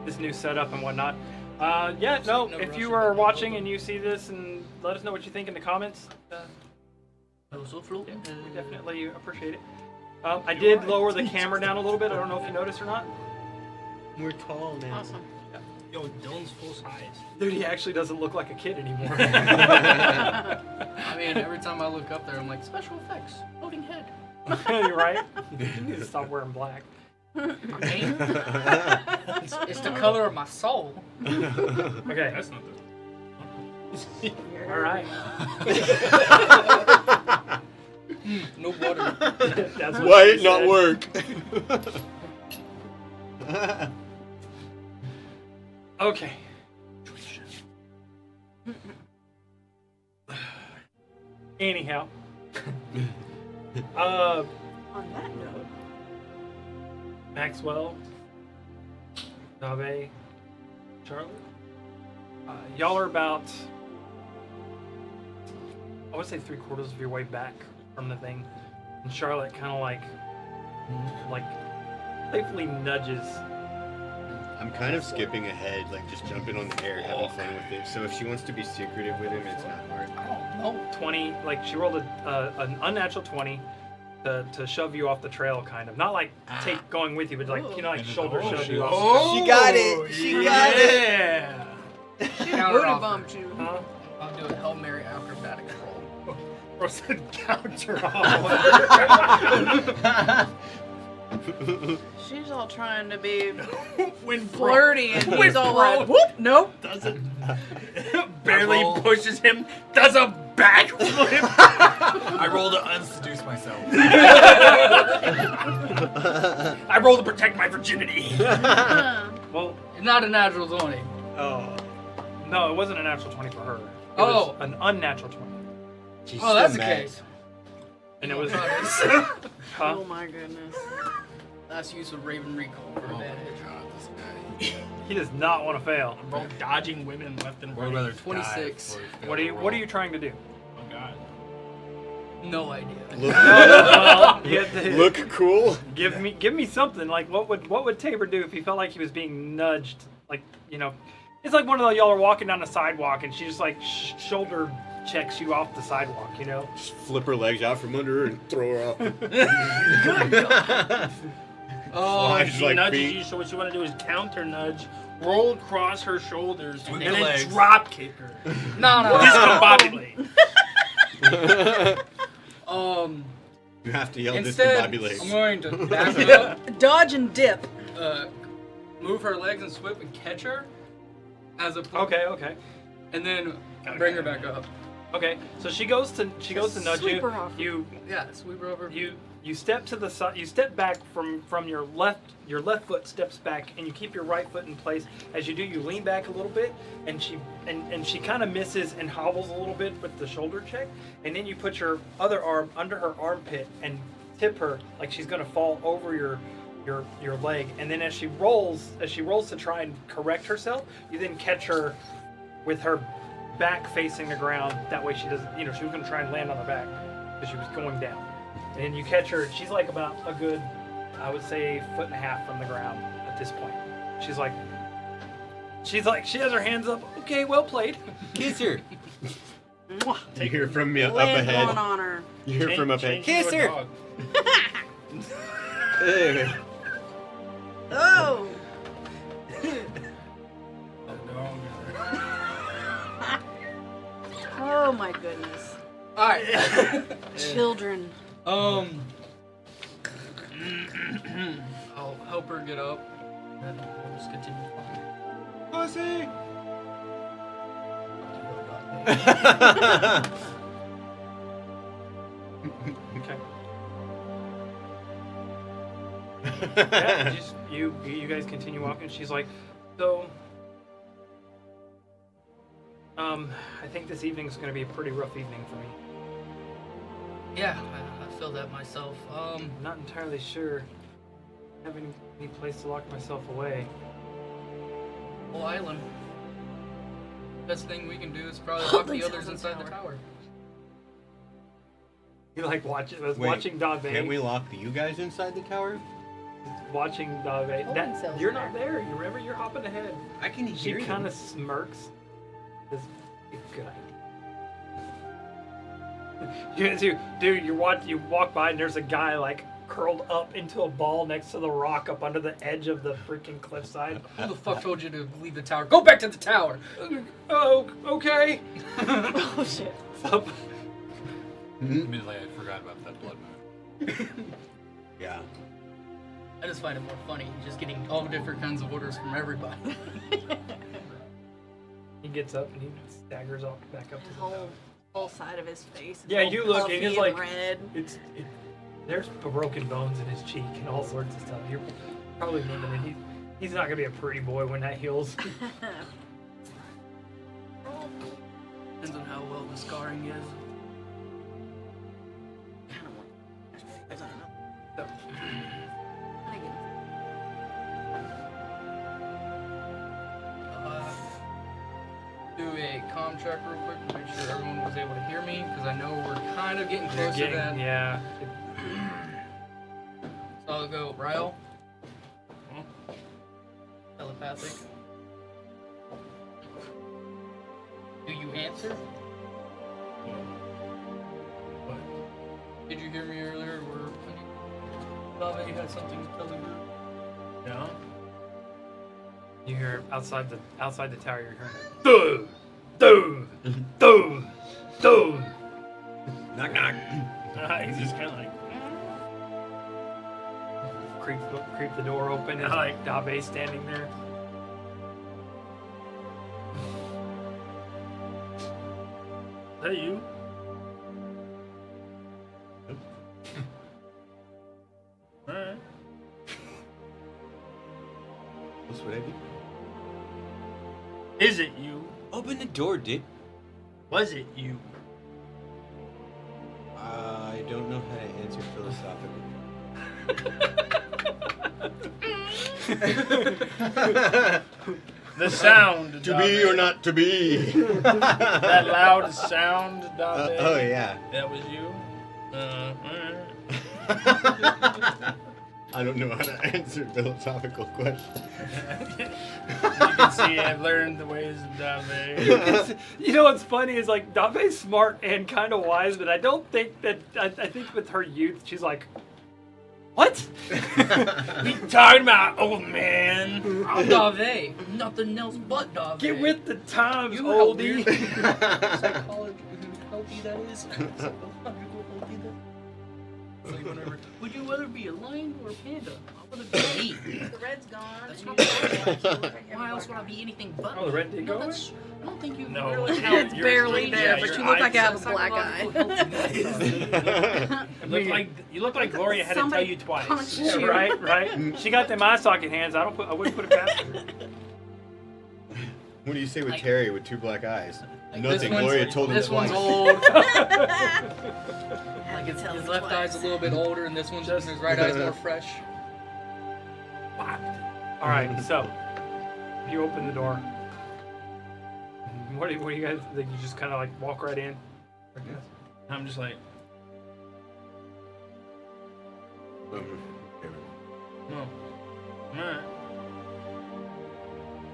Elvin, sorry. setup and whatnot. Yeah, no. If you are watching and you see this, and let us know what you think in the comments. We definitely appreciate it. I did lower the camera down a little bit. I don't know if you noticed or not. We're tall now. Awesome. Yo, Dylan's full size. Dude, he actually doesn't look like a kid anymore. I mean, every time I look up there, I'm like, special effects, floating head. You're right. You need to stop wearing black. It's the color of my soul. Okay. That's not the. All right. No water. That's what Why she it not said. work? Okay. Anyhow. On that note, Maxwell, Dave, Charlotte. Y'all are about, I would say 3/4 of your way back from the thing. And Charlotte kind of like playfully nudges. I'm kind of skipping ahead, like just jumping on the air, having fun with it. So if she wants to be secretive with him, it's not hard. Oh, 20, like she rolled an unnatural 20 to shove you off the trail, kind of. Not like take going with you, but like, you know, like shoulder shove you off. She got it. She got it. Yeah. Counter booty offer. bumped you. Huh? I'll do a Hail Mary acrobatics roll. Or said counter off. She's all trying to be When flirty, and he's all bro. like, "Whoop, nope." doesn't barely roll. pushes him, does a backflip. I rolled to unseduce myself. I roll to protect my virginity. Well, Not a natural 20. oh. No, it wasn't a natural 20 for her. It Oh. was an unnatural 20. She's Oh, that's the still mad. case. And it was. Oh Huh? my goodness. Last use of Raven Recall for Oh my advantage. god, this guy. He does not want to fail. Bro, dodging women left and Or right. rather 26. What are you trying to do? Oh god. No idea. Well, you have to- Look cool. Give me something. Like what would Tabor do if he felt like he was being nudged? Like, you know, it's like one of y'all are walking down the sidewalk and she just like shoulder checks you off the sidewalk. You know. Just flip her legs out from under her and throw her off. Oh, Flies she like nudges feet. you, so what you want to do is counter nudge, roll across her shoulders, Swing and the then legs. drop kick her. No. Discombobulate. You have to yell Instead, I'm discombobulate. going to back up, Dodge and dip. move her legs and swip and catch her as a Okay. and then bring her back up. Okay. So she goes to nudge Sweep you. her off. Yeah, sweep her over. You step to the side. You step back from your left. Your left foot steps back, and you keep your right foot in place. As you do, you lean back a little bit, and she kind of misses and hobbles a little bit with the shoulder check. And then you put your other arm under her armpit and tip her like she's gonna fall over your leg. And then as she rolls to try and correct herself, you then catch her with her back facing the ground. That way she doesn't. You know, she was gonna try and land on her back because she was going down. And you catch her, she's like about a good, I would say, 1.5 feet from the ground at this point. She's like, she has her hands up. Okay, well played. Kiss her. Mwah. You hear from me up Land ahead. one on her. You hear from up ahead. Change Kiss into a her. dog. Oh. Oh my goodness. All right. Children. I'll help her get up, and then we'll just continue. Pussy. Okay. Yeah, you guys continue walking. She's like, so, I think this evening's gonna be a pretty rough evening for me. Yeah, I feel that myself. I'm not entirely sure. Having any place to lock myself away. Whole island. Best thing we can do is probably lock the others Island inside the tower. tower. He like was Wait, watching Dave. Can't we lock you guys inside the tower? Watching Dave. Holding cells You're in not there. You remember? You're hopping ahead. I can She hear kind you. of smirks. It's a good idea. Dude, you walk by and there's a guy like curled up into a ball next to the rock up under the edge of the freaking cliffside. Who the fuck told you to leave the tower? Go back to the tower! Oh, okay. Oh shit. So, Admittedly, I forgot about that blood moon. Yeah. I just find it more funny, just getting all different kinds of orders from everybody. he gets up and he staggers off back up to His the tower. whole side of his face. Is Yeah, all you look and puffy it's like red. there's broken bones in his cheek and all sorts of stuff. You're probably thinking that he's not gonna be a pretty boy when that heals. Depends on how well the scarring is. Kind of want. I don't know. So, I get Do a comm check real quick to make sure everyone was able to hear me, because I know we're kind of getting they're close getting- to that. yeah. So I'll go, Ryle. Telepathic. Do you answer? What? Did you hear me earlier where Dave had something to tell the group? No. You hear outside the tower. You're hearing, "Duh, duh, duh, duh." Knock knock. He's just kind of like. Creep the door open and like Dave standing there. Is that you? Alright. What's what I do? Is it you? Open the door, Dick. Was it you? I don't know how to answer philosophically. The sound. To be or not to be. That loud sound, Dave. Oh yeah. That was you? Alright. I don't know how to answer philosophical questions. You can see I've learned the ways of Dave. You know what's funny is like Dave's smart and kind of wise, but I don't think that. I think with her youth, she's like, what? We talking about, old man. I'm Dave. Nothing else but Dave. Get with the times, You know how oldie. weird psychology that is? Psychological healthy that. It's like whenever, would you rather be a lion or a panda? I would be meat. The red's gone. That's and not you- why else would I be anything but? Oh, the red did go away? that's- I don't think you No. really It's barely there, but your you look like I eyes- have a black eye. You look like Gloria had to tell Somebody you twice. punched Yeah, you. right. She got them eye socket hands. I wouldn't put it past her. What do you say with Like- Terry with two black eyes? Like, Nothing. this one's- Gloria told him This one's twice. old. Had Like to his tell him left twice. eye's a little bit older, and this one's his right eye's more fresh. All right, so you open the door. What do you guys think? You just kind of like walk right in. I'm just like, no. Alright.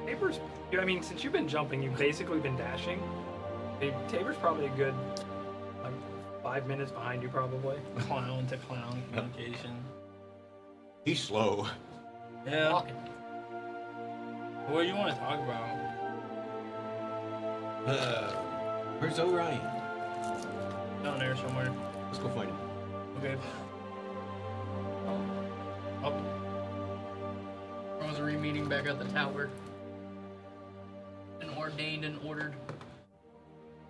Tabor's. I mean, since you've been jumping, you've basically been dashing. Tabor's probably a good like 5 minutes behind you, probably. Clown to clown communication. He's slow. Yeah. Walking. What do you want to talk about? Where's Orion? Down there somewhere. Let's go find him. Okay. Up. There was a re-meeting back at the tower. And ordained and ordered.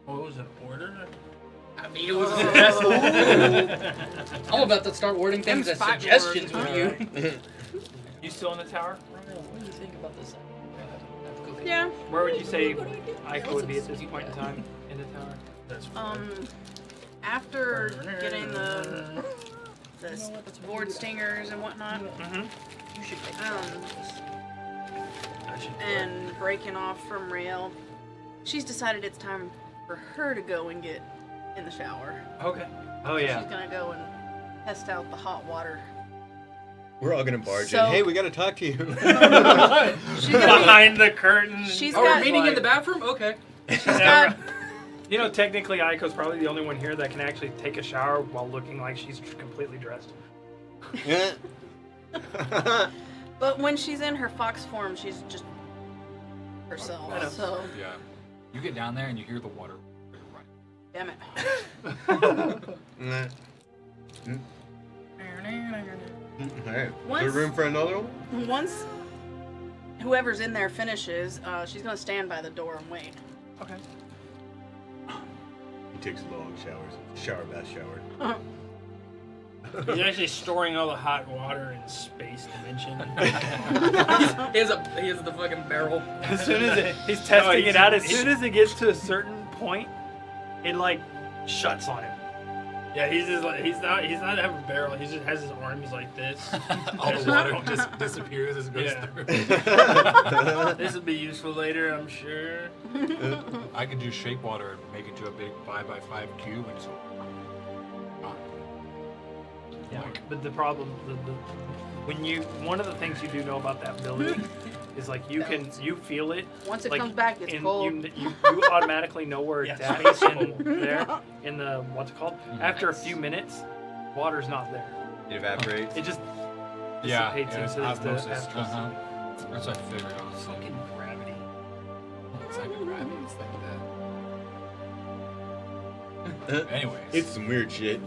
What was it? Order? I mean, it was a suggestion. I'm about to start wording things as Them's fight suggestions words. with you. You still in the tower? What do you think about this? Yeah. Where would you say Aiko would be at this point in time in the tower? That's After getting the board stingers and whatnot, Mm-hmm. You should take I should and breaking off from Rael, she's decided it's time for her to go and get in the shower. Okay. Oh yeah. She's gonna go and test out the hot water. We're all gonna barge So- in. Hey, we gotta talk to you. She's gonna Behind the curtain. She's Oh, we're got- meeting in the bathroom? Okay. she's got You know, technically, Aiko's probably the only one here that can actually take a shower while looking like she's completely dressed. Yeah. but when she's in her fox form, she's just herself. I know. So Yeah. You get down there and you hear the water right. damn it. Nah. Alright. Is Once- there room for another one? Once whoever's in there finishes, she's gonna stand by the door and wait. Okay. He takes long showers. Shower, bath, shower. He's actually storing all the hot water in space dimension. He has the fucking barrel. As soon as he's testing he's- it out, as he's- soon as it gets to a certain point, it like shuts on him. Yeah, he's just like he's not having a barrel. He just has his arms like this. All the water just disappears as it goes Yeah. through. This will be useful later, I'm sure. I could do shape water and make it to a big 5x5 cube and just. Yeah. But the problem, one of the things you do know about that ability is like you feel it. Once it like, comes back, it's and cold. you automatically know where it's Yeah, at it's in cold. there in the what's it called. After a few minutes, water's not there. It evaporates. It just Yeah, dissipates into osmosis. the atmosphere. That's what I figured. I was like, Fucking gravity. it's like gravity. It's like that. Anyways. It's some weird shit.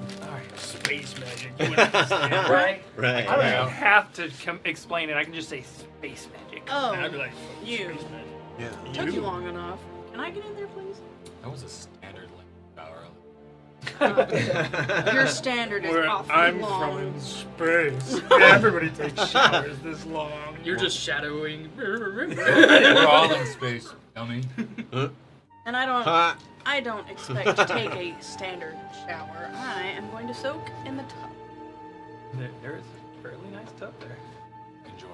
Space magic. You understand, right? Right. I don't Yeah. even have to explain it. I can just say space magic. Oh, I'd be like, you. space magic. Yeah. took you long enough. Can I get in there, please? That was a standard shower. Your standard is Where awfully I'm long. from in space. Everybody takes showers this long. You're just shadowing. We're all in space, dummy. And I don't. Ha. I don't expect to take a standard shower. I am going to soak in the tub. There is a fairly nice tub there. Enjoy.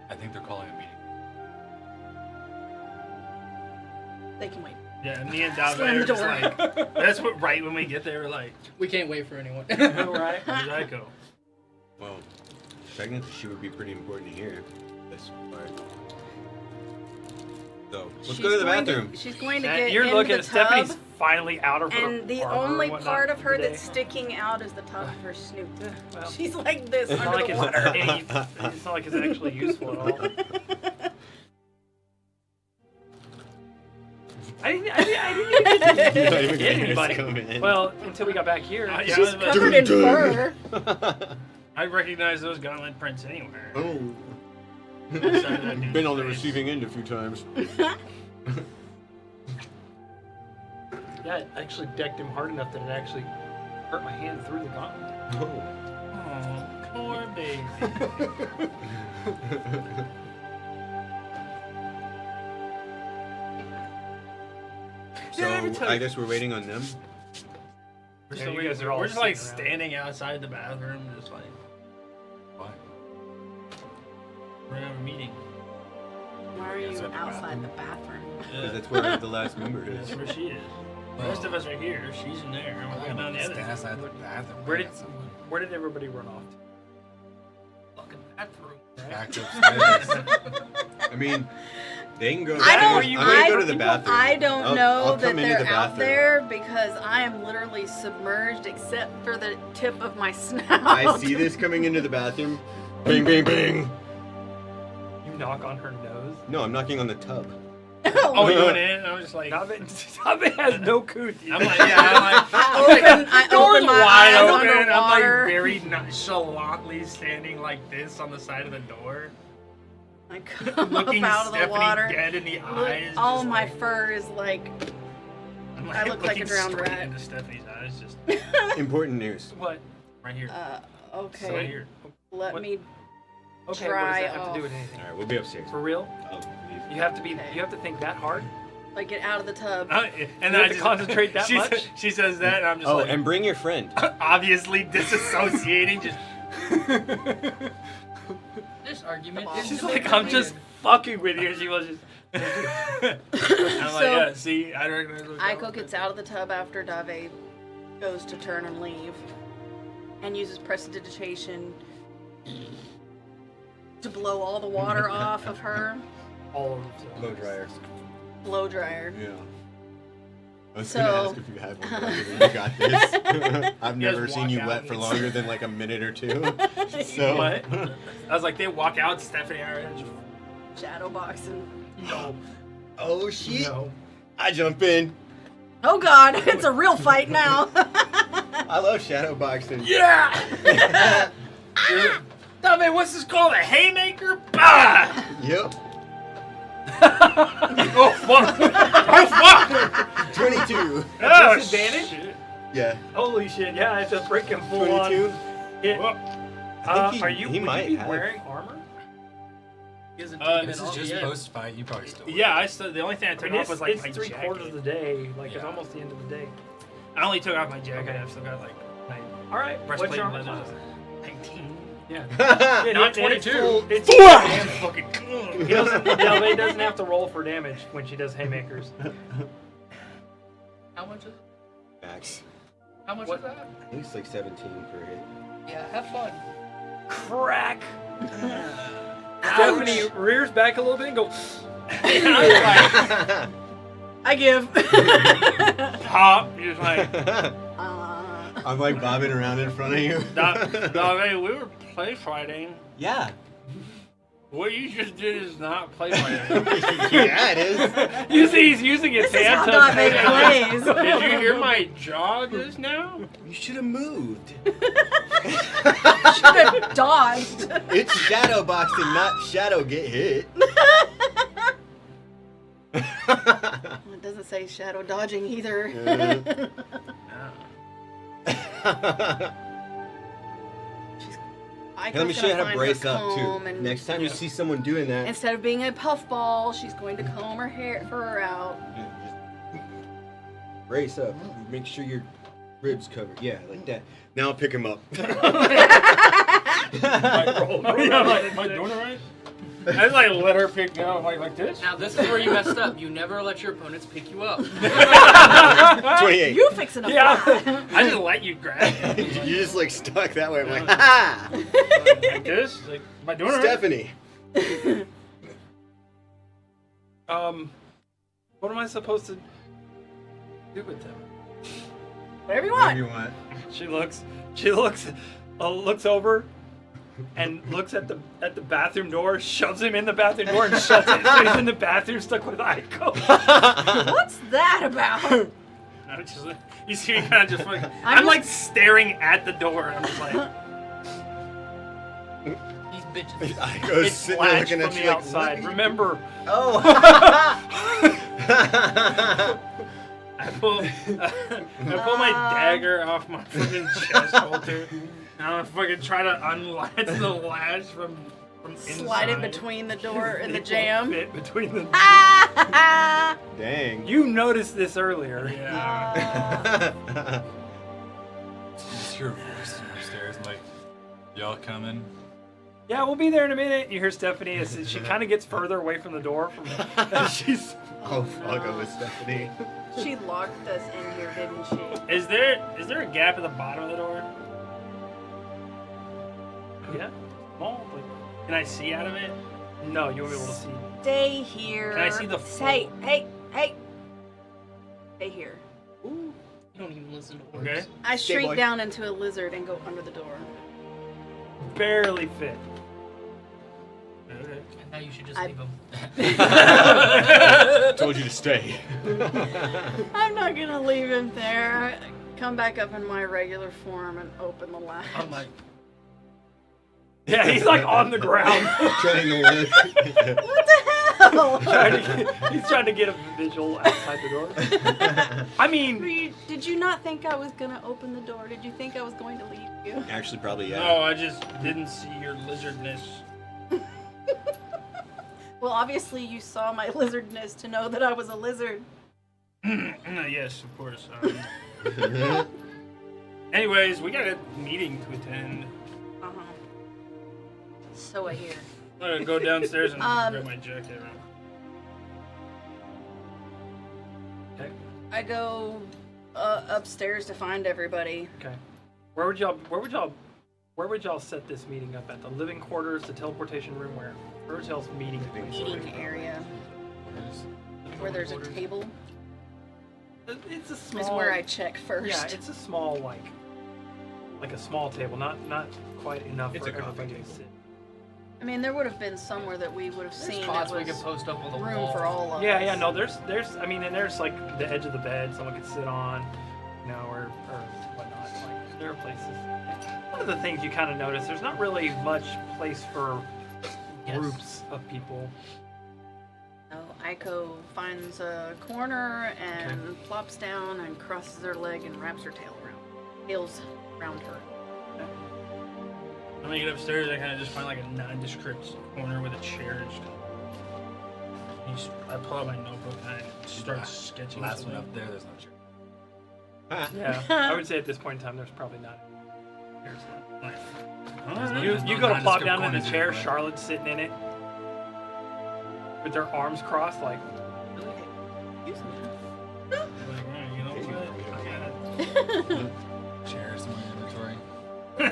I think they're calling a meeting. They can wait. Yeah, me and Dave Slam the are just door. like, that's what, right when we get there, we're like, We can't wait for anyone. All right. where's Aiko? Well, technically she would be pretty important to hear. This part. So, let's She's go to the going bathroom. She's going to And get you're in looking the at Stephanie's tub, finally out of her and the armor only and whatnot part of her today. that's sticking out is the top of her snoot. Well, She's like this it's not under like the it's, water. it's not like it's actually useful at all. I didn't even Not even get gonna anybody. come in. Well, until we got back here. Yeah, She's I was like, covered in fur. I recognize those gauntlet prints anywhere. Oh. I've Been on the receiving end a few times. Yeah, it actually decked him hard enough that it actually hurt my hand through the gauntlet. Oh. Oh, poor baby. So, I guess we're waiting on them. We're, Yeah, still you guys are all we're just like sitting around. standing outside the bathroom, just like, Why? we're gonna have a meeting. Why are you Outside the outside the bathroom? Because that's where the last member is. That's where she is. The rest of us are here. She's in there. We're going down the other. Stand outside the bathroom. Where waiting did- at someone. Where did everybody run off to? Fucking bathroom. Back upstairs. I mean, they can go. I don't. I'm gonna go to the bathroom. I don't I'll know come that into they're the out bathroom. there because I am literally submerged except for the tip of my snout. I see this coming into the bathroom. Bing, bing, bing. You knock on her nose. No, I'm knocking on the tub. Oh, you went in? I was just like, Nabe has no cooth. I'm like, yeah, I'm like, I doors open my wide eyes open. I'm like underwater. very nonchalantly standing like this on the side of the door, I come looking up out of the Stephanie water. dead in the eyes. All just my like, fur is like. I'm I look like a looking drowned straight rat. into Stephanie's eyes, just Important news. What? right here. Okay. Right here. Let What? me. Okay, Dry what does that have to do off. with anything? All right, we'll be upstairs. For real? I'll leave. You have to be. Okay. You have to think that hard. Like get out of the tub. And You then have I to just concentrate that she much? She says that, and I'm just Oh, like, and bring your friend. obviously disassociating. Just This argument She's is She's like, I'm just fucking with you. She was just. I'm like, So- yeah. See, I recognize. those Aiko gauntlet gets out of the tub after Dave goes to turn and leave, and uses prestidigitation to blow all the water off of her All over the Blow dryer. blow dryer. Yeah. I was So- gonna ask if you had one, but I figured you got this. I've You guys never seen walk you out wet and for it's- longer than like a minute or two. So What? I was like, they walk out, Stephanie and I just Shadow boxing. no, Oh shit! no. I jump in. Oh god, it's a real fight now. I love shadow boxing. Yeah. No man, what's this called? A haymaker? Bah! Yep. Oh fuck! Oh fuck! 22. Oh, Disadvantage? shit. Yeah. Holy shit! Yeah, I have to break him full on. 22. Hit. Whoop. I think Are you? he would might you be have. wearing armor? He hasn't Uh, taken This it is off just yet. post fight. You probably still. Yeah, I still. The only thing I I took mean, off it's, was like it's my 3/4 jacket. of the day. Like it's Yeah. almost the end of the day. I only took off my jacket. Okay. I've still got like my All right. What's breastplate your and armor leather. class? 19. Yeah. Yeah, Not and it's 22. full- It's Damn fucking. He doesn't, yeah, but he doesn't have to roll for damage when she does haymakers. How much is Max. How much What? is that? I think it's like 17 per hit. Yeah, have fun. Crack. Stephanie rears back a little bit and goes. I give. Pop. You're just like, I'm like bobbing around in front of you. no, hey, we were play fighting. Yeah. What you just did is not play fighting. Yeah, it is. You see, he's using his This is hand how to God made plays. Did you hear my jaw just now? You should have moved. Should have dodged. It's shadow boxing, not shadow get hit. Well, it doesn't say shadow dodging either. Let me show you how to brace up too. And Next time you see someone doing that, instead of being a puffball, she's going to comb her hair fur out. just brace up. Make sure your ribs covered. Yeah, like that. Now I'll pick him up. Am I doing it right? I just like let her pick me up like this. Now this is where you messed up. You never let your opponents pick you up. 28. You fixing a Yeah. fly. I just let you grab me. You're just like stuck that way. I'm like, ha Like this? Like, am I doing it right? Stephanie. What am I supposed to do with them? Whatever you Whatever want. you want. She looks over, and looks at the bathroom door, shoves him in the bathroom door, and shuts it. So he's in the bathroom stuck with Aiko. What's that about? I just, you see me kind of just like I'm like staring at the door, and I'm just like, These bitches. I go It's sitting there flashed looking from at the you like, outside. what? Remember, Oh. I pull my dagger off my freaking chest holster, and I'm gonna fucking try to unlatch the latch from inside. Slide it between the door and the it won't jam. fit between the. Dang. You noticed this earlier. Yeah. Just hear a voice from upstairs, like, y'all coming? Yeah, we'll be there in a minute. You hear Stephanie as she kind of gets further away from the door. She's. Oh fuck, I'm with Stephanie. She locked us in here, didn't she? Is there a gap at the bottom of the door? Yeah. Small. Like, Can I see out of it? no, you won't be able to see. Stay here. Can I see the Hey. Stay here. You don't even listen to words. Okay. I Stay, shrink boy. down into a lizard and go under the door. Barely fit. Okay. And now you should just I- leave them. Told you to stay. I'm not gonna leave him there. Come back up in my regular form and open the latch. I'm like, Yeah, he's like on the ground. Trying to look. What the hell? He's trying to get a visual outside the door. I mean, Did you not think I was gonna open the door? Did you think I was going to leave you? Actually, probably yeah. No, I just didn't see your lizardness. Well, obviously you saw my lizardness to know that I was a lizard. Yes, of course. Anyways, we got a meeting to attend. Uh-huh. So I hear. I'm gonna go downstairs and grab my jacket. I go upstairs to find everybody. Okay. Where would y'all set this meeting up at? The living quarters, the teleportation room, where? Where's y'all's meeting place? Eating area where there's a table It's a is small. where I check first. Yeah, it's a small like a small table, not quite enough It's for a coffee everybody to table. sit. I mean, there would have been somewhere that we would have There's seen spots that we was could post up on the room wall. for all of Yeah, us. yeah, no, there's I mean, and there's like the edge of the bed someone could sit on, you know, or whatnot. Like there are places. One of the things you kind of notice, there's not really much place for Yes. groups of people. So Aiko finds a corner and plops down and crosses her leg and wraps her tails around her. When I get upstairs, I kind of just find like a nondescript corner with a chair. I pull out my notebook and I start sketching. Last one something. up there, there's no chair. Yeah, I would say at this point in time, there's probably not. There's not. Like, You go to plop down in the corners chair, anywhere. Charlotte's sitting in it with their arms crossed, like. Excuse me. like, "Oh, you know what? Chairs in my inventory. Do I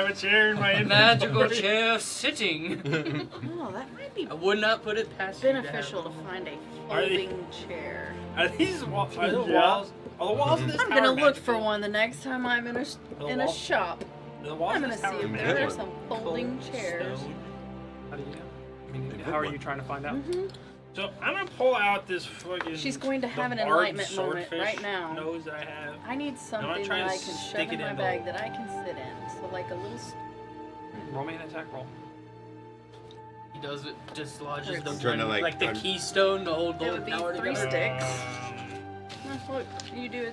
have a chair in my Magical inventory? chair sitting. Oh, that might be I would not put it past you to have beneficial to one. find a Are they- folding chair. Are these walls? Are the Yeah. walls? Are the walls of this I'm tower gonna look for magical? one the next time I'm in a wall- shop. The walls I'm of gonna this see tower if magical? there's some folding chairs. Stone. How do you know? I mean, They how put are one. you trying to find out? So I'm gonna pull out this fucking. She's going to have the an barbed enlightenment moment swordfish right now. Nose that I have. I need something trying that to I can stick shove in it my in bag the- that I can sit in. So like a little. Roll me an attack roll. He does it, dislodges I'm the trying to, one, like, the un- keystone to hold the It whole would be tower 3 together. sticks. Look, you do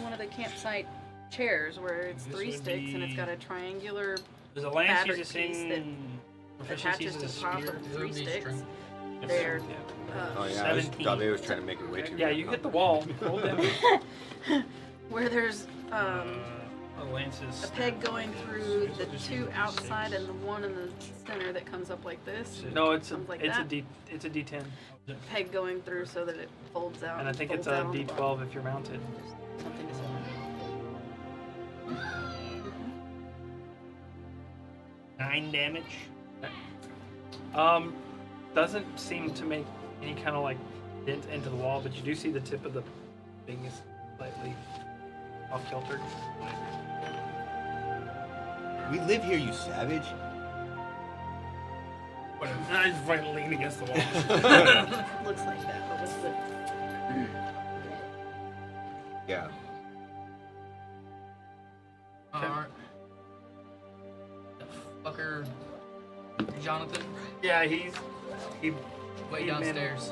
one of the campsite chairs where it's This 3 would sticks and it's be- got a triangular Does a lance use fabric the piece same proficiencies attaches as to a the top spear? of the It 3 would be sticks. strength. They're Yeah. Oh yeah, 17. Dabe was trying to make it way too. Yeah, you hit the wall. Roll damage. where there's A lance is a peg going through the Just 2 use a outside D6. and the one in the center that comes up like this. No, it's a Comes like it's a that. D it's a D10, Peg going through so that it folds out. and I think it's folds a out on the bottom. D12 if you're mounted. Something to say. 9 damage. Doesn't seem to make any kind of like dent into the wall, but you do see the tip of the thing is slightly off kilter. We live here, you savage. Whatever. I just fucking lean against the wall. Looks like that, but what's the. Yeah. Alright. The fucker. Jonathan, Yeah, he way He downstairs.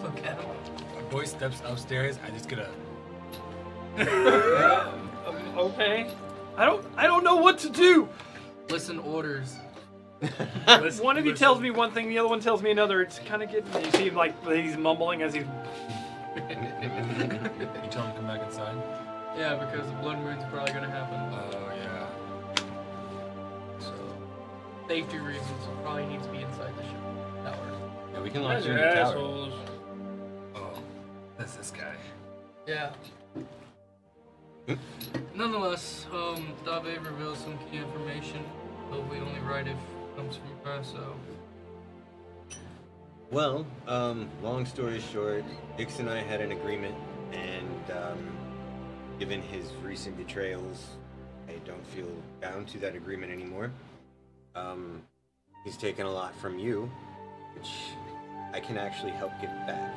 Look at him. My boy steps upstairs. I just get a. okay. I don't know what to do. Listen, orders. One of you tells me one thing, the other one tells me another. It's kind of getting. You see him like he's mumbling as he's. You tell him to come back inside. Yeah, because the blood moon's probably gonna happen. Oh yeah. So, safety reasons, it probably needs to be inside the ship tower. Yeah, we can You launch guys you in are the tower. assholes. Oh, that's this guy. Yeah. Nonetheless, Dabe reveals some key information, but we only write if it comes from her, so. Well, long story short, Ix and I had an agreement, and given his recent betrayals, I don't feel bound to that agreement anymore. He's taken a lot from you, which I can actually help get back.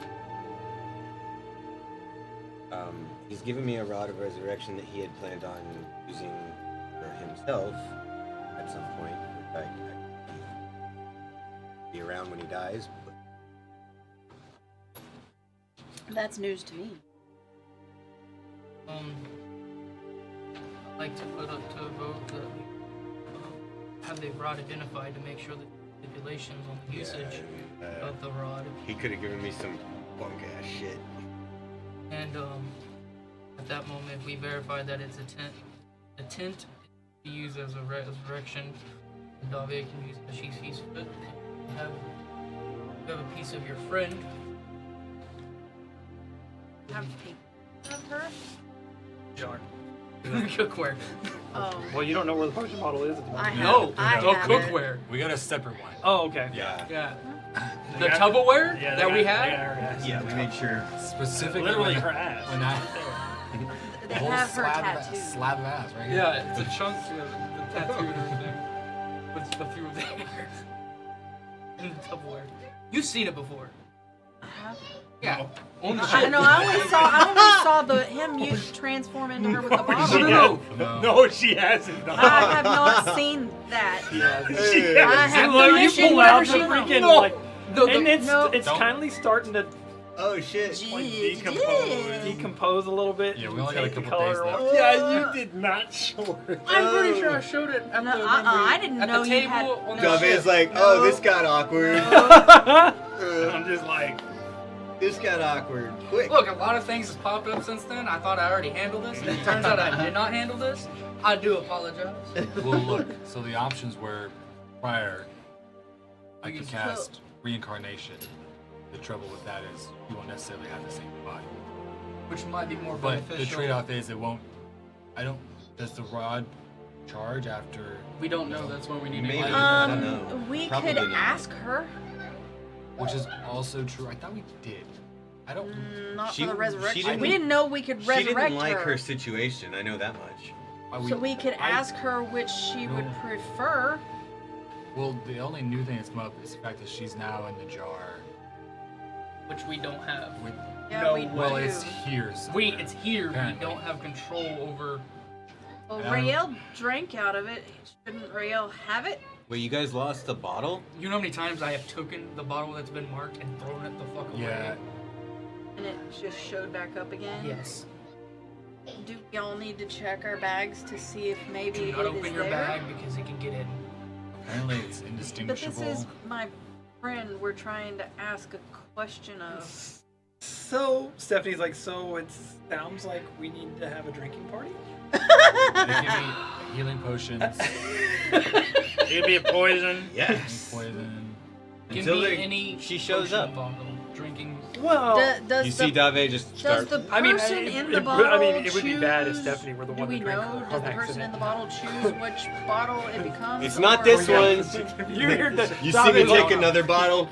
He's given me a rod of resurrection that he had planned on using for himself at some point, which I be around when he dies. But That's news to me. I'd like to put up to a vote that we have the rod identified to make sure that stipulations on the usage of the rod. he could have given me some bunk ass shit. And at that moment, we verify that it's a tent to be used as a resurrection. And Dabe can use it as she sees fit. You have a piece of your friend. Have of her? Jar. Cookware. Oh. Well, you don't know where the potion bottle is at the I moment. have, No, I no have it. cookware. We got a separate one. Oh, okay. Yeah. Yeah. They The got- Tupperware Yeah, that we had. had. Yeah, we made sure. Specifically Literally when her ass. when I They the whole have her slab tattoo. slab of ass right here. Yeah, it's a chunk of the tattoo and everything. With a few of the hairs. In the Tupperware. You've seen it before. Uh-huh. Yeah. On the I ship. know. I only saw him transform into her with the bottle. No. No, she hasn't. I have not seen that. Yeah. She I hasn't. have Look, you permission, pull out the permission. freaking No. like, The- and it's no. Don't- kindly starting to Oh shit. Like Gee, decompose. decompose a little bit. Yeah, we and only got a take the couple days color left. off. Yeah, you did not show her. I'm pretty sure I showed it at No, the I didn't at know the you table had- on the no. Dove is ship. like, No. oh, this got awkward. I'm just like, This got awkward. Quick. Look, a lot of things has popped up since then. I thought I already handled this. It turns out I did not handle this. I do apologize. Well, look. So the options were prior. I You could can cast reincarnation. The trouble with that is you won't necessarily have the same body. Which might be more But beneficial. the trade-off is it won't. I don't. Does the rod charge after? We don't know. That's why we need Maybe. to I don't know. We Probably could not. ask her. Which is also true. I thought we did. I don't. Not She- for the she resurrection. didn't- We didn't know we could She resurrect didn't like her situation. I know that much. Why So we could I- ask her which she would No. prefer. Well, the only new thing that's come up is the fact that she's now in the jar. which we don't have. With, Yeah, No, we well, do. it's here. Somewhere. It's here. Apparently. We don't have control over. Well, And I don't- Rael drank out of it. Shouldn't Rael have it? Wait, you guys lost the bottle? You know how many times I have taken the bottle that's been marked and thrown it the fuck away? Yeah. And it just showed back up again? Yes. Do y'all need to check our bags to see if maybe Do it not is open your there? bag because it can get in. Apparently, it's But indistinguishable. this is my friend. We're trying to ask a question of. So Stephanie's like, so it sounds like we need to have a drinking party. They give me healing potions, it'd be a poison. Yes. poison. Give Until me they- any she shows potion up. bottle. Drinking. Well, Does You the, see Dave just does start. the person I mean, in the it bottle would- I mean, it would be bad if choose- Stephanie were the Do one we to drink know? her Does the on person in accident. the bottle choose which bottle it becomes? It's not or- this Yeah. one. You hear the You see me Dave's like, take another bottle?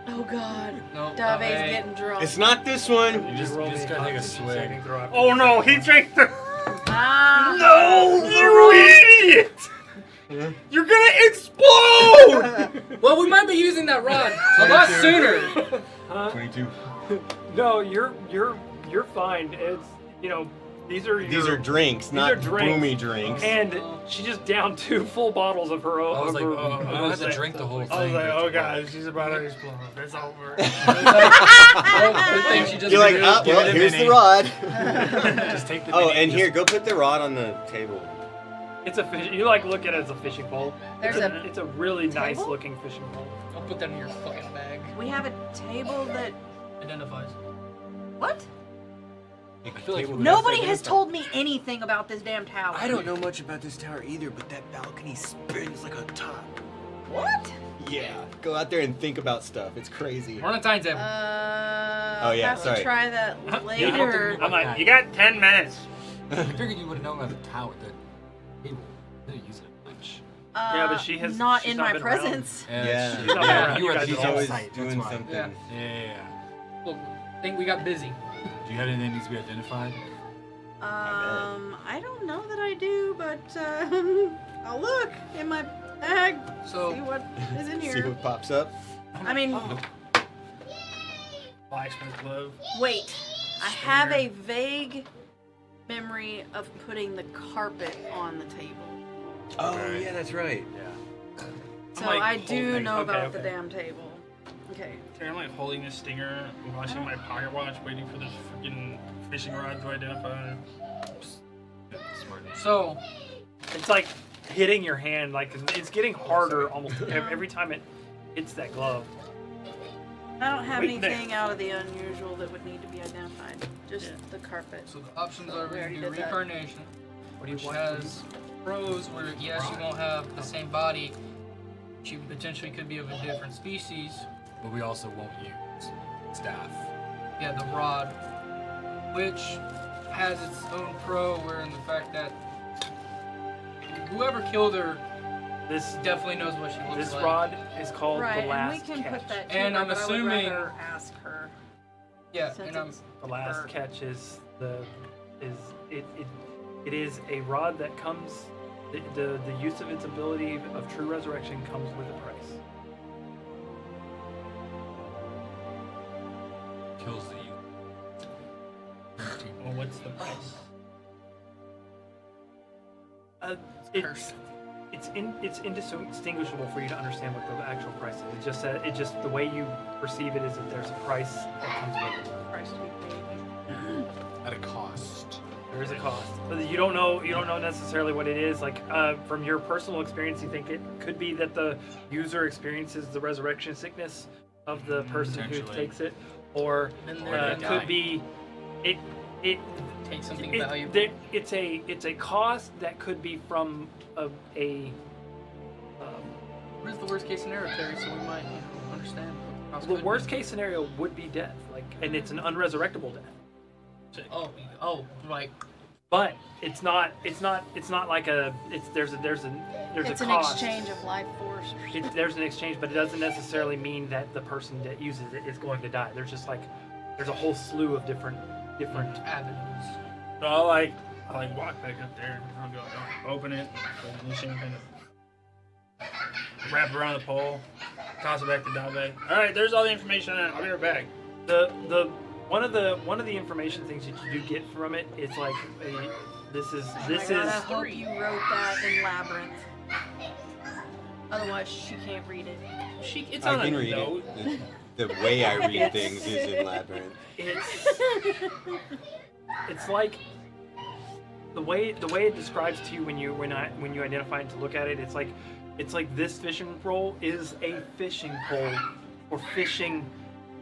Oh God, No. Dave's okay. getting drunk. It's not this one. You just roll gotta me take a Constitution swig. saving throw after Oh you no, say he it. drank the. Ah. No, you idiot! You're gonna explode! Well, we might be using that rod a lot sooner. Huh? 22. No, you're fine. It's these are These are drinks, these not are drinks. boomy drinks. and she just downed 2 full bottles of her own. I was like, her, oh, I was had to like- drink the whole thing. I was like, but oh it's god, she's about to explode. It's over. Oh, good thing she just You're like, did it. ah, give well, it a here's the minute." rod. Just take the Oh, mini, and just- here, go put the rod on the table. It's a fish. You like look at it as a fishing pole. There's It's a really nice table? looking fishing pole. I'll put that in your fucking bag. We have a table that. Identifies. What? I feel like Nobody has told me anything about this damn tower. I don't know much about this tower either, but that balcony spins like a top. What? Yeah, go out there and think about stuff. It's crazy. We're on a time table. Oh, yeah, have sorry. to try that Yeah, I don't later. I'm like, you got 10 minutes. I figured you would have known about the tower, the table. I didn't use it much. Yeah, but she has- not she's in not my been around. presence. Yeah. She's not around. You were You at guys the are She's all always site, doing that's why. something. Yeah. Yeah. Look, I think we got busy. Do you have anything that needs to be identified? I don't know that I do, but I'll look in my bag. So- see what is in See here. what pops up. I mean, Blacksmith glove. wait. I have a vague memory of putting the carpet on the table. Oh, Okay. yeah, that's right. So like I do holding- know about the okay. damn table. Okay. Okay, I'm like holding this stinger, watching my pocket watch, waiting for this freaking fishing rod to identify. Smart. So, It's like hitting your hand. Like it's getting harder almost every time it hits that glove. I don't have Wait, there. anything out of the unusual that would need to be identified. Just the carpet. so the options are We we already can do did that. reincarnation, What do you which want? has pros where yes, you won't have the same body. She potentially could be of a different species. But we also won't use staff. Yeah, the rod, which has its own pro, where in the fact that whoever killed her This definitely knows what she looks this like. rod is called Right, the and last we can catch. put that to And her, I'm but assuming- I would rather ask her. Yeah, since and I'm it's The last her. catch is it is a rod that comes. The use of its ability of true resurrection comes with a price. Kills the youth. 13. Well, what's the price? It's it's indistinguishable for you to understand what the actual price is. It just the way you perceive it is that there's a price that comes with it. Price to be paid. At a cost. There is a cost, but you don't know necessarily what it is. Like from your personal experience, you think it could be that the user experiences the resurrection sickness of the person who Potentially. takes it, or And they're gonna die. could be it. take something It- valuable. It's a cost that could be from a What is the worst case scenario, Terry? So we might understand. What the cost the could worst be. case scenario would be death, and it's an unresurrectable death. Oh, like But it's not like there's It's a an cost. exchange of life force or something. There's an exchange, but it doesn't necessarily mean that the person that uses it is going to die. There's just there's a whole slew of different avenues. So I walk back up there and I'll go open it, put the kind of wrap it around the pole, toss it back to Dave. All right, there's all the information on it. I'll be right back. the one of the information things that you do get from it is this is I hope you wrote that in Labyrinth. Otherwise, she can't read it. It's I on can a read note. it. The way I read things is in Labyrinth. it's like the way it describes to you when you identify it to look at it. It's like this fishing pole is a fishing pole for fishing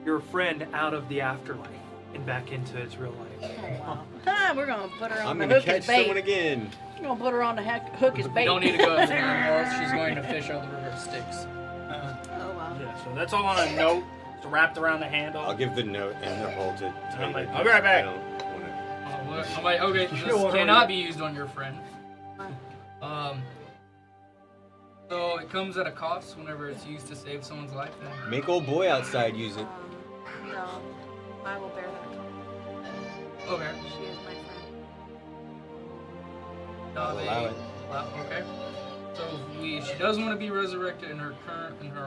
your friend out of the afterlife and back into its real life. Oh, wow. We're gonna put her on I'm the gonna hook catch as bait. someone again. We're gonna put her on the hook as bait. You don't need to go up there anymore. She's going to fish out the river Sticks. Oh wow. Yeah, so that's all on a note. It's wrapped around the handle. I'll give the note and the hole to I'm like, Tiny, I'll be right back. I don't wanna- I'm like, okay, this cannot be used on your friend. So it comes at a cost whenever it's used to save someone's life. And Make old boy outside use it. No, I will bear that. okay, She is my friend. I'll allow it. Okay. So if she does want to be resurrected in her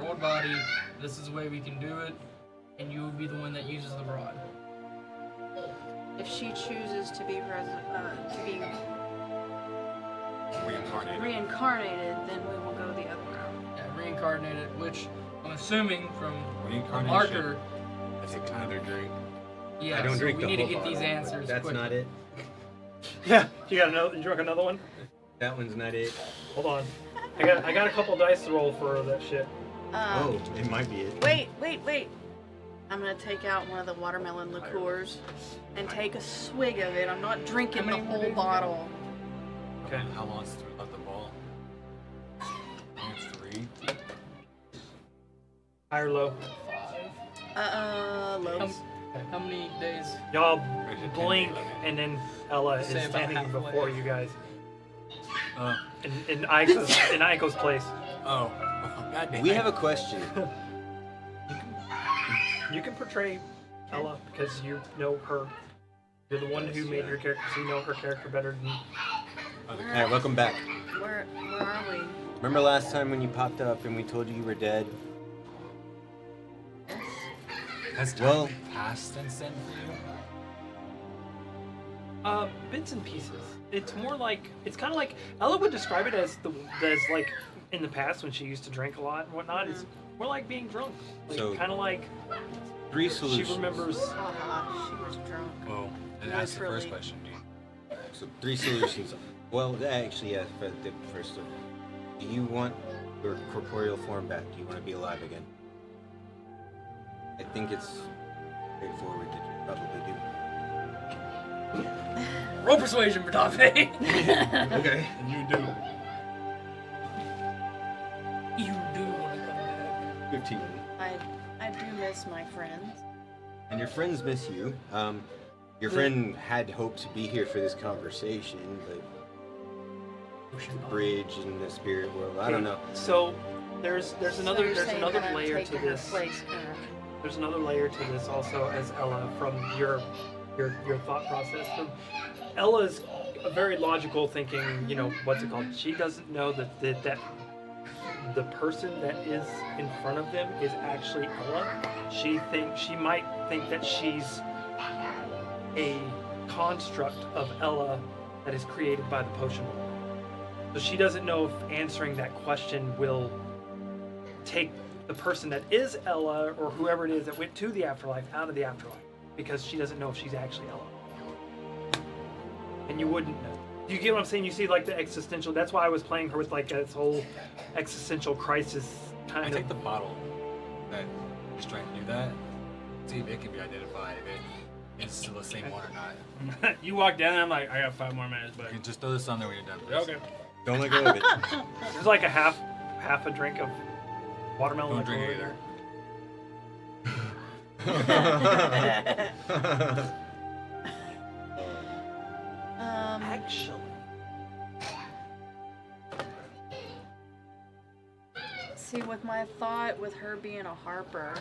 old body, this is the way we can do it, and you would be the one that uses the rod. If she chooses to be Reincarnated. reincarnated, then we will go the other route. Yeah, reincarnated, which I'm assuming from the Reincarnation. marker. That's another drink. Yeah, I don't so drink we the need to whole get bottle, these but answers. That's quickly. not it. Yeah, you drunk another one? That one's not it. Hold on. I got a couple dice to roll for that shit. Oh, it might be it. Wait. I'm gonna take out one of the watermelon liqueurs and take a swig of it. I'm not drinking the whole bottle. Okay. How long since we left the ball? I think it's 3. High or low? Low. How many days? Y'all Raise it 10 to blink, 11. and then Ella is Say about standing halfway. before you guys Oh. in Aiko's place. Oh. God damn We it. have a question. You can portray Ella because you know her. You're the one who made your character, so you know her character better than. Alright, welcome back. Where are we? Remember last time when you popped up and we told you were dead? Has time Well- passed since then for you? Bits and pieces. It's more like it's kind of like Ella would describe it as like in the past when she used to drink a lot and whatnot. It's more like being drunk, like, So- kind of like 3 she solutions. remembers. She was drunk. Oh. And that's the first Literally. question, dude. So 3 solutions. Well, actually, yeah, for the first one. Do you want your corporeal form back? Do you want to be alive again? I think it's straightforward that you probably do. Roll persuasion for Dave. Okay. And you do. You do want to come back. 15. I do miss my friends. And your friends miss you. Your friend had hoped to be here for this conversation, but the bridge in the spirit world, I don't know. So there's another you're saying that I'm layer to taking her this. place currently. There's another layer to this also, as Ella, from your thought process. From Ella's a very logical thinking. You know what's it called? She doesn't know that the person that is in front of them is actually Ella. She might think that she's a construct of Ella that is created by the potion world. So she doesn't know if answering that question will take the person that is Ella or whoever it is that went to the afterlife out of the afterlife, because she doesn't know if she's actually Ella. And you wouldn't know. You get what I'm saying? You see, like, the existential. That's why I was playing her with like this whole existential crisis I kind take of. the bottle that is trying to do that. See if it can be identified. If it's still the same one or not. You walk down and I'm like, I got 5 more minutes, but You can just throw this on there when you're done. Please. okay. Don't let go of it. There's like a half a drink of watermelon. Don't drink it liqueur. either. Actually, See, with my thought, with her being a harper,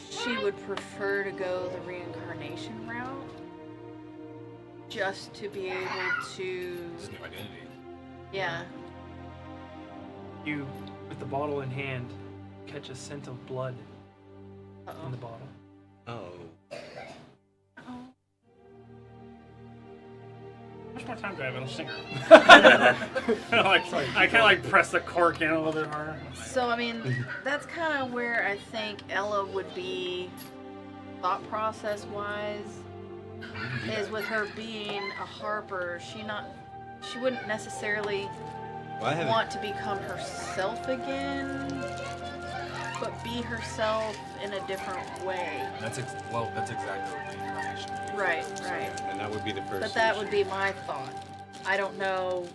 she would prefer to go the reincarnation route, just to be able to, It's a new identity. yeah. you, with the bottle in hand, catch a scent of blood in the bottle. Oh. How much more time do I have? I'll sing her. I kind of like press the cork in a little bit harder. So, I mean, that's kind of where I think Ella would be, thought process wise, is with her being a harper. She wouldn't necessarily Well, I haven't. want to become herself again, but be herself in a different way. That's exactly what the incarnation is. Right, right. And that would be the first. But that would be my thought. I don't know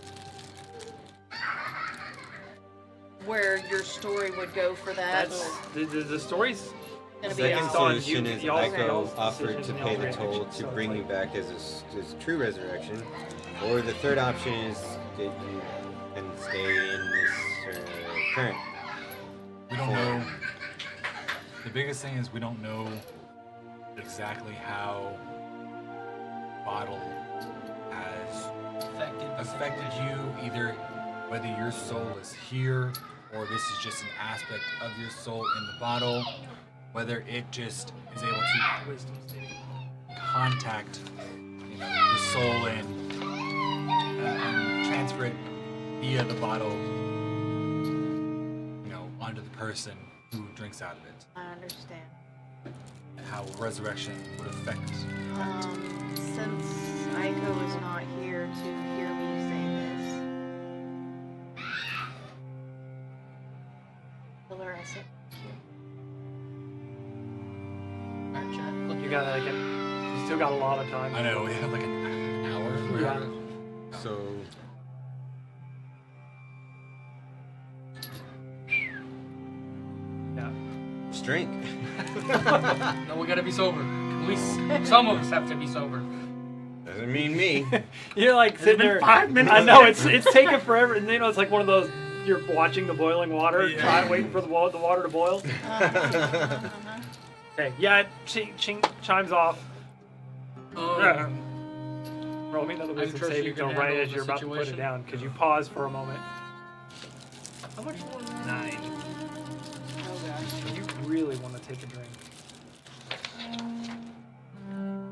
where your story would go for that. That's the story's Gonna The be second out. solution is y'all's Echo offered decisions to and pay y'all's the toll reactions, to so it's bring you like- back as true resurrection, or the third option is that you can stay in this current. We don't know. The biggest thing is we don't know exactly how bottle has affected you, either whether your soul is here or this is just an aspect of your soul in the bottle, whether it just is able to contact the soul and transfer it via the bottle, onto the person who drinks out of it. I understand. How resurrection would affect. Since Aiko is not here to hear me say this, tell her I said thank you. Alright, chat. You got you still got a lot of time. I know we have like an hour. Yeah. So Yeah. strength. No, we gotta be sober. Some of us have to be sober. Doesn't mean me. You're like sitting there. 5 minutes. I know it's taking forever, and it's like one of those. You're watching the boiling water, Yeah. waiting for the water to boil. Okay, yeah, ching chimes off. Roll me another wisdom trust saving you can throw right handle as the you're about to put it situation. down, because you pause for a moment. How much more? 9. Oh gosh. You really want to take a drink.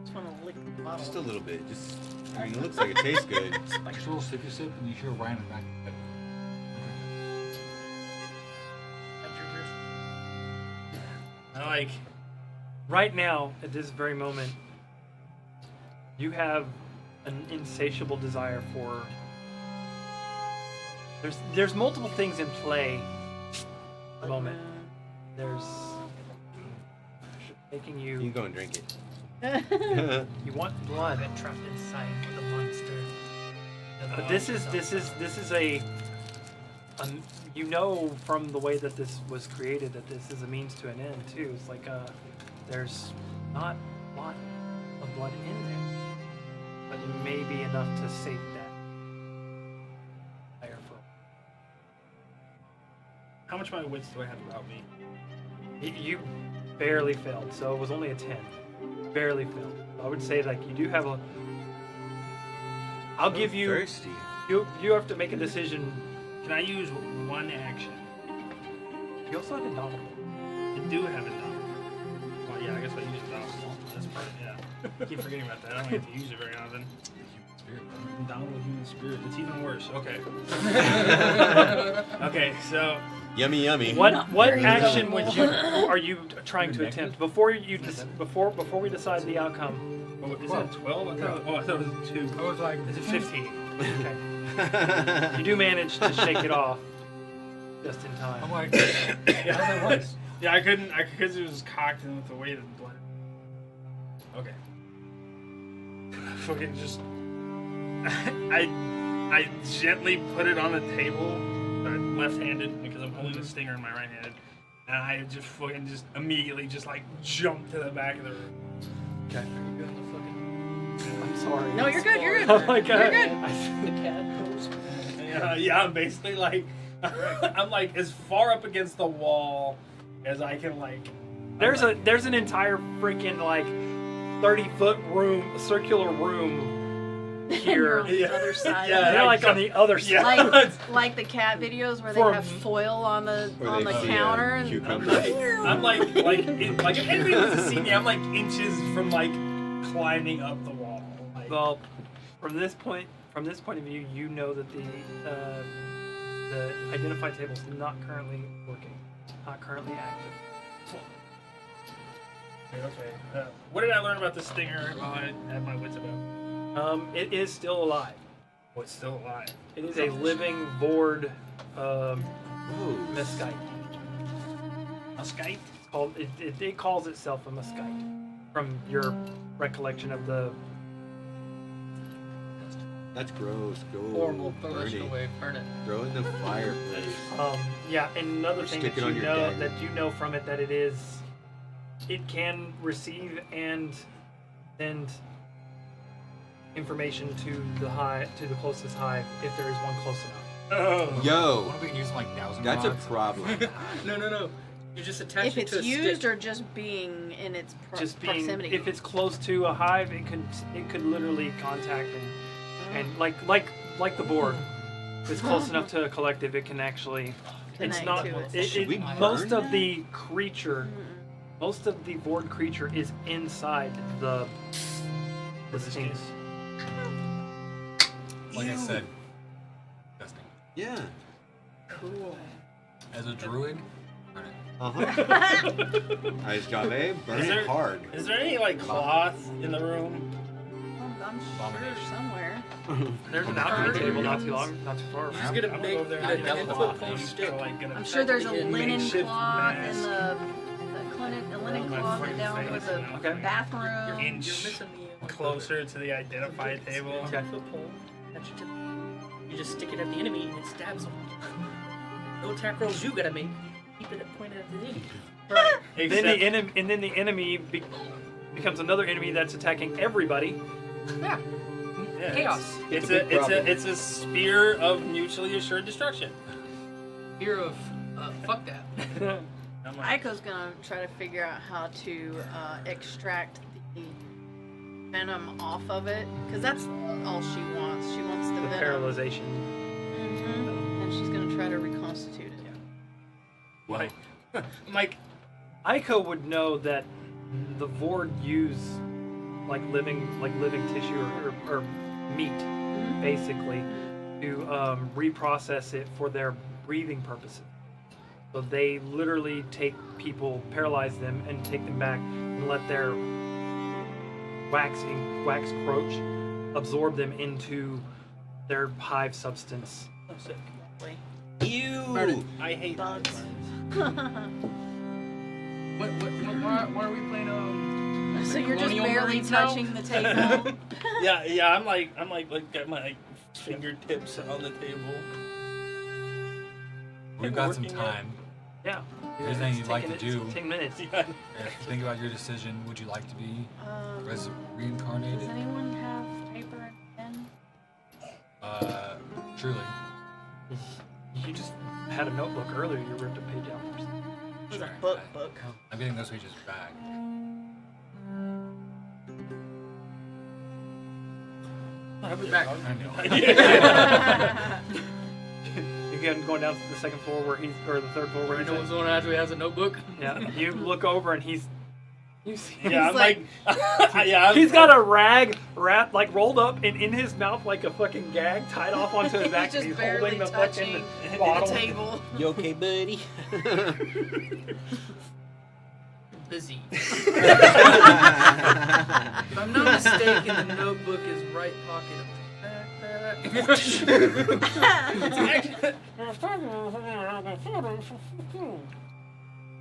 Just want to lick the bottle. Just a little bit. It looks like it tastes good. Like just a little sippy sip, and you hear Ryan in the back. I like. Right now, at this very moment, you have an insatiable desire for. There's multiple things in play. At the moment, there's making You you. go and drink it. You want blood, Been trapped inside with a monster. but this is a. You know from the way that this was created that this is a means to an end too. It's like there's not lot of blood in there, but maybe enough to save that fire for. How much of my wits do I have about me? You barely failed, so it was only a 10. Barely failed. I would say like you do have a. I'll give you. Thirsty. You have to make a decision. Can I use one action? You also have Indomitable. I do have it done. Well, yeah, I guess I use it Indomitable. That's part. Yeah. I keep forgetting about that. I don't get to use it very often. Spirit. Indomitable human spirit. It's even worse. Okay. Okay, so Yummy, yummy. What very action would you Indomitable. are you trying to attempt before you before we decide the outcome? oh, is that 12? I thought it was 2. I was like, Is it 15? Okay. You do manage to shake it off just in time. I'm like, Yeah, it was. Yeah, I couldn't because it was cocked and with the weight of the blood. Okay. Fucking just I gently put it on the table, left-handed because I'm holding the stinger in my right hand, and I just fucking just immediately just like jumped to the back of the room. Okay. you doing the fucking I'm sorry. No, you're good. You're good. Oh my God. You're good. The cat pose. Yeah, I'm basically like I'm like as far up against the wall as I can like. There's an entire freaking like 30-foot room, circular room You're on here. the Yeah. other side. Yeah. They're like on the other side. Yeah. Like the cat videos where they For- have foil on the Or they see, counter and cucumber. I'm like if anybody wants to see me, I'm like inches from like climbing up the wall. Like, Well, from this point of view, you know that the identify table is not currently working, not currently active. okay. What did I learn about the stinger while I had my wits about? It is still alive. Oh, it's still alive. It is a living Vord Whoa. mesquite. Muscite? It's called. It calls itself a mesquite. From your recollection of the. That's gross. Go. horrible. Throw that burn shit it. away. Burn it. Throw it in the fireplace. Yeah, and another Or thing stick that it on you your know dagger. that you know from it that it can receive and send information to the closest hive if there is one close enough. Oh. Yo, what if we can use like dowsing that's a rods? problem. No. You just attach if it it's to a used stick. or just being in its Just being, proximity. if it's close to a hive, it could literally contact and like the board. If it's close enough to a collective, it can actually. It's Connect not. to it. Should we Most burn of the creature, most of the board creature is inside the sting. Like I said, disgusting. Yeah. Cool. As a druid, burn it. Nice job, Abe. Burn Is there- it hard. Is there any like cloth in the room? I'm sure somewhere. There's an alchemy table not too far. She's gonna I'm make over there a and get 10-foot cloth. pole I'm just stick. gonna, like, gonna I'm sure there's a in linen makeshift cloth in mask. the linen Oh, my closet fucking down face. with the Okay. bathroom. You're inch missing the closer to the identify table. Okay. 10-foot pole. Attach it to. You just stick it at the enemy and it stabs them. No attack rolls you gotta make. Keep it pointed at the enemy. Right. Then the enemy becomes another enemy that's attacking everybody. Yeah. Yeah, Chaos. It's It's a a big problem. it's a spear of mutually assured destruction. Fear of fuck that. I'm like, Aiko's gonna try to figure out how to extract the venom off of it, because that's all she wants. She wants the The venom. paralyzation. And she's gonna try to reconstitute it. like, I'm like, Aiko would know that the Vord use like living tissue or meat, basically, to reprocess it for their breathing purposes. So they literally take people, paralyze them, and take them back and let their wax croach absorb them into their hive substance. Oh, sick. ew! I hate Bugs. Why are we playing So you're just Colonial barely Marines now? touching the table. Yeah. I'm like got my fingertips on the table. We've got some Working time. Yeah. Here's the thing you'd like to It's do. 10 minutes. If you think about your decision, would you like to be Does reincarnated? anyone have paper and pen? Truly. You just had a notebook earlier. You ripped a page out. It's a book. I'm getting those pages back. I'll be back. I know. You're going down to the second floor where he's, or the third floor where I he's know at. what's going on after he has a notebook. Yeah. You look over and you see him. Yeah, I'm like- yeah. He's got a rag wrapped, like rolled up and in his mouth like a fucking gag tied off onto his back, He's and just he's holding barely the fucking touching bottle. the table. You okay, buddy? Busy. If I'm not mistaken, the notebook is right pocket of the backpack.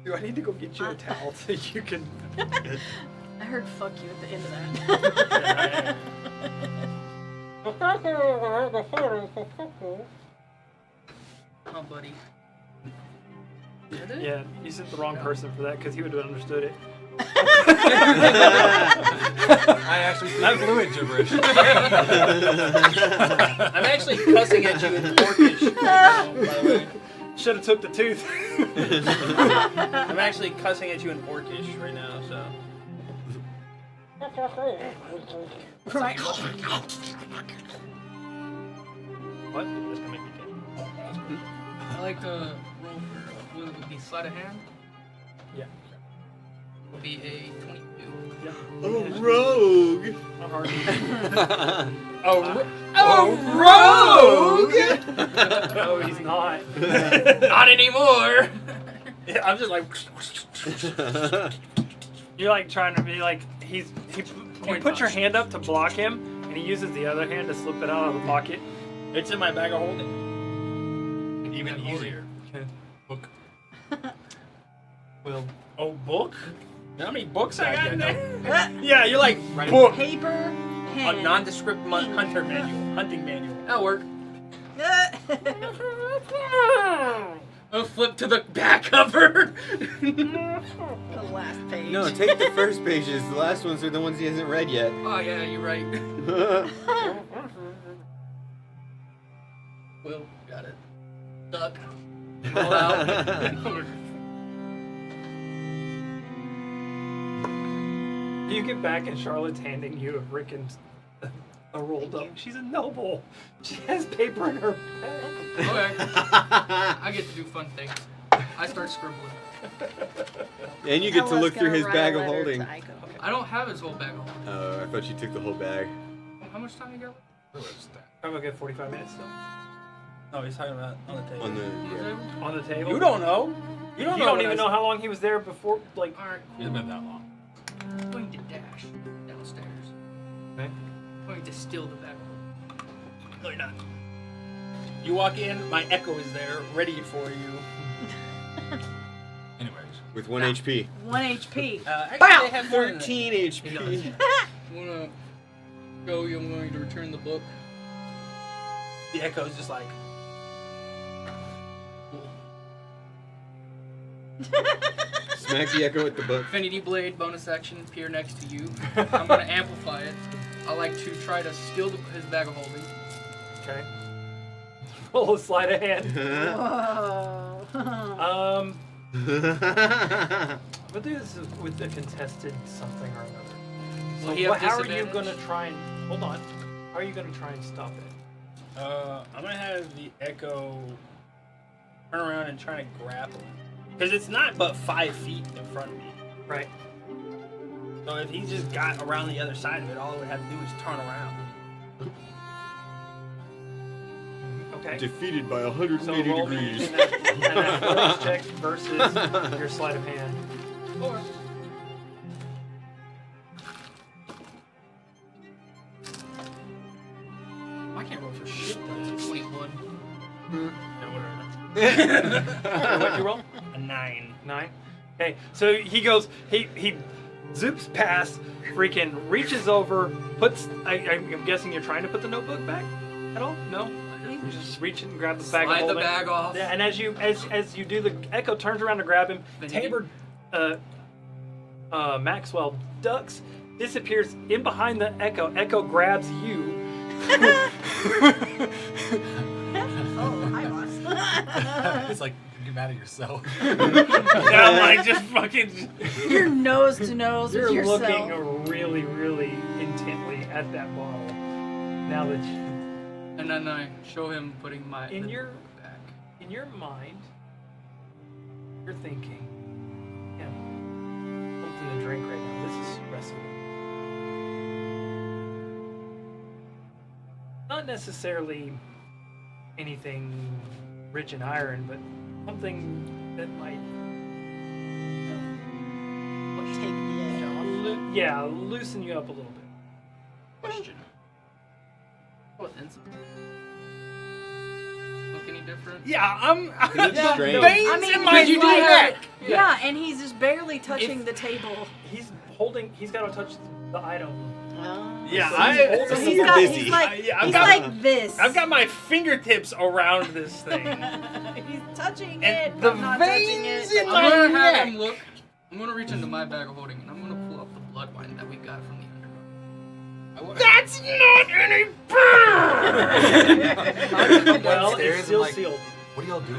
Do I need to go get you a towel so you can? I heard "fuck you" at the end of that. Come on, buddy. Yeah, you sent the wrong person for that because he would have understood it. I actually speak fluent gibberish. I'm actually cussing at you in Orcish right now, by the way. Should have took the tooth. I'm actually cussing at you in Orcish right now, so. What? That's gonna make me gay. I like to roll for what would be sleight of hand. Yeah. Would be a 22. Oh, rogue! Not hard. Rogue! No, he's not. Not anymore! Yeah, I'm just like. You're like trying to be like you put your hand up to block him, and he uses the other hand to slip it out of the pocket. It's in my bag of holding. Even easier. Book. Well, Oh, book? You know how many books I got in Yeah, there? Yeah, you're like, book! Paper, A pen. nondescript hunting manual. That'll work. I'll flip to the back cover. The last page. No, take the first pages. The last ones are the ones he hasn't read yet. Oh yeah, you're right. Will, got it. Duck. Roll out. you get back and Charlotte's handing you a freaking a rolled up. She's a noble. She has paper in her bag. Okay. I get to do fun things. I start scribbling. And you get to look through his bag of holding. I don't have his whole bag of holding. Oh, I thought you took the whole bag. How much time you got? I'm gonna get 45 minutes still. No, he's talking about on the table. On the On the table. You don't know. You don't know. even know how long he was there before. Like, Alright, It hasn't been that long. I'm going to dash downstairs. okay. I'm going to steal the bag. No, you're not. You walk in, my echo is there, ready for you. Anyways. with 1 HP. 1 HP. Actually, they have more than that. 13 He HP. does. I'm gonna go. I'm going to return the book. The echo is just like. Smack the echo with the book. Infinity Blade bonus action appear next to you. I'm gonna amplify it. I like to try to steal his bag of holding. Okay. Roll a sleight of hand. Whoa. But this is with the contested something or another. So Will he have how are you disadvantage? gonna try and hold on? How are you gonna try and stop it? I'm gonna have the echo turn around and try to grapple. Because it's not but 5 feet in front of me. Right. So if he just got around the other side of it, all it would have to do is turn around. Okay. Defeated by So 180 roll me degrees. an athletics check versus your sleight of hand. Or I can't roll for shit. That's 21. What you roll? A 9. 9. Okay, so he goes, he zips past, freaking reaches over, puts. I'm guessing you're trying to put the notebook back at all? No. You just reach in and grab the bag. Slide of the holding. bag off. Yeah, and as you do, the Echo turns around to grab him. Then Tabor, Maxwell ducks, disappears in behind the Echo. Echo grabs you. Oh, hi, boss. It's like you're mad at yourself. Yeah, I'm like just fucking. You're nose to nose You're with yourself. looking really, really intently at that bottle. Now that you, And then I show him putting my in your back. mind, you're thinking, yeah, something to drink right now. This is restful. Not necessarily anything rich in iron, but something that might, Take the edge off. yeah, loosen you up a little bit. Question. What look any different? Yeah, I'm. He looks Yeah, strange. no, Veins I mean, in my he's neck. Yeah, and he's just barely touching the table. He's got to touch the item. Oh. Yeah, So I. he's So holding he's it. got, busy. he's like, Yeah, I've he's got- like this. I've got my fingertips around this thing. He's touching And it, the but not touching veins it. in I'm gonna my have neck. him look. I'm gonna reach into my bag of holding and I'm gonna pull up the blood wine that we got from the underground. That's not any beer. I come Well, downstairs it's and still like, sealed. what do y'all do?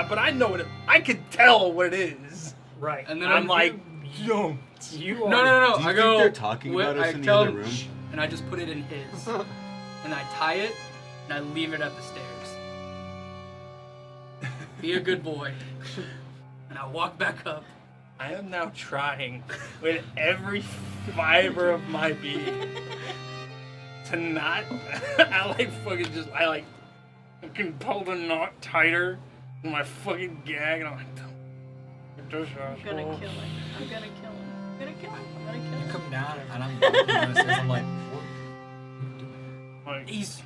But I know what it. I could tell what it is. Right. And then I'm like, yo. you No, are. no, no. Do you I think go. they're talking about us I in the tell other him, room? "Shh," and I just put it in his, and I tie it, and I leave it at the stairs. Be a good boy. And I walk back up. I am now trying with every fiber of my being to not. I fucking pull the knot tighter in my fucking gag, and I'm like, I'm gonna kill him. I'm gonna kill him. I'm gonna kill him. I'm gonna kill You him. come down and I'm walking downstairs. I'm like, what? like He's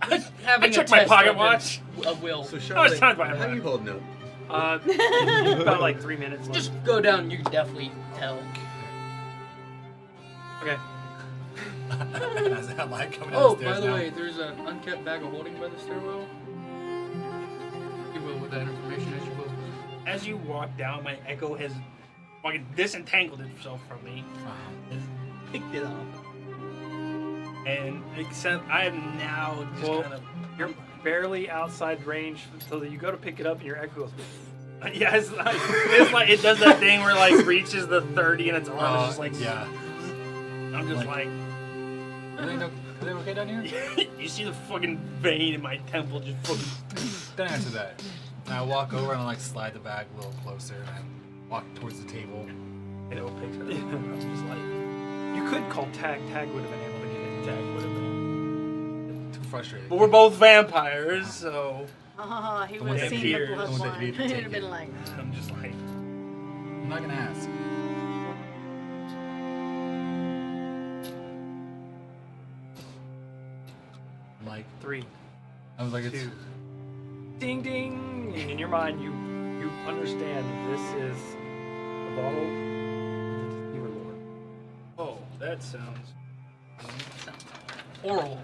I having took a my test pocket of watch. Of will. So How much Charlotte, time do I have how are left? you holding up? About like 3 minutes left. Just go down. You can definitely tell. Okay. And as I'm like coming Oh, downstairs by the now, way, there's an unkept bag of holding by the stairwell. You will with that information as you will. As you walk down, my echo has fucking disentangled itself from me. Has picked it up. And except I am now just Well, kind of. You're barely outside range, so that you go to pick it up and your echo goes. Yeah, it's like it does that thing where it like reaches the 30 and its arm is just like. yeah. I'm just Like- Are they okay down here? you see the fucking vein in my temple just fucking. Don't answer that. And I walk over and I like slide the bag a little closer and I walk towards the table. You know, picks it up. I'm just like. You could call Tag. Tag would have been able to get it. Tag would have been. Too frustrated. But we're both vampires, so He The would one have that seen the appears. The one that bloodline. appears to He'd take have been it. like, I'm just like. I'm not gonna ask. I'm like, 3, I was like, it's 2. Ding ding! And in your mind, you understand this is the bottle of your lord. Oh, that sounds. Oral.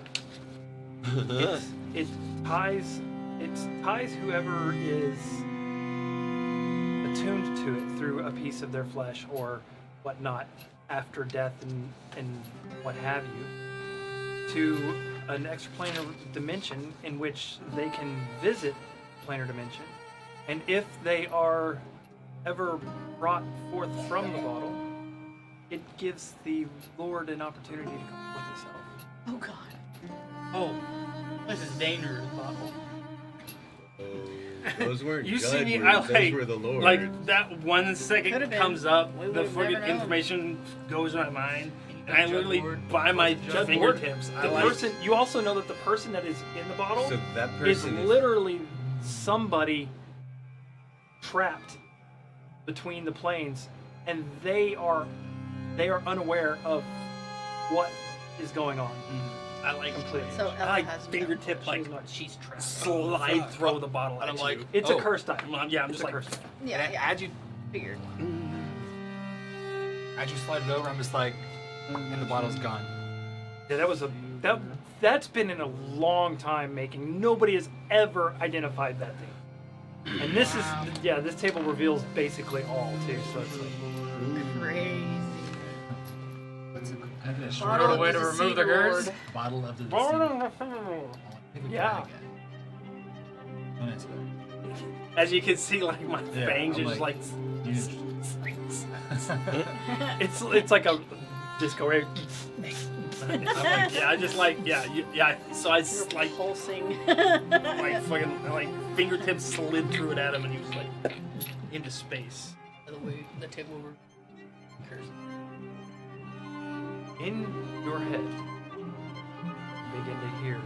It ties whoever is attuned to it through a piece of their flesh or whatnot after death and what have you to an extraplanar dimension in which they can visit planar dimension, and if they are ever brought forth from the bottle, it gives the Lord an opportunity to come forth himself. oh god. Oh, this is dangerous, bottle. Those weren't You judge see me, words, I those like, were the Lord. like that 1 second Could've been. comes up, We the would've fucking never known. information goes in my mind, and I Judge literally Lord. by my Judge fingertips, I The like. person, you also know that the person that is in the bottle so that is person is literally somebody trapped between the planes, and they are unaware of what is going on. I like Completely. So I Ella like has fingertip She's like not. She's trapped. slide throw the bottle And at I'm like, you. It's oh. a cursed item. Yeah, I'm It's just a like. cursed. Yeah, yeah. As you Figured. slide it over, I'm just like, and the bottle's gone. Yeah, that was a That's been in a long time making. Nobody has ever identified that thing. And this is this table reveals basically all too. So it's like Crazy. Figure Bottle out a of way the to remove the Deceiver girls. Lord. Bottle of the Deceiver. yeah. As you can see, like my Yeah, fangs I'm are just like. You just- It's like a disco. Right? I'm like, yeah, I just like, yeah. So I just like Pulsing. like fucking like fingertips slid through it at him, and he was like into space. By the way, the table over. Curse. In your head, you begin to hear.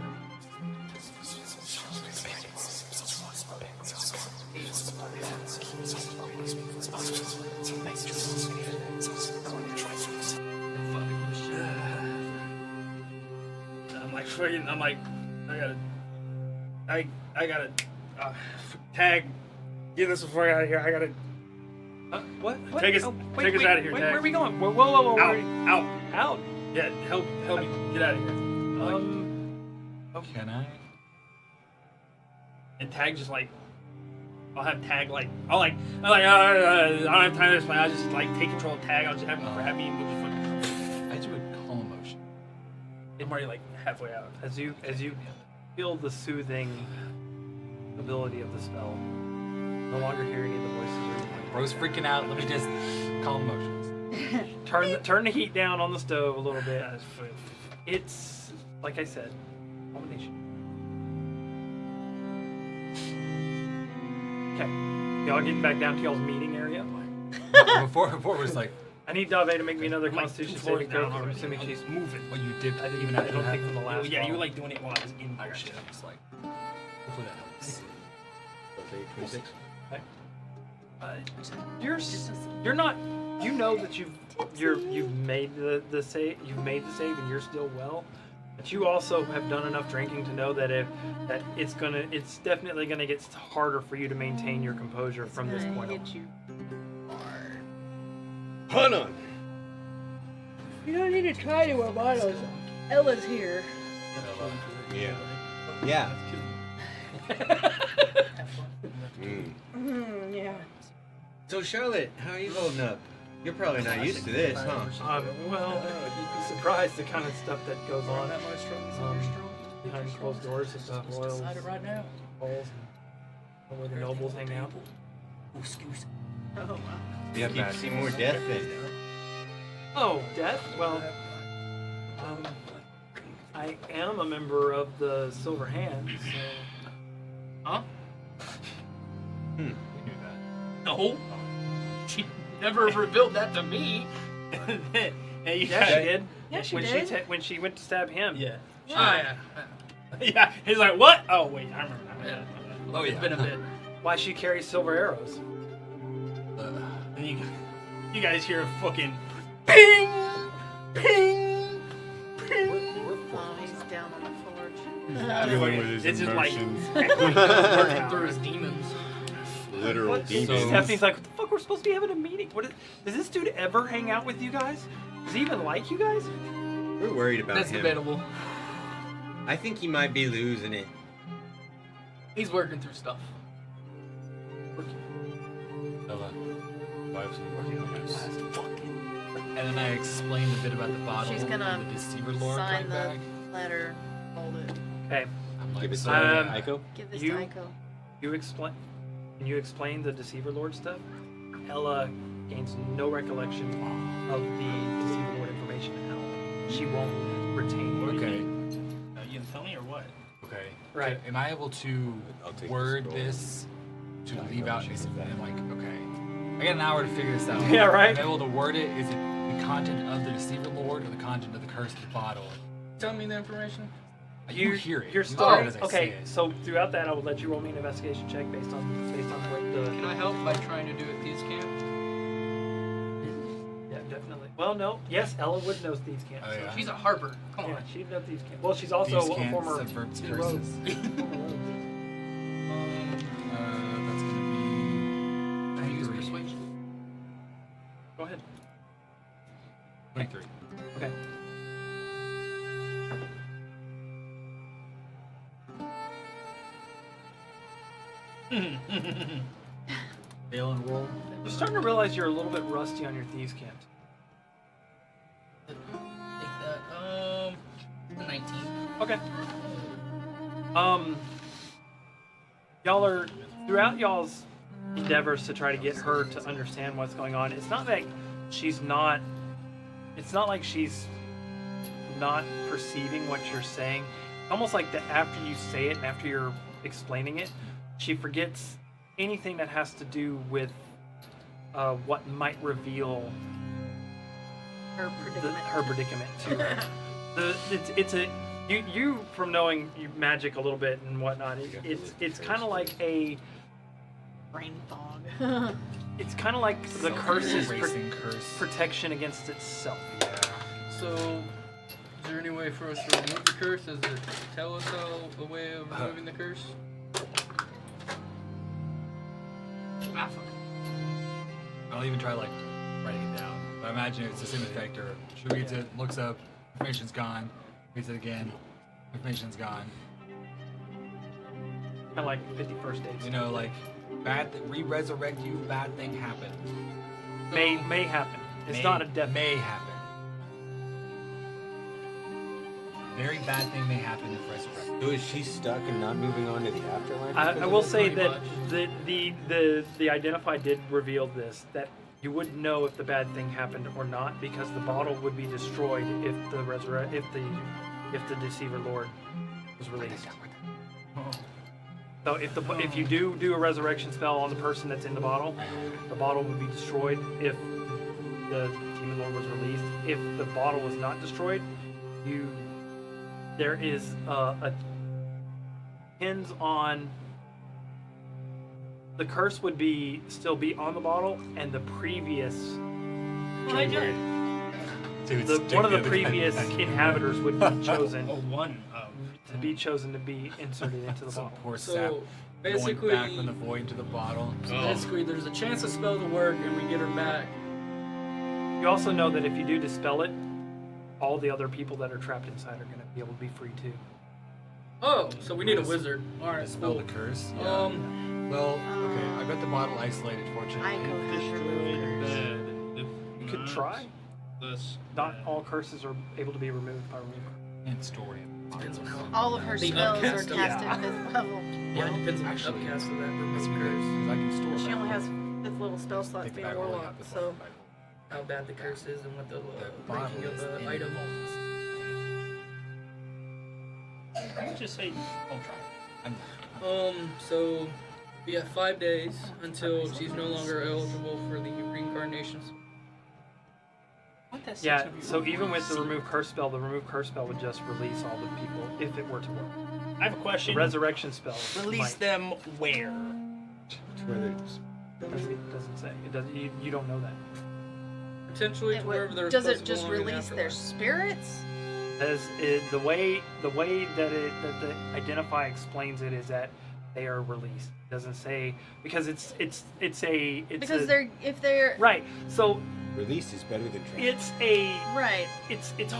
I'm like, I gotta tag. Get this before I get out of here. I gotta What? Take us- take us out of here, Wait, Tag. where are we going? Whoa! out. Out. Yeah, help me get out of here. Can I? And Tag just like, I'll have Tag like, I don't have time for this, but I'll just like take control of Tag. I'll just have him grab me and we'll just fucking. I do a calm motion. I'm already like halfway out. As you feel the soothing ability of the spell, no longer hear any of the voices or anything. Bro's freaking out. Let me just calm motions. Turn the heat down on the stove a little bit. It's like I said, combination. Okay, y'all getting back down to y'all's meeting area. Before was like, I need Dave to make me another I'm like Constitution 2 floors saving throw down because I'm already. assuming I'm she's just moving. well, you did I didn't. even I after don't that. think from the last. Yeah, you were roll. like doing it while I was in I got bullshit. you. I'm just like, hopefully that helps. Okay, 26. You're not. You know that you've made the save. You've made the save, and you're still well. But you also have done enough drinking to know that it's definitely gonna get harder for you to maintain your composure from this point on. Hit you hard. Hold on. You don't need to try to bottles. Ella's here. Yeah. Yeah. So Charlotte, how are you holding up? You're probably not used to this, huh? Well, you'd be surprised the kind of stuff that goes on behind closed doors and stuff. Royals, Decide it right now. balls, and where the nobles hang out. Oh wow. Yeah, you see more death then. Oh, death? Well, I am a member of the Silver Hand, so... Huh? We knew that. No. She never revealed that to me. And you Yeah, she did. Yeah, she when did. when she went to stab him. Yeah. Yeah. Yeah. He's like, what? Oh wait, I remember. Yeah. Oh It's been a bit. Why she carries silver arrows. And you guys hear a fucking ping, ping, ping. Oh, he's down on the forge. Dealing with his It's just like emotions. working Through his demons. Literal What? demons. Stephanie's like, what the fuck? We're supposed to be having a meeting. Does this dude ever hang out with you guys? Does he even like you guys? We're worried about That's him. debatable. I think he might be losing it. He's working through stuff. Ella, I have some working on this. And then I explained a bit about the bottle. She's gonna and the Deceiver Lord sign coming the back. letter. Hold it. Okay, I'm like, Give it so, to Um, Aiko. Give this You- to Aiko. you explain. Can you explain the Deceiver Lord stuff? Ella gains no recollection of the Deceiver Lord information at all. She won't retain it. okay, You gonna tell me or what? okay. Right. Am I able to I'll take word this this to leave out? I'm like, okay. I got an hour to figure this out. Yeah, right. Am I able to word it? Is it the content of the Deceiver Lord or the content of the curse of the bottle? Tell me the information. You hear it. You're You still hear it as I say okay. it. So throughout that, I will let you roll me an investigation check based on what the. Can I help by trying to do it thieves camp? Yeah, definitely. Well, no. Yes, Ella would know thieves camp. Oh, so- yeah. She's a harper. Come Yeah, on. she'd know thieves camp. Well, she's also Thieves a can't former. subvert rogue. curses. Former rogue. That's gonna Can I use be persuasion? Go ahead. 23. Okay. Fail and roll. You're starting to realize you're a little bit rusty on your thieves' cant. Take that. 19. Okay. Y'all are throughout y'all's endeavors to try to get her to understand what's going on. It's not like she's not. It's not like she's not perceiving what you're saying. It's almost like that after you say it and after you're explaining it, she forgets anything that has to do with what might reveal Her predicament. her predicament to her. It's a you from knowing magic a little bit and whatnot. It's kind of like a Brain fog. it's kind of like the curse is Racing curse. protection against itself. Yeah. So, is there any way for us to remove the curse? Does it tell us a way of removing the curse? Ah, fuck. I'll even try like writing it down. But I imagine it's the same effect. Or she reads it, looks up, information's gone. Reads it again, information's gone. Kind of like 51st dates. You know, like we resurrect you, bad thing happened. May happen. It's not a death. May happen. Very bad thing may happen if resurrected. So is she stuck and not moving on to the afterlife? I because will of it? say pretty that the identify did reveal this, that you wouldn't know if the bad thing happened or not because the bottle would be destroyed if the deceiver lord was released. So if you do a resurrection spell on the person that's in the bottle would be destroyed if the demon lord was released. If the bottle was not destroyed, there is a depends on the curse would still be on the bottle and the previous chamber. One of the previous inhabitors would be chosen to be inserted into the So bottle. poor So, sap going basically- back from the void to the bottle. Basically, there's a chance the spell to work, and we get her back. You also know that if you do dispel it, all the other people that are trapped inside are going to be able to be free too. Oh, so we need a wizard. All right, Dispel cool. the curse. Yeah. Um, Well, okay, I got the bottle isolated, fortunately. Ico has removed curse. You could try. Not all curses are able to be removed by removal. And story. depends on how. All of her The spells are upcast of- cast at 5th level. Yeah, it depends on the Actually, upcast of that That's remove good, curse. 'cause I can store She that. only has 5th level spell slots Take being a back all warlock, that before so I go. How bad the curse is and what the bottle ranking of is the in item. I would just say, don't try. So we have 5 days until she's no longer eligible for the reincarnations. Yeah, so even with the remove curse spell would just release all the people if it were to work. I have a The question. resurrection spell Release might. them where? To where they're- It doesn't say. It doesn't. You don't know that. Potentially to wherever they're does supposed it to just belong in the release their afterlife. spirits? As the way that the identify explains it is that they are released. It doesn't say because it's Because a, if they're right. So Release is better than transfer. it's a right. it's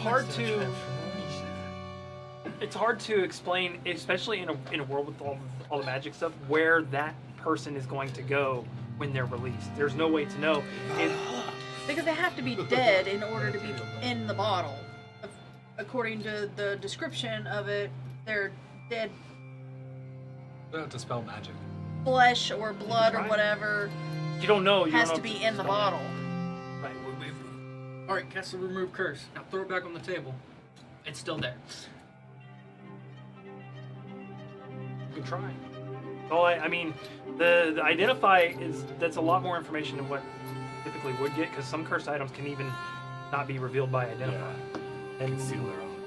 hard to explain, especially in a world with all the magic stuff, where that person is going to go when they're released. There's no way to know. Because they have to be dead in order to be in the bottle. According to the description of it, they're dead We don't have to spell magic. flesh or blood or Right. whatever You don't know. You has don't to know be if in the it's- bottle. Right. All right, cast the remove curse. Now throw it back on the table. It's still there. You can try. Well, I mean, the identify that's a lot more information than what typically would get, because some cursed items can even not be revealed by identify. And Conceal their own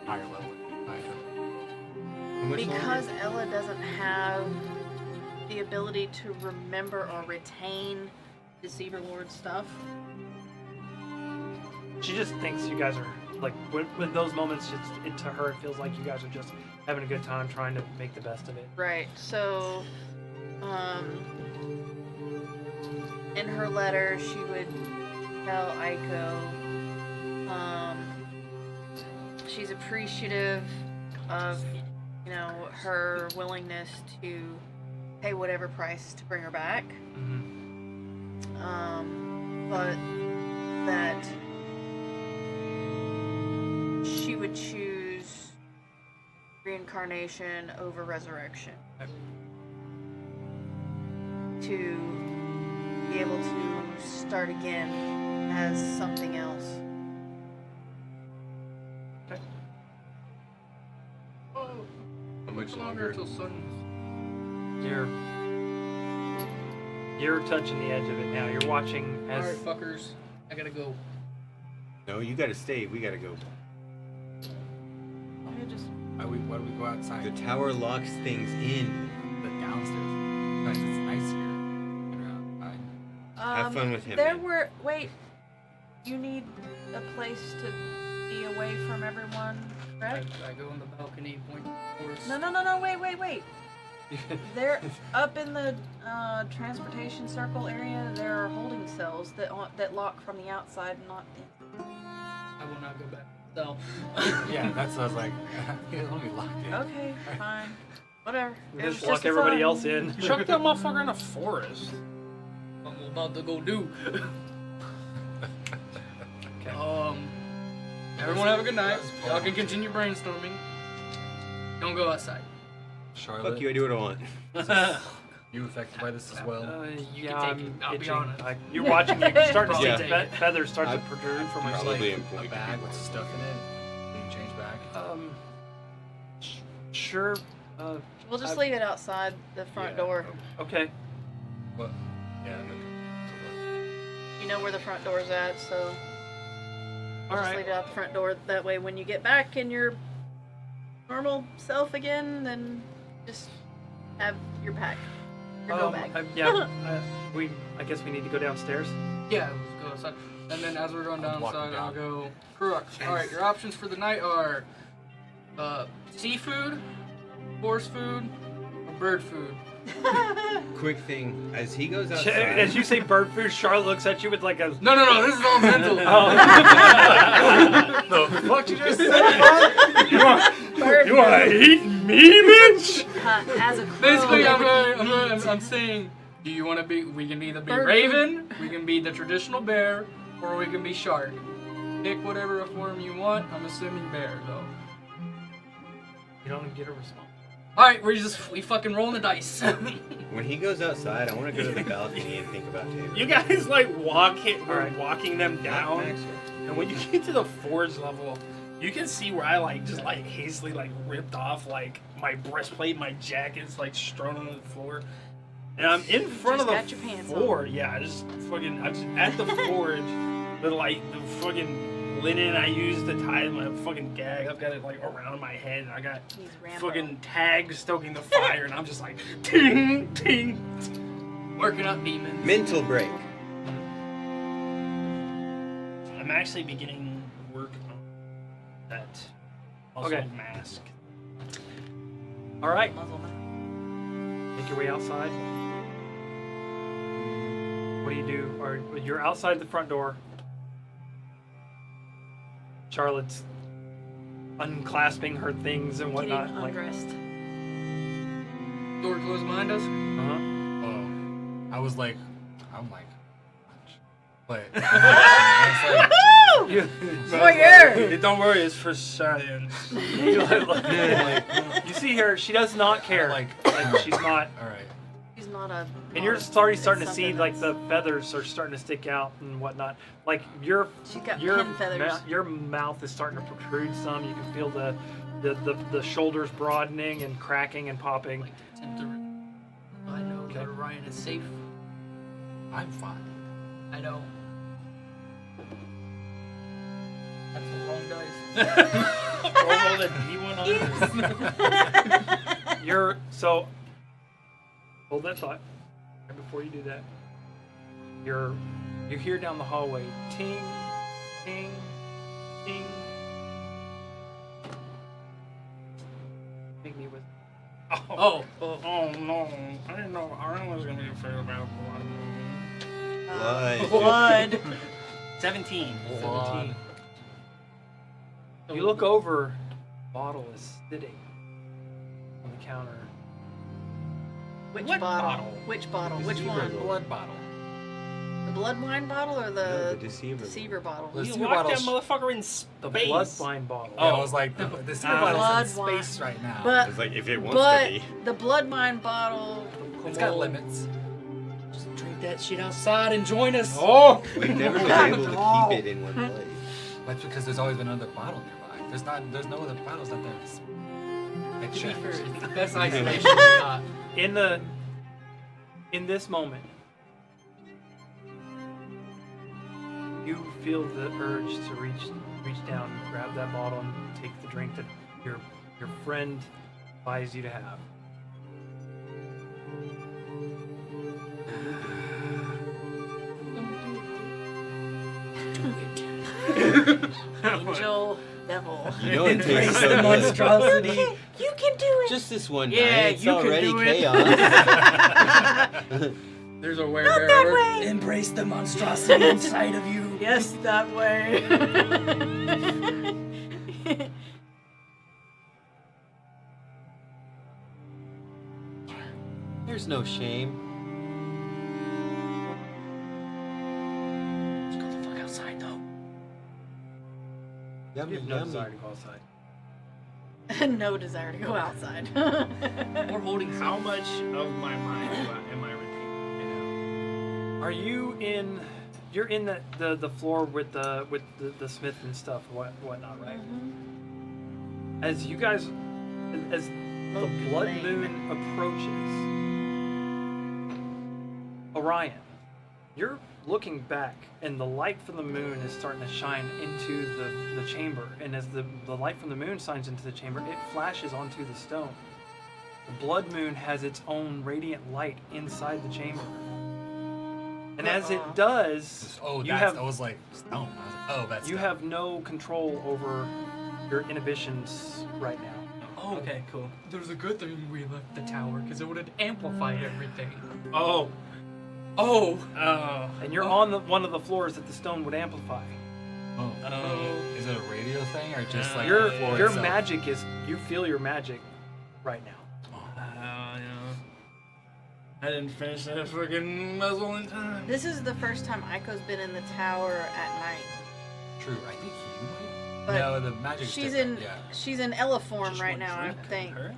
higher level item. How much Because longer? Ella doesn't have the ability to remember or retain Deceiver Lord stuff. she just thinks you guys are like with those moments. To her, it feels like you guys are just having a good time trying to make the best of it. Right. So, in her letter, she would tell Aiko, she's appreciative of, her willingness to pay whatever price to bring her back. But that she would choose reincarnation over resurrection to be able to start again as something else. How much Longer longer? until sun. You're touching the edge of it now. You're watching as Alright, fuckers. I gotta go. No, you gotta stay. We gotta go. I just Why do we go outside? The tower locks things in. The downstairs. Guys, it's nice here. Have fun with him, There man. were you need a place to be away from everyone, correct? I go on the balcony, point towards. No, wait. They're up in the transportation circle area. There are holding cells that lock from the outside, not in. I will not go back. So. Yeah, that's what I was like. Let me lock it. Okay, fine, whatever. It was just lock a everybody fun- else in. Chuck that motherfucker in a forest. I'm about to go do. Okay. Everyone have a good night. Y'all can continue brainstorming. Don't go outside. Charlotte, Fuck you, I do what I want. you affected by this as well? Yeah, take I'm it. I'll be itching. honest. You're watching. You're starting to see Yeah. the feathers start to I- protrude from my Probably sleeve. important. A bag with stuff in it. Can you change back? Sure. We'll just I- leave it outside the front Yeah. door. Okay. What? Yeah. Okay. You know where the front door's at, so All just right. leave it out the front door. That way, when you get back in your normal self again, then just have your pack, your go bag. I guess we need to go downstairs. Yeah, let's go outside. And then as we're going I'm walking downside, I'll down. go. Correct. Alright, your options for the night are seafood, horse food, or bird food. Quick thing, as he goes As outside, you say bird food, Charlotte looks at you with like a. No, this is all mental. Oh. The fuck you just said? Bird You want to eat me, bitch? as a crow. Basically, I'm saying, do you want to be? We can either be Bird raven, we can be the traditional bear, or we can be shark. Pick whatever form you want. I'm assuming bear though. You don't get a response. All right, we fucking rolling the dice. when he goes outside, I want to go to the balcony and think about Taylor. You guys like walking Alright. them Not down, Maxwell. and when you get to the forge level, you can see where I just hastily ripped off my breastplate, my jacket's strewn on the floor, and I'm in front Just of got your the pants on. forge. Yeah, I'm just at the forge. The fucking linen I use to tie my fucking gag. I've got it around my head, and I got He's Rambo. fucking tags stoking the fire, and I'm just ting ting. Working up demons. Mental break. I'm actually beginning work on that muscle Okay. mask. All right. Muzzle man. Make your way outside. What do you do? Or you're outside the front door. Charlotte's unclasping her things and whatnot. Getting undressed. Door closed behind us. Uh-huh. Oh, I was like, I'm like, but You, Don't worry, it's for science. you see her. She does not care. like, she's not. all right. He's not a. And you're already starting to It's see something the feathers are starting to stick out and whatnot. Your She's got your pin feathers. your mouth is starting to protrude some. You can feel the shoulders broadening and cracking and popping. I know that Ryan is safe. I'm fine. I know. That's the wrong dice. Roll the D1 on it. You're so. Hold that thought. Right before you do that, you hear down the hallway, ting, ting, ting. Make me with. Oh no! I didn't know Aaron was gonna be afraid about blood. Blood. 17. 17. You look over, the bottle is sitting on the counter. Which What bottle? bottle? Which bottle? Which Deceiver one? bottle. Blood bottle. The blood wine bottle or No, the the deceiver. deceiver bottle? The You Deceiver locked that bottle's- motherfucker in The space. bloodline bottle. Yeah, I was like, the Steam bottle's Blood in wine. space right now. But It's like if it wants but to be. the blood wine bottle. It's got limits. Just drink that shit outside and join us. Oh! We've never been able to keep it in one place. That's because there's always been another bottle nearby. There's no other bottles out there. Like To be check. fair, it's the best isolation we got. In this moment, you feel the urge to reach down, grab that bottle, and take the drink that your friend advised you to have. Angel, devil. You know it tastes Embrace so the good. monstrosity. You can do it. Just this one Yeah, night. It's you can already do it. chaos. There's a Not werebear. that way. Embrace the monstrosity inside of you. Yes, that way. There's no shame. Let's go the fuck outside, though. You Yummy, have no yummy. desire to go outside. No desire to go outside. We're holding How much of my mind am I retaining Are you in? You're in the floor with the smith and stuff, whatnot, right? As you guys, as the blood moon approaches, Orion, you're looking back, and the light from the moon is starting to shine into the chamber. And as the light from the moon shines into the chamber, it flashes onto the stone. The blood moon has its own radiant light inside the chamber. And as it does, Oh, you that's, have I was like, stone. I was like, oh, that's you stone. have no control over your inhibitions right now. Oh, okay, cool. There's a good thing we left the tower because it would have amplified everything. Oh. Oh. Oh. And you're on one of the floors that the stone would amplify. Oh. Is it a radio thing or just like Your the floor your itself? magic is, you feel your magic right now. Yeah. I didn't finish that fucking muzzle in time. This is the first time Aiko's been in the tower at night. True. I think you might. But No, the magic's she's different. in Yeah. she's in Ella form Just right one now, I drink, think. her?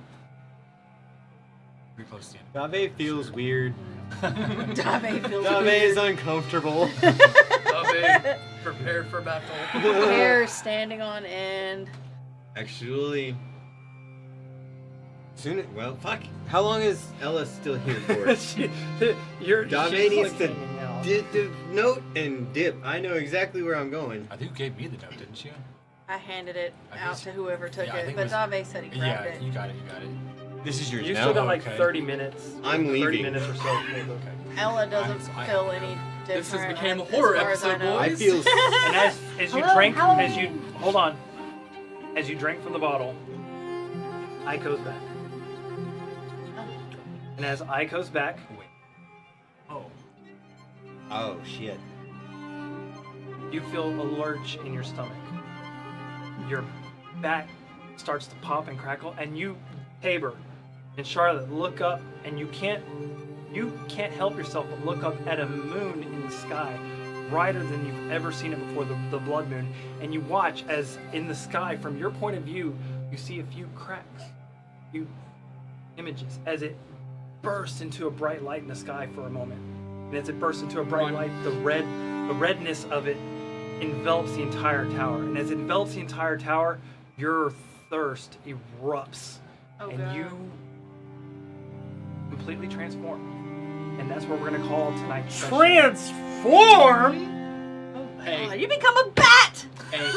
Pretty close to you. Dave feels weird. Dave feels Dave is uncomfortable. Dave, prepare for battle. hair standing on end. Actually, well, fuck. How long is Ella still here for? Dave she's needs like to hanging out. note and dip. I know exactly where I'm going. I think you gave me the note, didn't you? I handed it I think out it's- to whoever took yeah, I it, think but it was- Dave said he Yeah, grabbed you it. got it. You got it. This is yours You now. still got like Okay. 30 minutes. I'm 30 leaving. minutes or so. Okay. Ella doesn't I- feel any different. This has became a as horror far as I episode, know. I boys. feel. And as you drank, hold on, as you drank from the bottle, Aiko's back. And as Aiko's back, Oh. Oh shit. you feel a lurch in your stomach. Your back starts to pop and crackle, and you, Tabor and Charlotte, look up, and you can't help yourself but look up at a moon in the sky, brighter than you've ever seen it before, the blood moon. And you watch as in the sky, from your point of view, you see a few cracks, few images, as it bursts into a bright light in the sky for a moment. And as it bursts into a bright light, the redness of it envelops the entire tower. And as it envelops the entire tower, your thirst erupts. Oh, And God. you completely transform. And that's what we're going to call tonight's session. Transform? Oh, Hey. God, you become a bat! Hey,